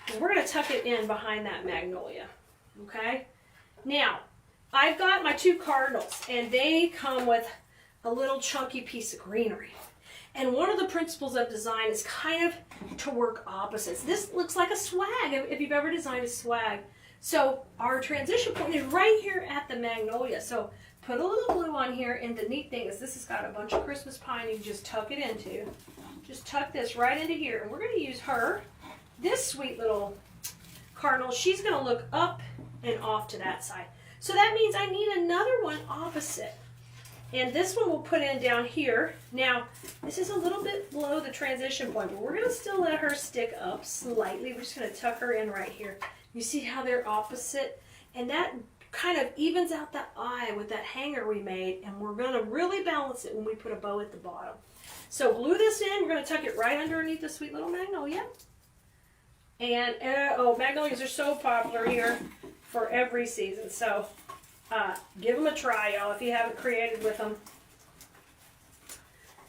And we're going to tuck it in behind that magnolia. Okay? Now, I've got my 2 cardinals, and they come with a little chunky piece of greenery. And one of the principles of design is kind of to work opposites. This looks like a swag, if you've ever designed a swag. So our transition point is right here at the magnolia. So put a little glue on here, and the neat thing is this has got a bunch of Christmas pine you can just tuck it into. Just tuck this right into here, and we're going to use her. This sweet little cardinal, she's going to look up and off to that side. So that means I need another one opposite. And this one we'll put in down here. Now, this is a little bit below the transition point, but we're going to still let her stick up slightly. We're just going to tuck her in right here. You see how they're opposite? And that kind of evens out the eye with that hanger we made, and we're going to really balance it when we put a bow at the bottom. So glue this in. We're going to tuck it right underneath the sweet little magnolia. And oh, magnolias are so popular here for every season. So Give them a try, y'all, if you haven't created with them.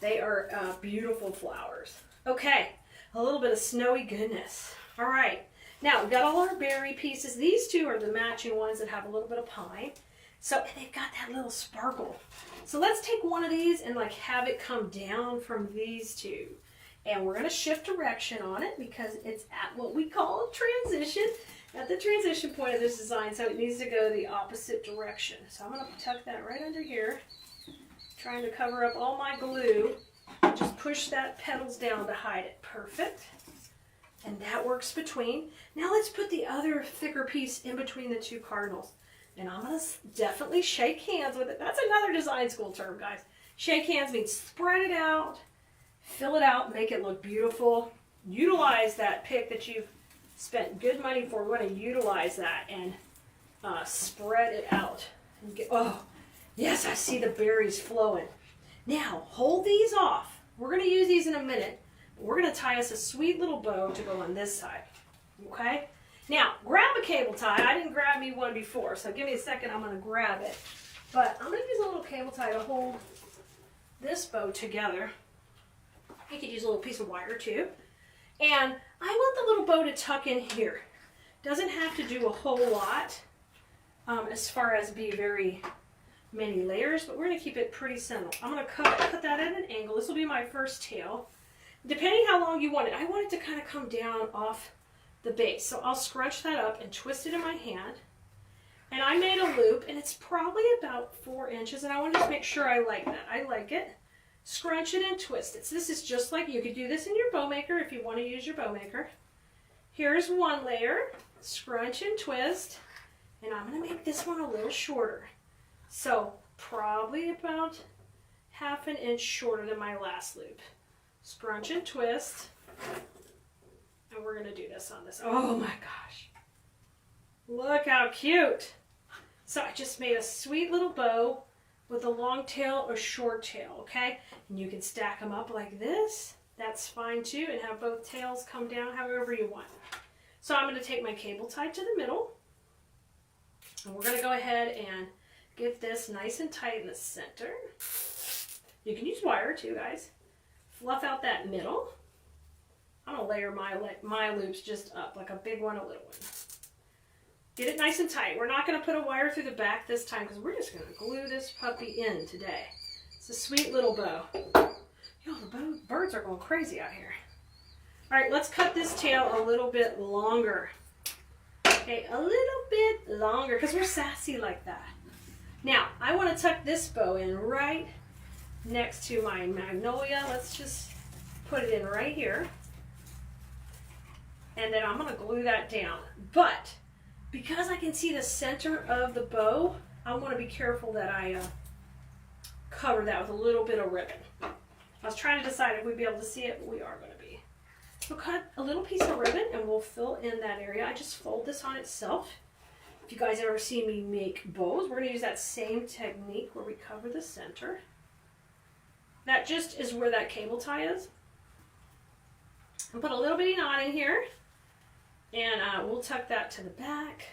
They are beautiful flowers. Okay, a little bit of snowy goodness. All right, now we've got all our berry pieces. These two are the matching ones that have a little bit of pine. So they've got that little sparkle. So let's take one of these and like have it come down from these two. And we're going to shift direction on it because it's at what we call a transition, at the transition point of this design. So it needs to go the opposite direction. So I'm going to tuck that right under here, trying to cover up all my glue. Just push that petals down to hide it. Perfect. And that works between. Now let's put the other thicker piece in between the two cardinals. And I'm going to definitely shake hands with it. That's another design school term, guys. Shake hands means spread it out, fill it out, make it look beautiful. Utilize that pick that you've spent good money for. We're going to utilize that and spread it out. And get, oh, yes, I see the berries flowing. Now, hold these off. We're going to use these in a minute. We're going to tie us a sweet little bow to go on this side. Okay? Now, grab a cable tie. I didn't grab me one before, so give me a second. I'm going to grab it. But I'm going to use a little cable tie to hold this bow together. You could use a little piece of wire too. And I want the little bow to tuck in here. Doesn't have to do a whole lot as far as be very many layers, but we're going to keep it pretty simple. I'm going to cut that at an angle. This will be my first tail. Depending how long you want it, I want it to kind of come down off the base. So I'll scrunch that up and twist it in my hand. And I made a loop, and it's probably about 4 inches, and I want to just make sure I like that. I like it. Scrunch it and twist it. So this is just like, you could do this in your bow maker if you want to use your bow maker. Here's one layer. Scrunch and twist. And I'm going to make this one a little shorter. So probably about 1/2 inch shorter than my last loop. Scrunch and twist. And we're going to do this on this. Oh my gosh. Look how cute. So I just made a sweet little bow with a long tail or short tail, okay? And you can stack them up like this. That's fine too, and have both tails come down however you want. So I'm going to take my cable tie to the middle. And we're going to go ahead and get this nice and tight in the center. You can use wire too, guys. Fluff out that middle. I'm going to layer my loops just up, like a big one, a little one. Get it nice and tight. We're not going to put a wire through the back this time because we're just going to glue this puppy in today. It's a sweet little bow. Yo, the birds are going crazy out here. All right, let's cut this tail a little bit longer. Okay, a little bit longer because we're sassy like that. Now, I want to tuck this bow in right next to my magnolia. Let's just put it in right here. And then I'm going to glue that down. But because I can see the center of the bow, I want to be careful that I cover that with a little bit of ribbon. I was trying to decide if we'd be able to see it, but we are going to be. So cut a little piece of ribbon and we'll fill in that area. I just fold this on itself. If you guys ever see me make bows, we're going to use that same technique where we cover the center. That just is where that cable tie is. And put a little bitty knot in here. And we'll tuck that to the back.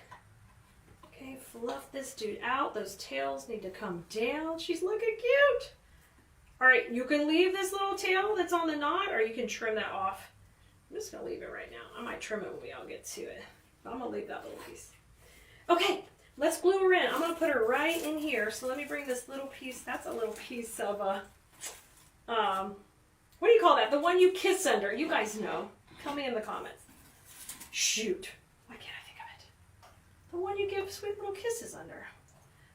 Okay, fluff this dude out. Those tails need to come down. She's looking cute. All right, you can leave this little tail that's on the knot, or you can trim that off. I'm just going to leave it right now. I might trim it when we all get to it. But I'm going to leave that little piece. Okay, let's glue her in. I'm going to put her right in here. So let me bring this little piece. That's a little piece of a, what do you call that? The one you kiss under. You guys know. Tell me in the comments. Shoot. Why can't I think of it? The one you give sweet little kisses under.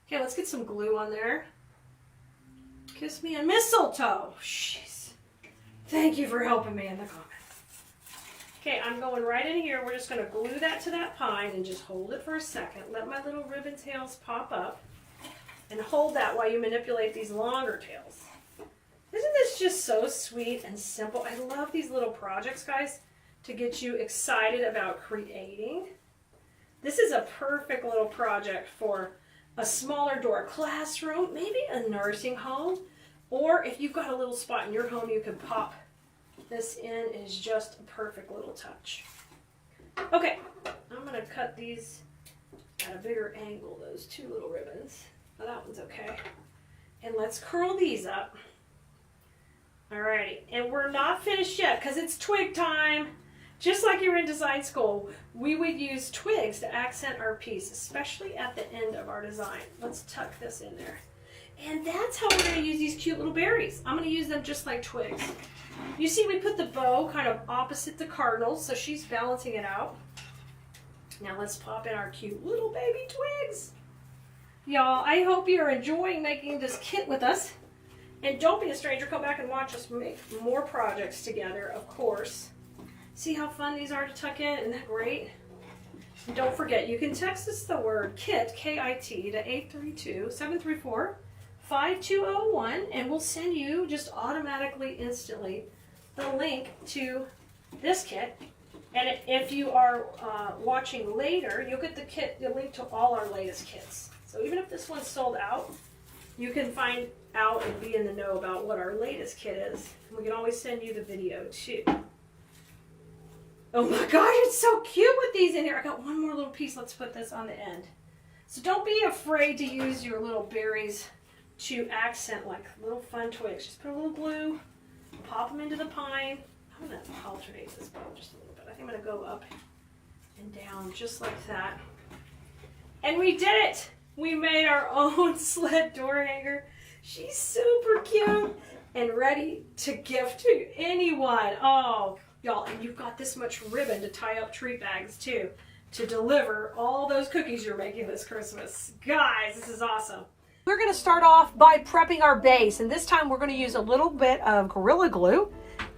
Okay, let's get some glue on there. Kiss me and mistletoe. Jeez. Thank you for helping me in the comments. Okay, I'm going right in here. We're just going to glue that to that pine and just hold it for a second. Let my little ribbon tails pop up. And hold that while you manipulate these longer tails. Isn't this just so sweet and simple? I love these little projects, guys, to get you excited about creating. This is a perfect little project for a smaller door classroom, maybe a nursing home, or if you've got a little spot in your home you can pop this in. Is just a perfect little touch. Okay, I'm going to cut these At a bigger angle, those two little ribbons. Oh, that one's okay. And let's curl these up. Alrighty, and we're not finished yet because it's twig time. Just like you were in design school, we would use twigs to accent our piece, especially at the end of our design. Let's tuck this in there. And that's how we're going to use these cute little berries. I'm going to use them just like twigs. You see we put the bow kind of opposite the cardinals, so she's balancing it out. Now let's pop in our cute little baby twigs. Y'all, I hope you're enjoying making this kit with us. And don't be a stranger, come back and watch us make more projects together, of course. See how fun these are to tuck in? Isn't that great? And don't forget, you can text us the word KIT, K-I-T, to 832-734-5201, and we'll send you just automatically, instantly, the link to this kit. And if you are watching later, you'll get the link to all our latest kits. So even if this one's sold out, you can find out and be in the know about what our latest kit is. And we can always send you the video too. Oh my gosh, it's so cute with these in here. I got one more little piece. Let's put this on the end. So don't be afraid to use your little berries to accent like little fun twigs. Just put a little glue, pop them into the pine. I'm going to alternate this bow just a little bit. I think I'm going to go up and down just like that. And we did it! We made our own sled door hanger. She's super cute and ready to gift to anyone. Oh, y'all, and you've got this much ribbon to tie up treat bags too, to deliver all those cookies you're making this Christmas. Guys, this is awesome. We're going to start off by prepping our base, and this time we're going to use a little bit of Gorilla Glue,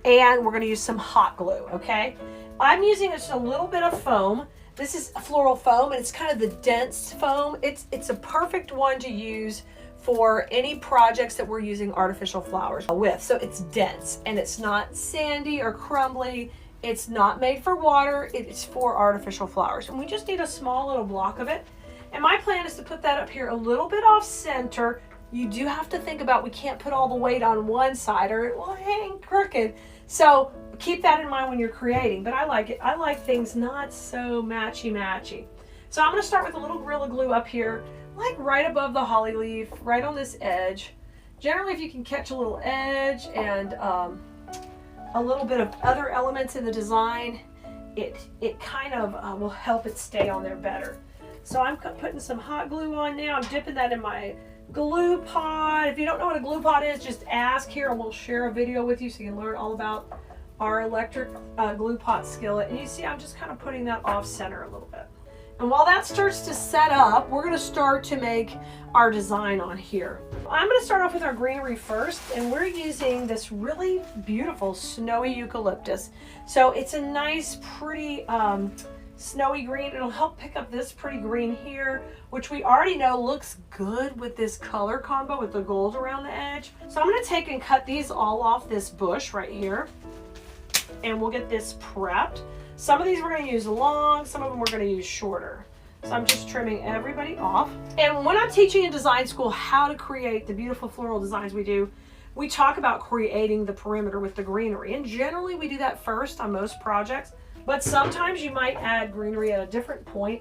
and we're going to use some hot glue, okay? I'm using just a little bit of foam. This is a floral foam, and it's kind of the dense foam. It's a perfect one to use for any projects that we're using artificial flowers with. So it's dense, and it's not sandy or crumbly. It's not made for water. It's for artificial flowers. And we just need a small little block of it. And my plan is to put that up here a little bit off center. You do have to think about, we can't put all the weight on one side or it will hang crooked. So keep that in mind when you're creating, but I like it. I like things not so matchy-matchy. So I'm gonna start with a little Gorilla Glue up here, like right above the holly leaf, right on this edge. Generally, if you can catch a little edge and a little bit of other elements in the design, it kind of will help it stay on there better. So I'm putting some hot glue on now. I'm dipping that in my glue pot. If you don't know what a glue pot is, just ask here and we'll share a video with you so you can learn all about our electric glue pot skillet. And you see I'm just kind of putting that off center a little bit. And while that starts to set up, we're going to start to make our design on here. I'm going to start off with our greenery first, and we're using this really beautiful snowy eucalyptus. So it's a nice, pretty snowy green. It'll help pick up this pretty green here, which we already know looks good with this color combo with the gold around the edge. So I'm going to take and cut these all off this bush right here, and we'll get this prepped. Some of these we're going to use long, some of them we're going to use shorter. So I'm just trimming everybody off. And when I'm teaching in design school how to create the beautiful floral designs we do, we talk about creating the perimeter with the greenery. And generally we do that first on most projects, but sometimes you might add greenery at a different point.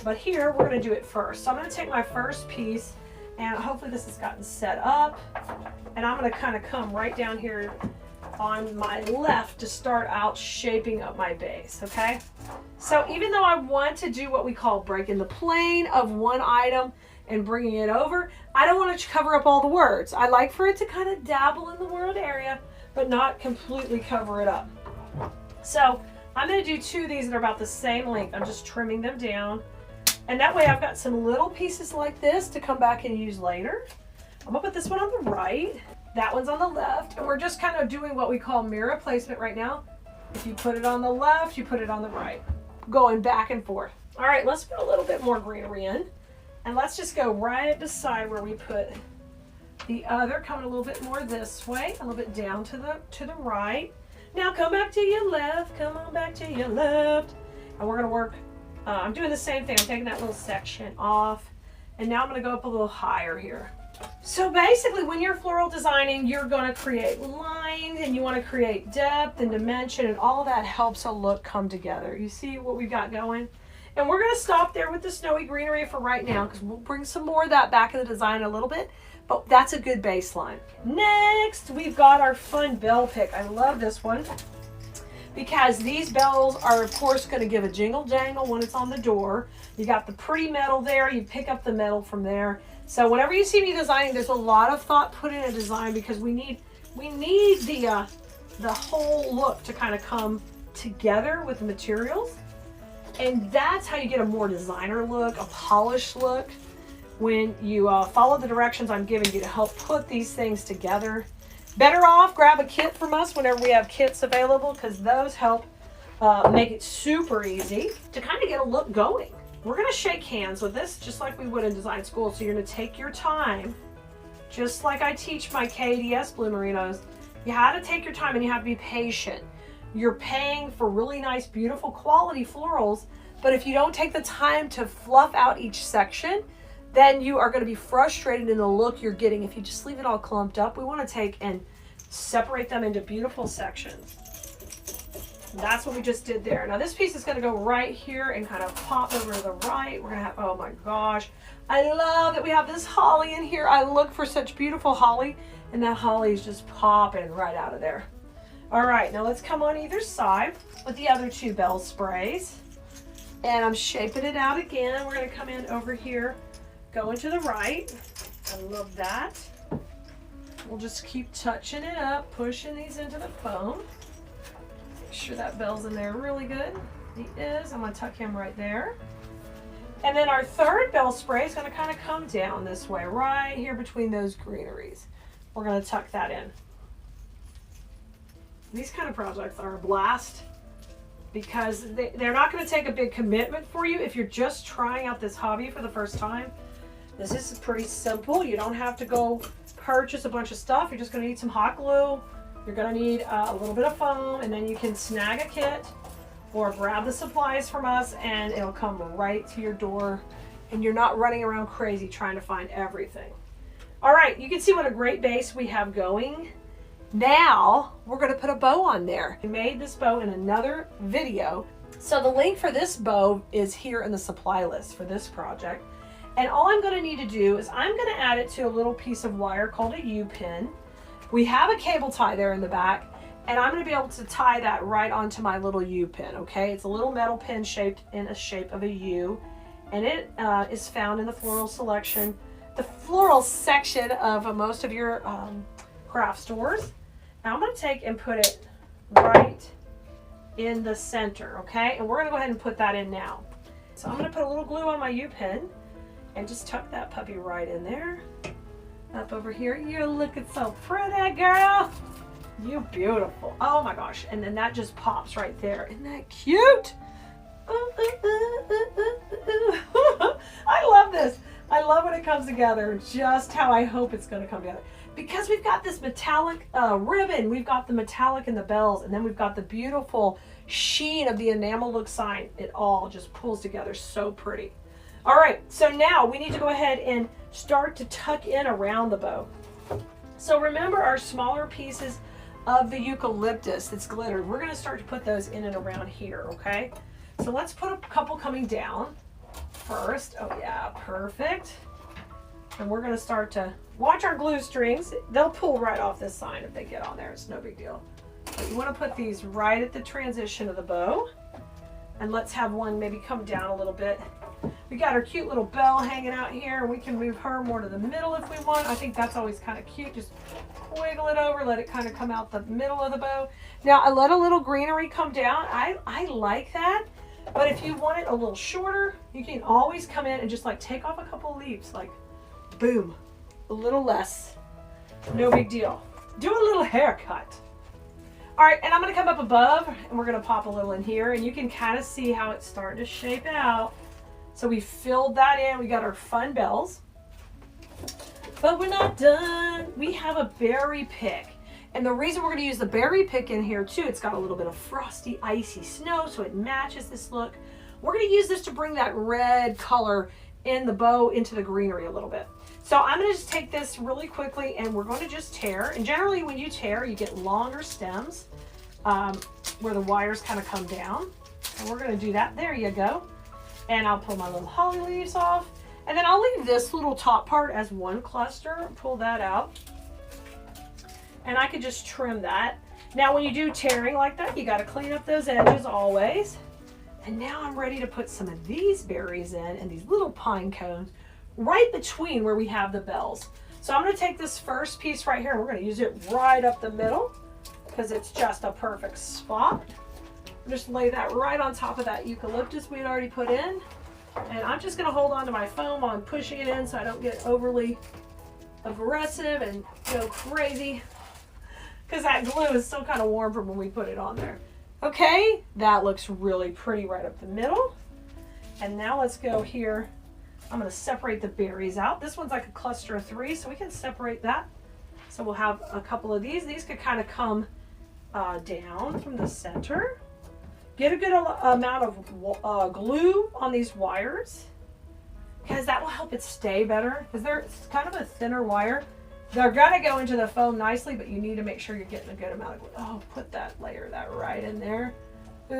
But here we're going to do it first. So I'm going to take my first piece, and hopefully this has gotten set up. And I'm going to kind of come right down here on my left to start out shaping up my base, okay? So even though I want to do what we call breaking the plane of one item and bringing it over, I don't want to cover up all the words. I like for it to kind of dabble in the word area, but not completely cover it up. So I'm going to do two of these that are about the same length. I'm just trimming them down. And that way I've got some little pieces like this to come back and use later. I'm going to put this one on the right. That one's on the left, and we're just kind of doing what we call mirror placement right now. If you put it on the left, you put it on the right, going back and forth. All right, let's put a little bit more greenery in, and let's just go right beside where we put the other, coming a little bit more this way, a little bit down to the right. Now come back to your left, come on back to your left, and we're gonna work, I'm doing the same thing. I'm taking that little section off, and now I'm gonna go up a little higher here. So basically when you're floral designing, you're going to create lines and you want to create depth and dimension, and all of that helps a look come together. You see what we've got going? And we're going to stop there with the snowy greenery for right now because we'll bring some more of that back in the design a little bit. But that's a good baseline. Next, we've got our fun bell pick. I love this one because these bells are, of course, going to give a jingle jangle when it's on the door. You got the pretty metal there. You pick up the metal from there. So whenever you see me designing, there's a lot of thought put in a design because we need the whole look to kind of come together with the materials. And that's how you get a more designer look, a polished look, when you follow the directions I'm giving you to help put these things together. Better off, grab a kit from us whenever we have kits available because those help make it super easy to kind of get a look going. We're going to shake hands with this just like we would in design school. So you're going to take your time, just like I teach my KDS Blue Merinos. You have to take your time and you have to be patient. You're paying for really nice, beautiful quality florals, but if you don't take the time to fluff out each section, then you are going to be frustrated in the look you're getting. If you just leave it all clumped up, we want to take and separate them into beautiful sections. That's what we just did there. Now this piece is going to go right here and kind of pop over to the right. We're going to have, oh my gosh, I love that we have this holly in here. I look for such beautiful holly, and that holly is just popping right out of there. All right, now let's come on either side with the other two bell sprays. And I'm shaping it out again. We're going to come in over here, going to the right. I love that. We'll just keep touching it up, pushing these into the foam. Make sure that bell's in there really good. He is. I'm going to tuck him right there. And then our third bell spray is going to kind of come down this way, right here between those greeneries. We're going to tuck that in. These kind of projects are a blast because they're not going to take a big commitment for you if you're just trying out this hobby for the first time. This is pretty simple. You don't have to go purchase a bunch of stuff. You're just going to need some hot glue. You're going to need a little bit of foam, and then you can snag a kit or grab the supplies from us and it'll come right to your door and you're not running around crazy trying to find everything. All right, you can see what a great base we have going. Now we're going to put a bow on there. We made this bow in another video. So the link for this bow is here in the supply list for this project. And all I'm going to need to do is I'm going to add it to a little piece of wire called a U-pin. We have a cable tie there in the back, and I'm going to be able to tie that right onto my little U-pin, okay? It's a little metal pin shaped in a shape of a U, and it is found in the floral section of most of your craft stores. Now I'm going to take and put it right in the center, okay? And we're going to go ahead and put that in now. So I'm going to put a little glue on my U-pin and just tuck that puppy right in there. Up over here. You're looking so pretty, girl. You beautiful. Oh my gosh. And then that just pops right there. Isn't that cute? I love this. I love when it comes together, just how I hope it's going to come together. Because we've got this metallic ribbon, we've got the metallic in the bells, and then we've got the beautiful sheen of the enamel look sign. It all just pulls together so pretty. All right, so now we need to go ahead and start to tuck in around the bow. So remember our smaller pieces of the eucalyptus that's glittered. We're going to start to put those in and around here, okay? So let's put a couple coming down first. Oh yeah, perfect. And we're going to start to watch our glue strings. They'll pull right off this sign if they get on there. It's no big deal. But you want to put these right at the transition of the bow. And let's have one maybe come down a little bit. We got our cute little bell hanging out here. We can move her more to the middle if we want. I think that's always kind of cute. Just wiggle it over, let it kind of come out the middle of the bow. Now I let a little greenery come down. I like that. But if you want it a little shorter, you can always come in and just like take off a couple of leaves, like boom, a little less. No big deal. Do a little haircut. All right, and I'm gonna come up above and we're gonna pop a little in here and you can kind of see how it's starting to shape out. So we filled that in, we got our fun bells. But we're not done. We have a berry pick. And the reason we're gonna use the berry pick in here too, it's got a little bit of frosty, icy snow, so it matches this look. We're gonna use this to bring that red color in the bow into the greenery a little bit. So I'm gonna just take this really quickly and we're gonna just tear. And generally when you tear, you get longer stems where the wires kind of come down. And we're gonna do that. There you go. And I'll pull my little holly leaves off. And then I'll leave this little top part as one cluster, pull that out. And I could just trim that. Now when you do tearing like that, you got to clean up those edges always. And now I'm ready to put some of these berries in and these little pine cones right between where we have the bells. So I'm going to take this first piece right here and we're going to use it right up the middle because it's just a perfect spot. Just lay that right on top of that eucalyptus we had already put in. And I'm just going to hold on to my foam while I'm pushing it in so I don't get overly aggressive and go crazy because that glue is still kind of warm from when we put it on there. Okay, that looks really pretty right up the middle. And now let's go here. I'm going to separate the berries out. This one's like a cluster of 3, so we can separate that. So we'll have a couple of these. These could kind of come down from the center. Get a good amount of glue on these wires because that will help it stay better because they're kind of a thinner wire. They're going to go into the foam nicely, but you need to make sure you're getting a good amount of glue. Oh, put that layer of that right in there. Ooh,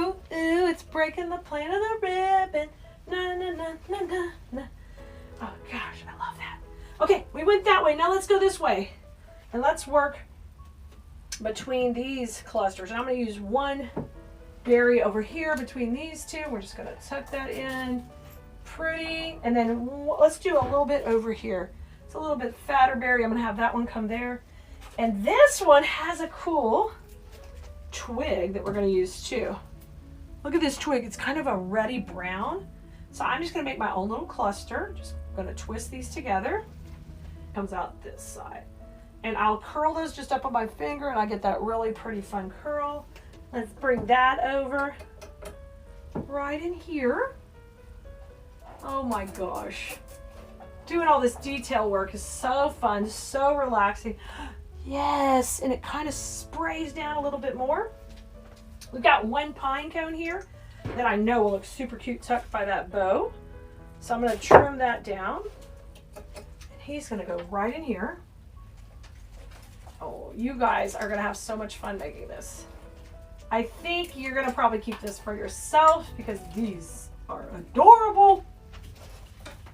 ooh, it's breaking the plan of the ribbon. Na, na, na, na, na, na. Oh, gosh, I love that. Okay, we went that way. Now let's go this way. And let's work between these clusters. And I'm going to use one berry over here between these two. We're just going to tuck that in pretty. And then let's do a little bit over here. It's a little bit fatter berry. I'm going to have that one come there. And this one has a cool twig that we're going to use too. Look at this twig. It's kind of a reddy brown. So I'm just going to make my own little cluster. Just going to twist these together. Comes out this side. And I'll curl those just up on my finger and I get that really pretty fun curl. Let's bring that over right in here. Oh my gosh. Doing all this detail work is so fun, so relaxing. Yes, and it kind of sprays down a little bit more. We've got one pine cone here that I know will look super cute tucked by that bow. So I'm going to trim that down. And he's going to go right in here. Oh, you guys are going to have so much fun making this. I think you're going to probably keep this for yourself because these are adorable.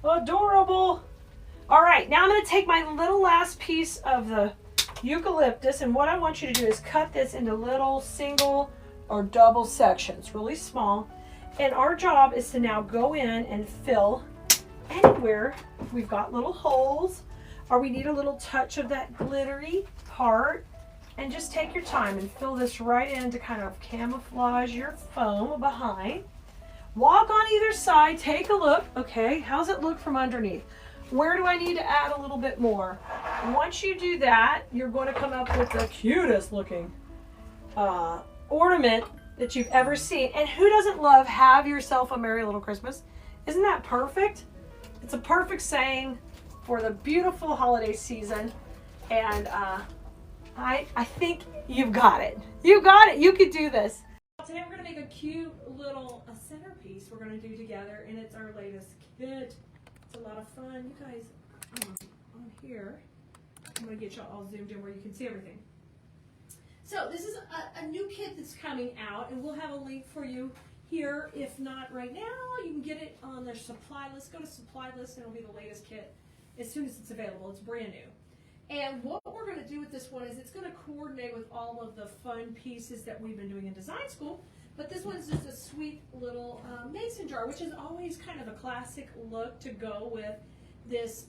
Adorable. All right, now I'm going to take my little last piece of the eucalyptus and what I want you to do is cut this into little single or double sections, really small. And our job is to now go in and fill anywhere we've got little holes or we need a little touch of that glittery part. And just take your time and fill this right in to kind of camouflage your foam behind. Walk on either side, take a look. Okay, how's it look from underneath? Where do I need to add a little bit more? Once you do that, you're going to come up with the cutest looking ornament that you've ever seen. And who doesn't love have yourself a merry little Christmas? Isn't that perfect? It's a perfect saying for the beautiful holiday season. And I think you've got it. You got it. You could do this. Today we're going to make a cute little centerpiece we're going to do together. And it's our latest kit. It's a lot of fun. You guys, on here, I'm going to get y'all all zoomed in where you can see everything. So this is a new kit that's coming out, and we'll have a link for you here. If not right now, you can get it on their supply list. Go to supply list, and it'll be the latest kit as soon as it's available. It's brand new. And what we're going to do with this one is it's going to coordinate with all of the fun pieces that we've been doing in design school. But this one's just a sweet little mason jar, which is always kind of a classic look to go with this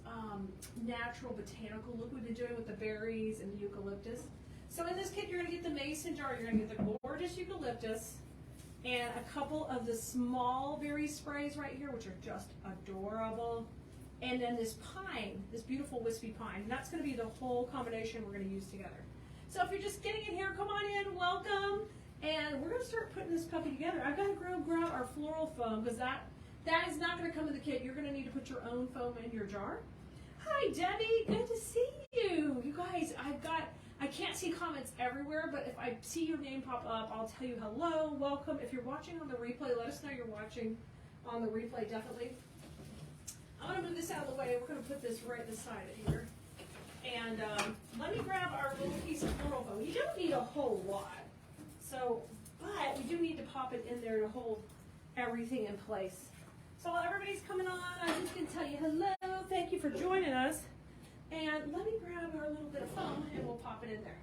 natural botanical look we've been doing with the berries and the eucalyptus. So in this kit, you're going to get the mason jar, you're going to get the gorgeous eucalyptus, and a couple of the small berry sprays right here, which are just adorable. And then this pine, this beautiful wispy pine. And that's going to be the whole combination we're going to use together. So if you're just getting in here, come on in, welcome. And we're going to start putting this puppy together. I've got to grab our floral foam because that is not going to come in the kit. You're going to need to put your own foam in your jar. Hi, Debbie. Good to see you. You guys, I can't see comments everywhere, but if I see your name pop up, I'll tell you hello, welcome. If you're watching on the replay, let us know you're watching on the replay, definitely. I'm going to move this out of the way. We're going to put this right beside it here. And let me grab our little piece of floral foam. You don't need a whole lot. So, but we do need to pop it in there to hold everything in place. So while everybody's coming on, I'm just going to tell you hello. Thank you for joining us. And let me grab our little bit of foam and we'll pop it in there.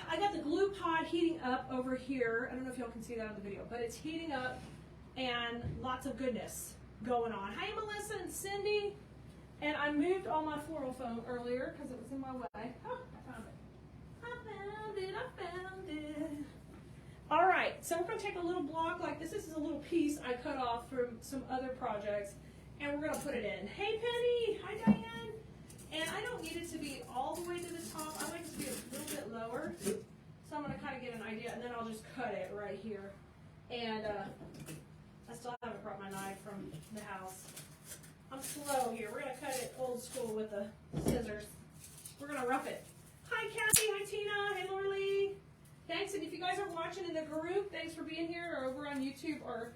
I got the glue pod heating up over here. I don't know if y'all can see that on the video, but it's heating up and lots of goodness going on. Hi, Melissa and Cindy. And I moved all my floral foam earlier because it was in my way. Oh, I found it. I found it. All right, so we're going to take a little block like this. This is a little piece I cut off from some other projects, and we're going to put it in. Hey, Penny. Hi, Diane. And I don't need it to be all the way to the top. I like it to be a little bit lower. So I'm going to kind of get an idea, and then I'll just cut it right here. And I still haven't brought my knife from the house. I'm slow here. We're going to cut it old school with the scissors. We're going to rough it. Hi, Kathy. Hi, Tina. Hey, Lorely. Thanks. And if you guys are watching in the group, thanks for being here or over on YouTube or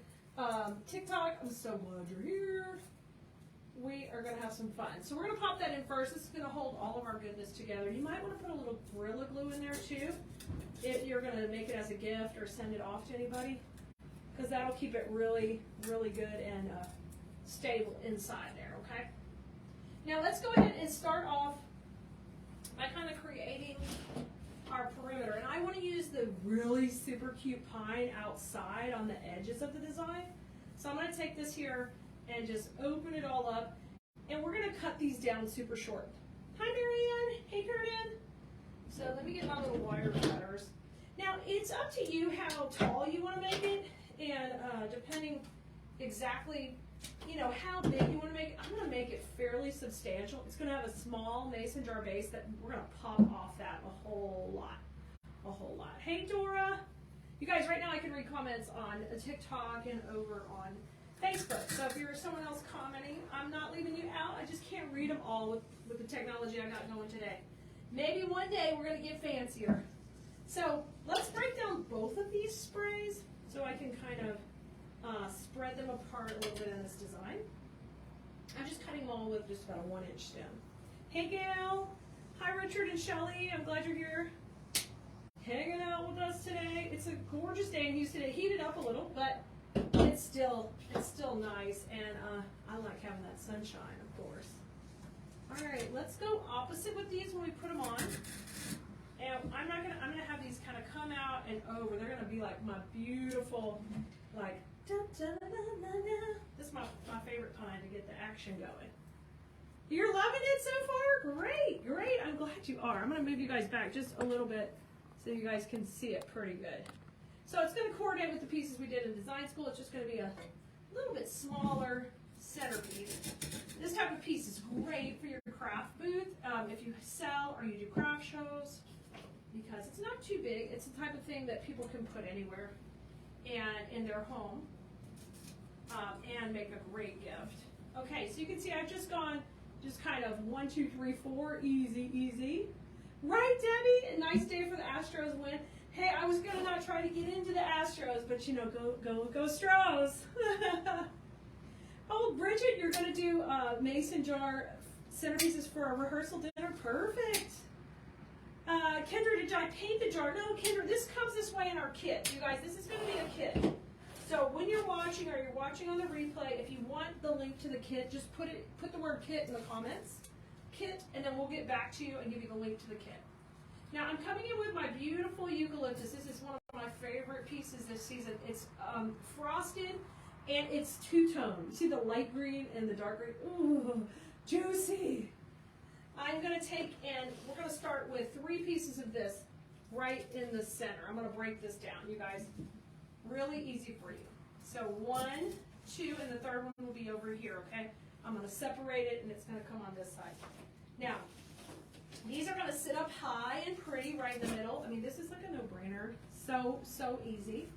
TikTok. I'm so glad you're here. We are going to have some fun. So we're going to pop that in first. This is going to hold all of our goodness together. You might want to put a little Gorilla Glue in there too if you're going to make it as a gift or send it off to anybody, because that'll keep it really, really good and stable inside there, okay? Now let's go ahead and start off by kind of creating our perimeter. And I want to use the really super cute pine outside on the edges of the design. So I'm going to take this here and just open it all up. And we're going to cut these down super short. Hi, Marianne. Hey, Curtin. So let me get my little wire cutters. Now, it's up to you how tall you want to make it. And depending exactly, you know, how big you want to make it. I'm going to make it fairly substantial. It's going to have a small mason jar base that we're going to pop off that a whole lot. A whole lot. Hey, Dora. You guys, right now I can read comments on TikTok and over on Facebook. So if you're someone else commenting, I'm not leaving you out. I just can't read them all with the technology I got going today. Maybe one day we're going to get fancier. So let's break down both of these sprays so I can kind of spread them apart a little bit in this design. I'm just cutting them all with just about a 1-inch stem. Hey, Gail. Hi, Richard and Shelly. I'm glad you're here hanging out with us today. It's a gorgeous day in Houston. It heated up a little, but it's still nice, and I like having that sunshine, of course. All right, let's go opposite with these when we put them on. And I'm gonna have these kind of come out and over. They're gonna be like my beautiful, like, dun, dun, dun, dun, dun. This is my favorite kind to get the action going. You're loving it so far? Great, great. I'm glad you are. I'm gonna move you guys back just a little bit so you guys can see it pretty good. So it's going to coordinate with the pieces we did in design school. It's just going to be a little bit smaller centerpiece. This type of piece is great for your craft booth if you sell or you do craft shows, because it's not too big. It's the type of thing that people can put anywhere and in their home and make a great gift. Okay, so you can see I've just gone just kind of 1, 2, 3, 4, easy, easy. Right, Debbie? A nice day for the Astros win. Hey, I was going to not try to get into the Astros, but, you know, go Stros. Oh, Bridget, you're going to do mason jar centerpieces for a rehearsal dinner. Perfect. Kendra, did I paint the jar? No, Kendra, this comes this way in our kit. You guys, this is going to be a kit. So when you're watching or you're watching on the replay, if you want the link to the kit, just put the word kit in the comments. Kit, and then we'll get back to you and give you the link to the kit. Now I'm coming in with my beautiful eucalyptus. This is one of my favorite pieces this season. It's frosted and it's two-tone. You see the light green and the dark green? Ooh, juicy. I'm going to take and we're going to start with 3 pieces of this right in the center. I'm going to break this down, you guys. Really easy for you. So 1, 2, and the third one will be over here, okay? I'm going to separate it and it's going to come on this side. Now, these are going to sit up high and pretty right in the middle. I mean, this is like a no-brainer. So easy.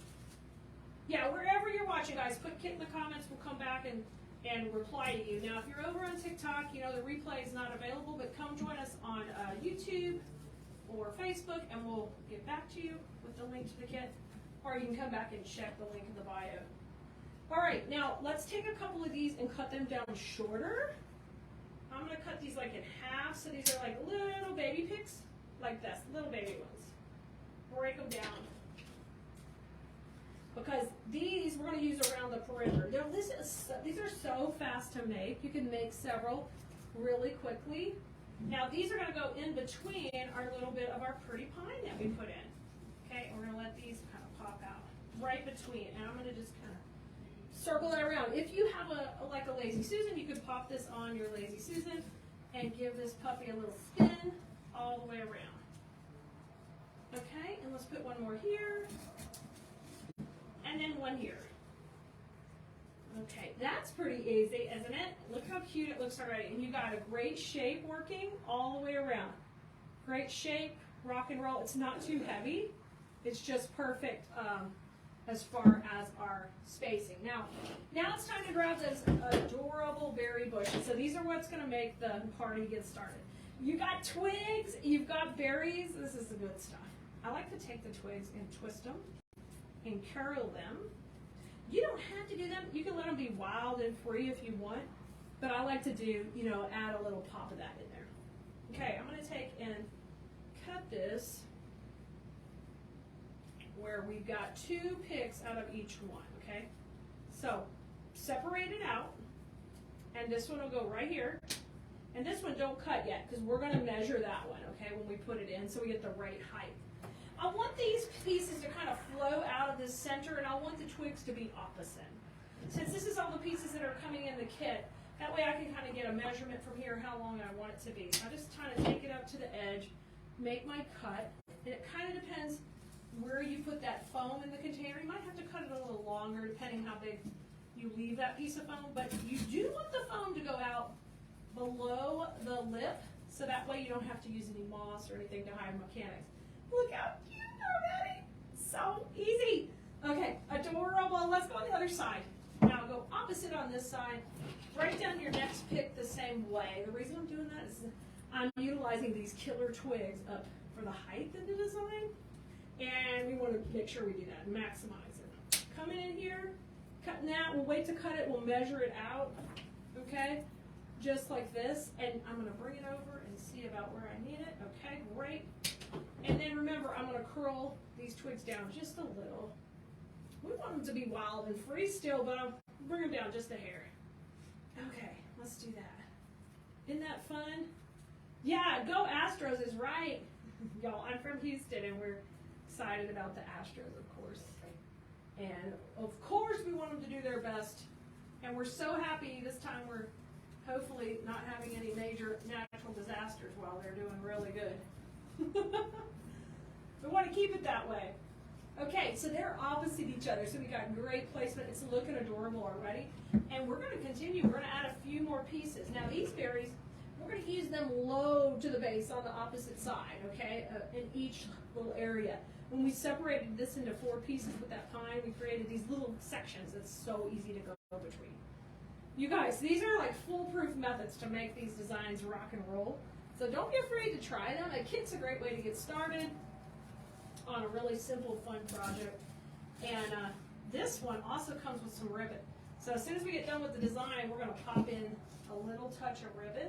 Yeah, wherever you're watching, guys, put Kit in the comments. We'll come back and reply to you. Now, if you're over on TikTok, you know the replay is not available, but come join us on YouTube or Facebook, and we'll get back to you with the link to the kit. Or you can come back and check the link in the bio. All right, now let's take a couple of these and cut them down shorter. I'm going to cut these like in half, so these are like little baby picks, like this, little baby ones. Break them down. because these we're going to use around the perimeter. These are so fast to make. You can make several really quickly. Now these are going to go in between our little bit of our pretty pine that we put in. Okay, and we're going to let these kind of pop out right between, and I'm going to just kind of circle it around. If you have like a Lazy Susan, you could pop this on your Lazy Susan and give this puppy a little spin all the way around. Okay, and let's put one more here, and then one here. Okay, that's pretty easy, isn't it? Look how cute it looks already. And you got a great shape working all the way around. Great shape, rock and roll. It's not too heavy. It's just perfect as far as our spacing. Now it's time to grab those adorable berry bushes. So these are what's going to make the party get started. You got twigs, you've got berries. This is the good stuff. I like to take the twigs and twist them and curl them. You don't have to do them. You can let them be wild and free if you want, but I like to do, add a little pop of that in there. Okay, I'm going to take and cut this where we've got 2 picks out of each one, okay? So separate it out, and this one will go right here. And this one don't cut yet because we're going to measure that one, okay, when we put it in so we get the right height. I want these pieces to kind of flow out of the center, and I want the twigs to be opposite. Since this is all the pieces that are coming in the kit, that way I can kind of get a measurement from here how long I want it to be. So I just kind of take it up to the edge, make my cut, and it kind of depends where you put that foam in the container. You might have to cut it a little longer depending how big you leave that piece of foam, but you do want the foam to go out below the lip, so that way you don't have to use any moss or anything to hide mechanics. Look how cute already. So easy. Okay, adorable. Let's go on the other side. Now go opposite on this side. Break down your next pick the same way. The reason I'm doing that is I'm utilizing these killer twigs up for the height of the design, and we want to make sure we do that, maximize it. Coming in here, cutting that. We'll wait to cut it. We'll measure it out. Okay, just like this, and I'm going to bring it over and see about where I need it. Okay, great. And then remember, I'm going to curl these twigs down just a little. We want them to be wild and free still, but I'll bring them down just a hair. Okay, let's do that. Isn't that fun? Yeah, go Astros is right. Y'all, I'm from Houston, and we're excited about the Astros, of course. And of course, we want them to do their best. And we're so happy this time we're hopefully not having any major natural disasters while they're doing really good. We want to keep it that way. Okay, so they're opposite each other, so we got great placement. It's looking adorable already. And we're going to continue. We're going to add a few more pieces. Now these berries, we're going to use them low to the base on the opposite side, okay, in each little area. When we separated this into 4 pieces with that pine, we created these little sections. It's so easy to go between. You guys, these are like foolproof methods to make these designs rock and roll. So don't be afraid to try them. A kit's a great way to get started on a really simple, fun project. And this one also comes with some ribbon. So as soon as we get done with the design, we're going to pop in a little touch of ribbon.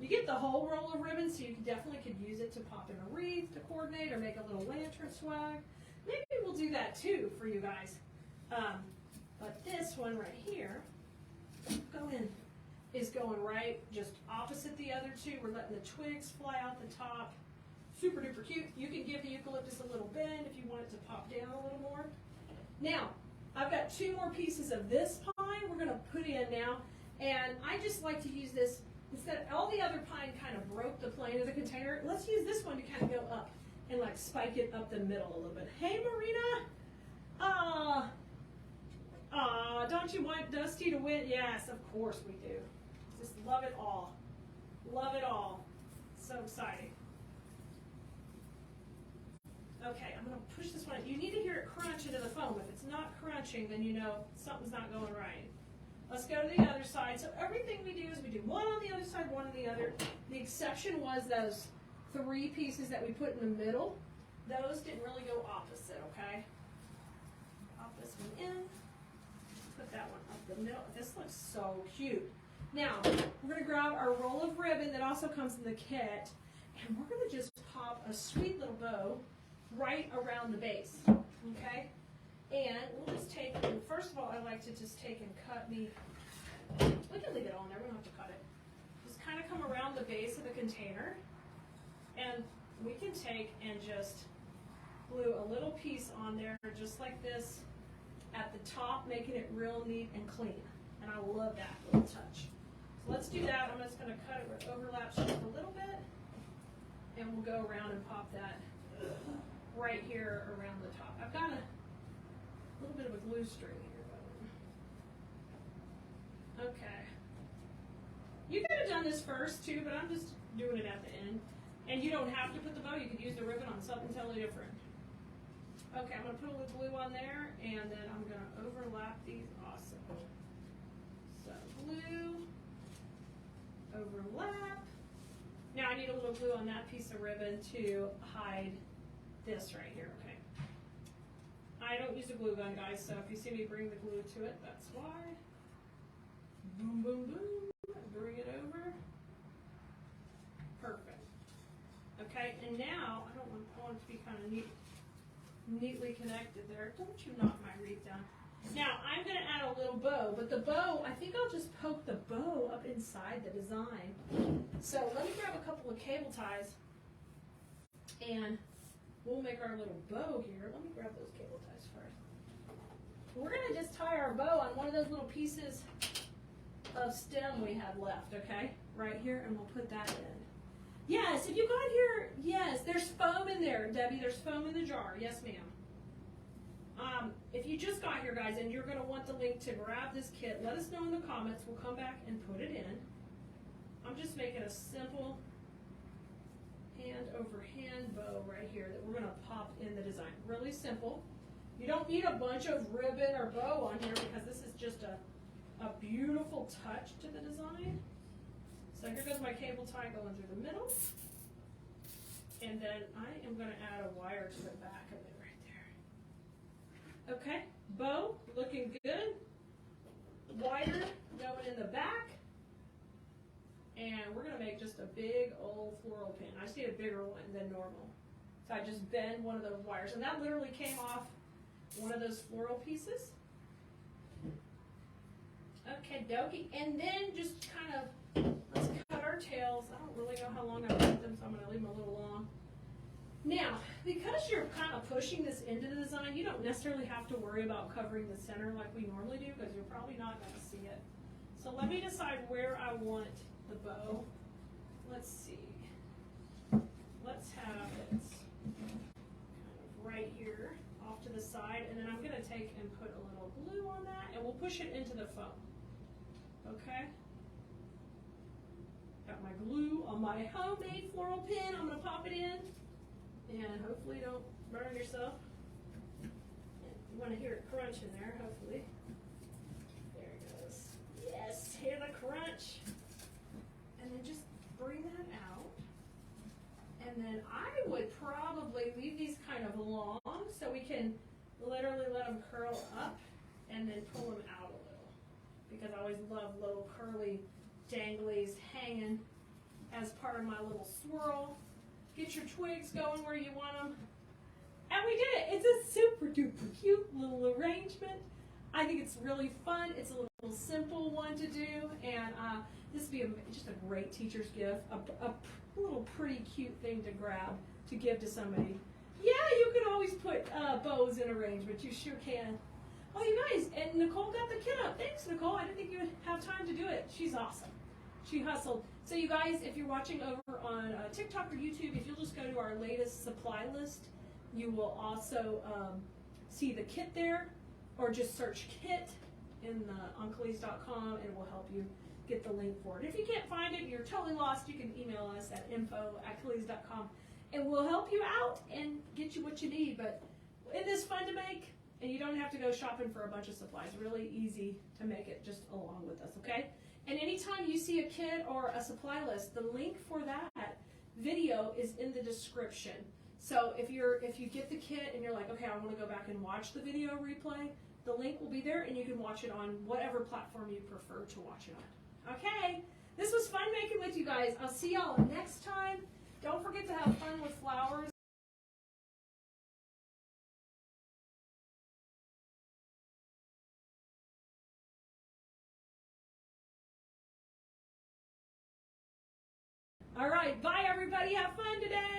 You get the whole roll of ribbon, so you definitely could use it to pop in a wreath to coordinate or make a little lantern swag. Maybe we'll do that too for you guys. But this one right here, is going right just opposite the other 2. We're letting the twigs fly out the top. Super duper cute. You can give the eucalyptus a little bend if you want it to pop down a little more. Now, I've got 2 more pieces of this pine we're going to put in now, and I just like to use this, instead of all the other pine kind of broke the plane of the container, let's use this one to kind of go up and like spike it up the middle a little bit. Hey Marina! Don't you want Dusty to win? Yes, of course we do. Just love it all. Love it all. So exciting. Okay, I'm going to push this one. You need to hear it crunch into the foam. If it's not crunching, then you know something's not going right. Let's go to the other side. So everything we do is we do one on the other side, one on the other. The exception was those 3 pieces that we put in the middle. Those didn't really go opposite, okay? Pop this one in. Put that one up the middle. This looks so cute. Now, we're going to grab our roll of ribbon that also comes in the kit, and we're going to just pop a sweet little bow right around the base, okay? And we'll just take, first of all, I like to just take and cut me, we can leave it on there, we don't have to cut it. Just kind of come around the base of the container, and we can take and just glue a little piece on there, just like this, at the top, making it real neat and clean. And I love that little touch. So let's do that. I'm just going to cut it where it overlaps just a little bit, and we'll go around and pop that right here around the top. I've got a little bit of a glue string here going. Okay. You could have done this first too, but I'm just doing it at the end. And you don't have to put the bow, you could use the ribbon on something totally different. Okay, I'm going to put a little glue on there, and then I'm going to overlap these. Awesome. So glue, overlap. Now I need a little glue on that piece of ribbon to hide this right here, okay? I don't use a glue gun, guys, so if you see me bring the glue to it, that's why. Boom, boom, boom. Bring it over. Perfect. Okay, and now I want it to be kind of neatly connected there. Don't you knock my wreath down. Now I'm going to add a little bow, but the bow, I think I'll just poke the bow up inside the design. So let me grab a couple of cable ties, and we'll make our little bow here. Let me grab those cable ties first. We're going to just tie our bow on one of those little pieces of stem we had left, okay? Right here, and we'll put that in. Yes, if you got here, yes, there's foam in there, Debbie. There's foam in the jar. Yes, ma'am. If you just got here, guys, and you're going to want the link to grab this kit, let us know in the comments. We'll come back and put it in. I'm just making a simple hand over hand bow right here that we're going to pop in the design. Really simple. You don't need a bunch of ribbon or bow on here because this is just a beautiful touch to the design. So here goes my cable tie going through the middle. And then I am going to add a wire to the back of it right there. Okay, bow looking good. Wire going in the back. And we're going to make just a big old floral pin. I see a bigger one than normal. So I just bend one of those wires. And that literally came off one of those floral pieces. Okay, dokie. And then just kind of, let's cut our tails. I don't really know how long I've left them, so I'm going to leave them a little long. Now, because you're kind of pushing this into the design, you don't necessarily have to worry about covering the center like we normally do because you're probably not going to see it. So let me decide where I want the bow. Let's see. Let's have it kind of right here off to the side, and then I'm going to take and put a little glue on that, and we'll push it into the foam. Okay? Got my glue on my homemade floral pin. I'm going to pop it in, and hopefully don't burn yourself. You want to hear it crunch in there, hopefully. There it goes. Yes, hear the crunch. And then just bring that out. And then I would probably leave these kind of long so we can literally let them curl up and then pull them out a little. Because I always love little curly danglies hanging as part of my little swirl. Get your twigs going where you want them. And we did it. It's a super duper cute little arrangement. I think it's really fun. It's a little simple one to do, and this would be just a great teacher's gift, a little pretty cute thing to grab to give to somebody. Yeah, you can always put bows in arrangement. You sure can. Oh, you guys, and Nicole got the kit up. Thanks, Nicole. I didn't think you would have time to do it. She's awesome. She hustled. So you guys, if you're watching over on TikTok or YouTube, if you'll just go to our latest supply list, you will also see the kit there, or just search kit on Khalees.com, and it will help you get the link for it. If you can't find it, you're totally lost, you can email us at info@Khalees.com, and we'll help you out and get you what you need. But it is fun to make, and you don't have to go shopping for a bunch of supplies. Really easy to make it just along with us, okay? And anytime you see a kit or a supply list, the link for that video is in the description. So if you get the kit and you're like, okay, I want to go back and watch the video replay, the link will be there, and you can watch it on whatever platform you prefer to watch it on. Okay, this was fun making with you guys. I'll see y'all next time. Don't forget to have fun with flowers. All right, bye everybody. Have fun today.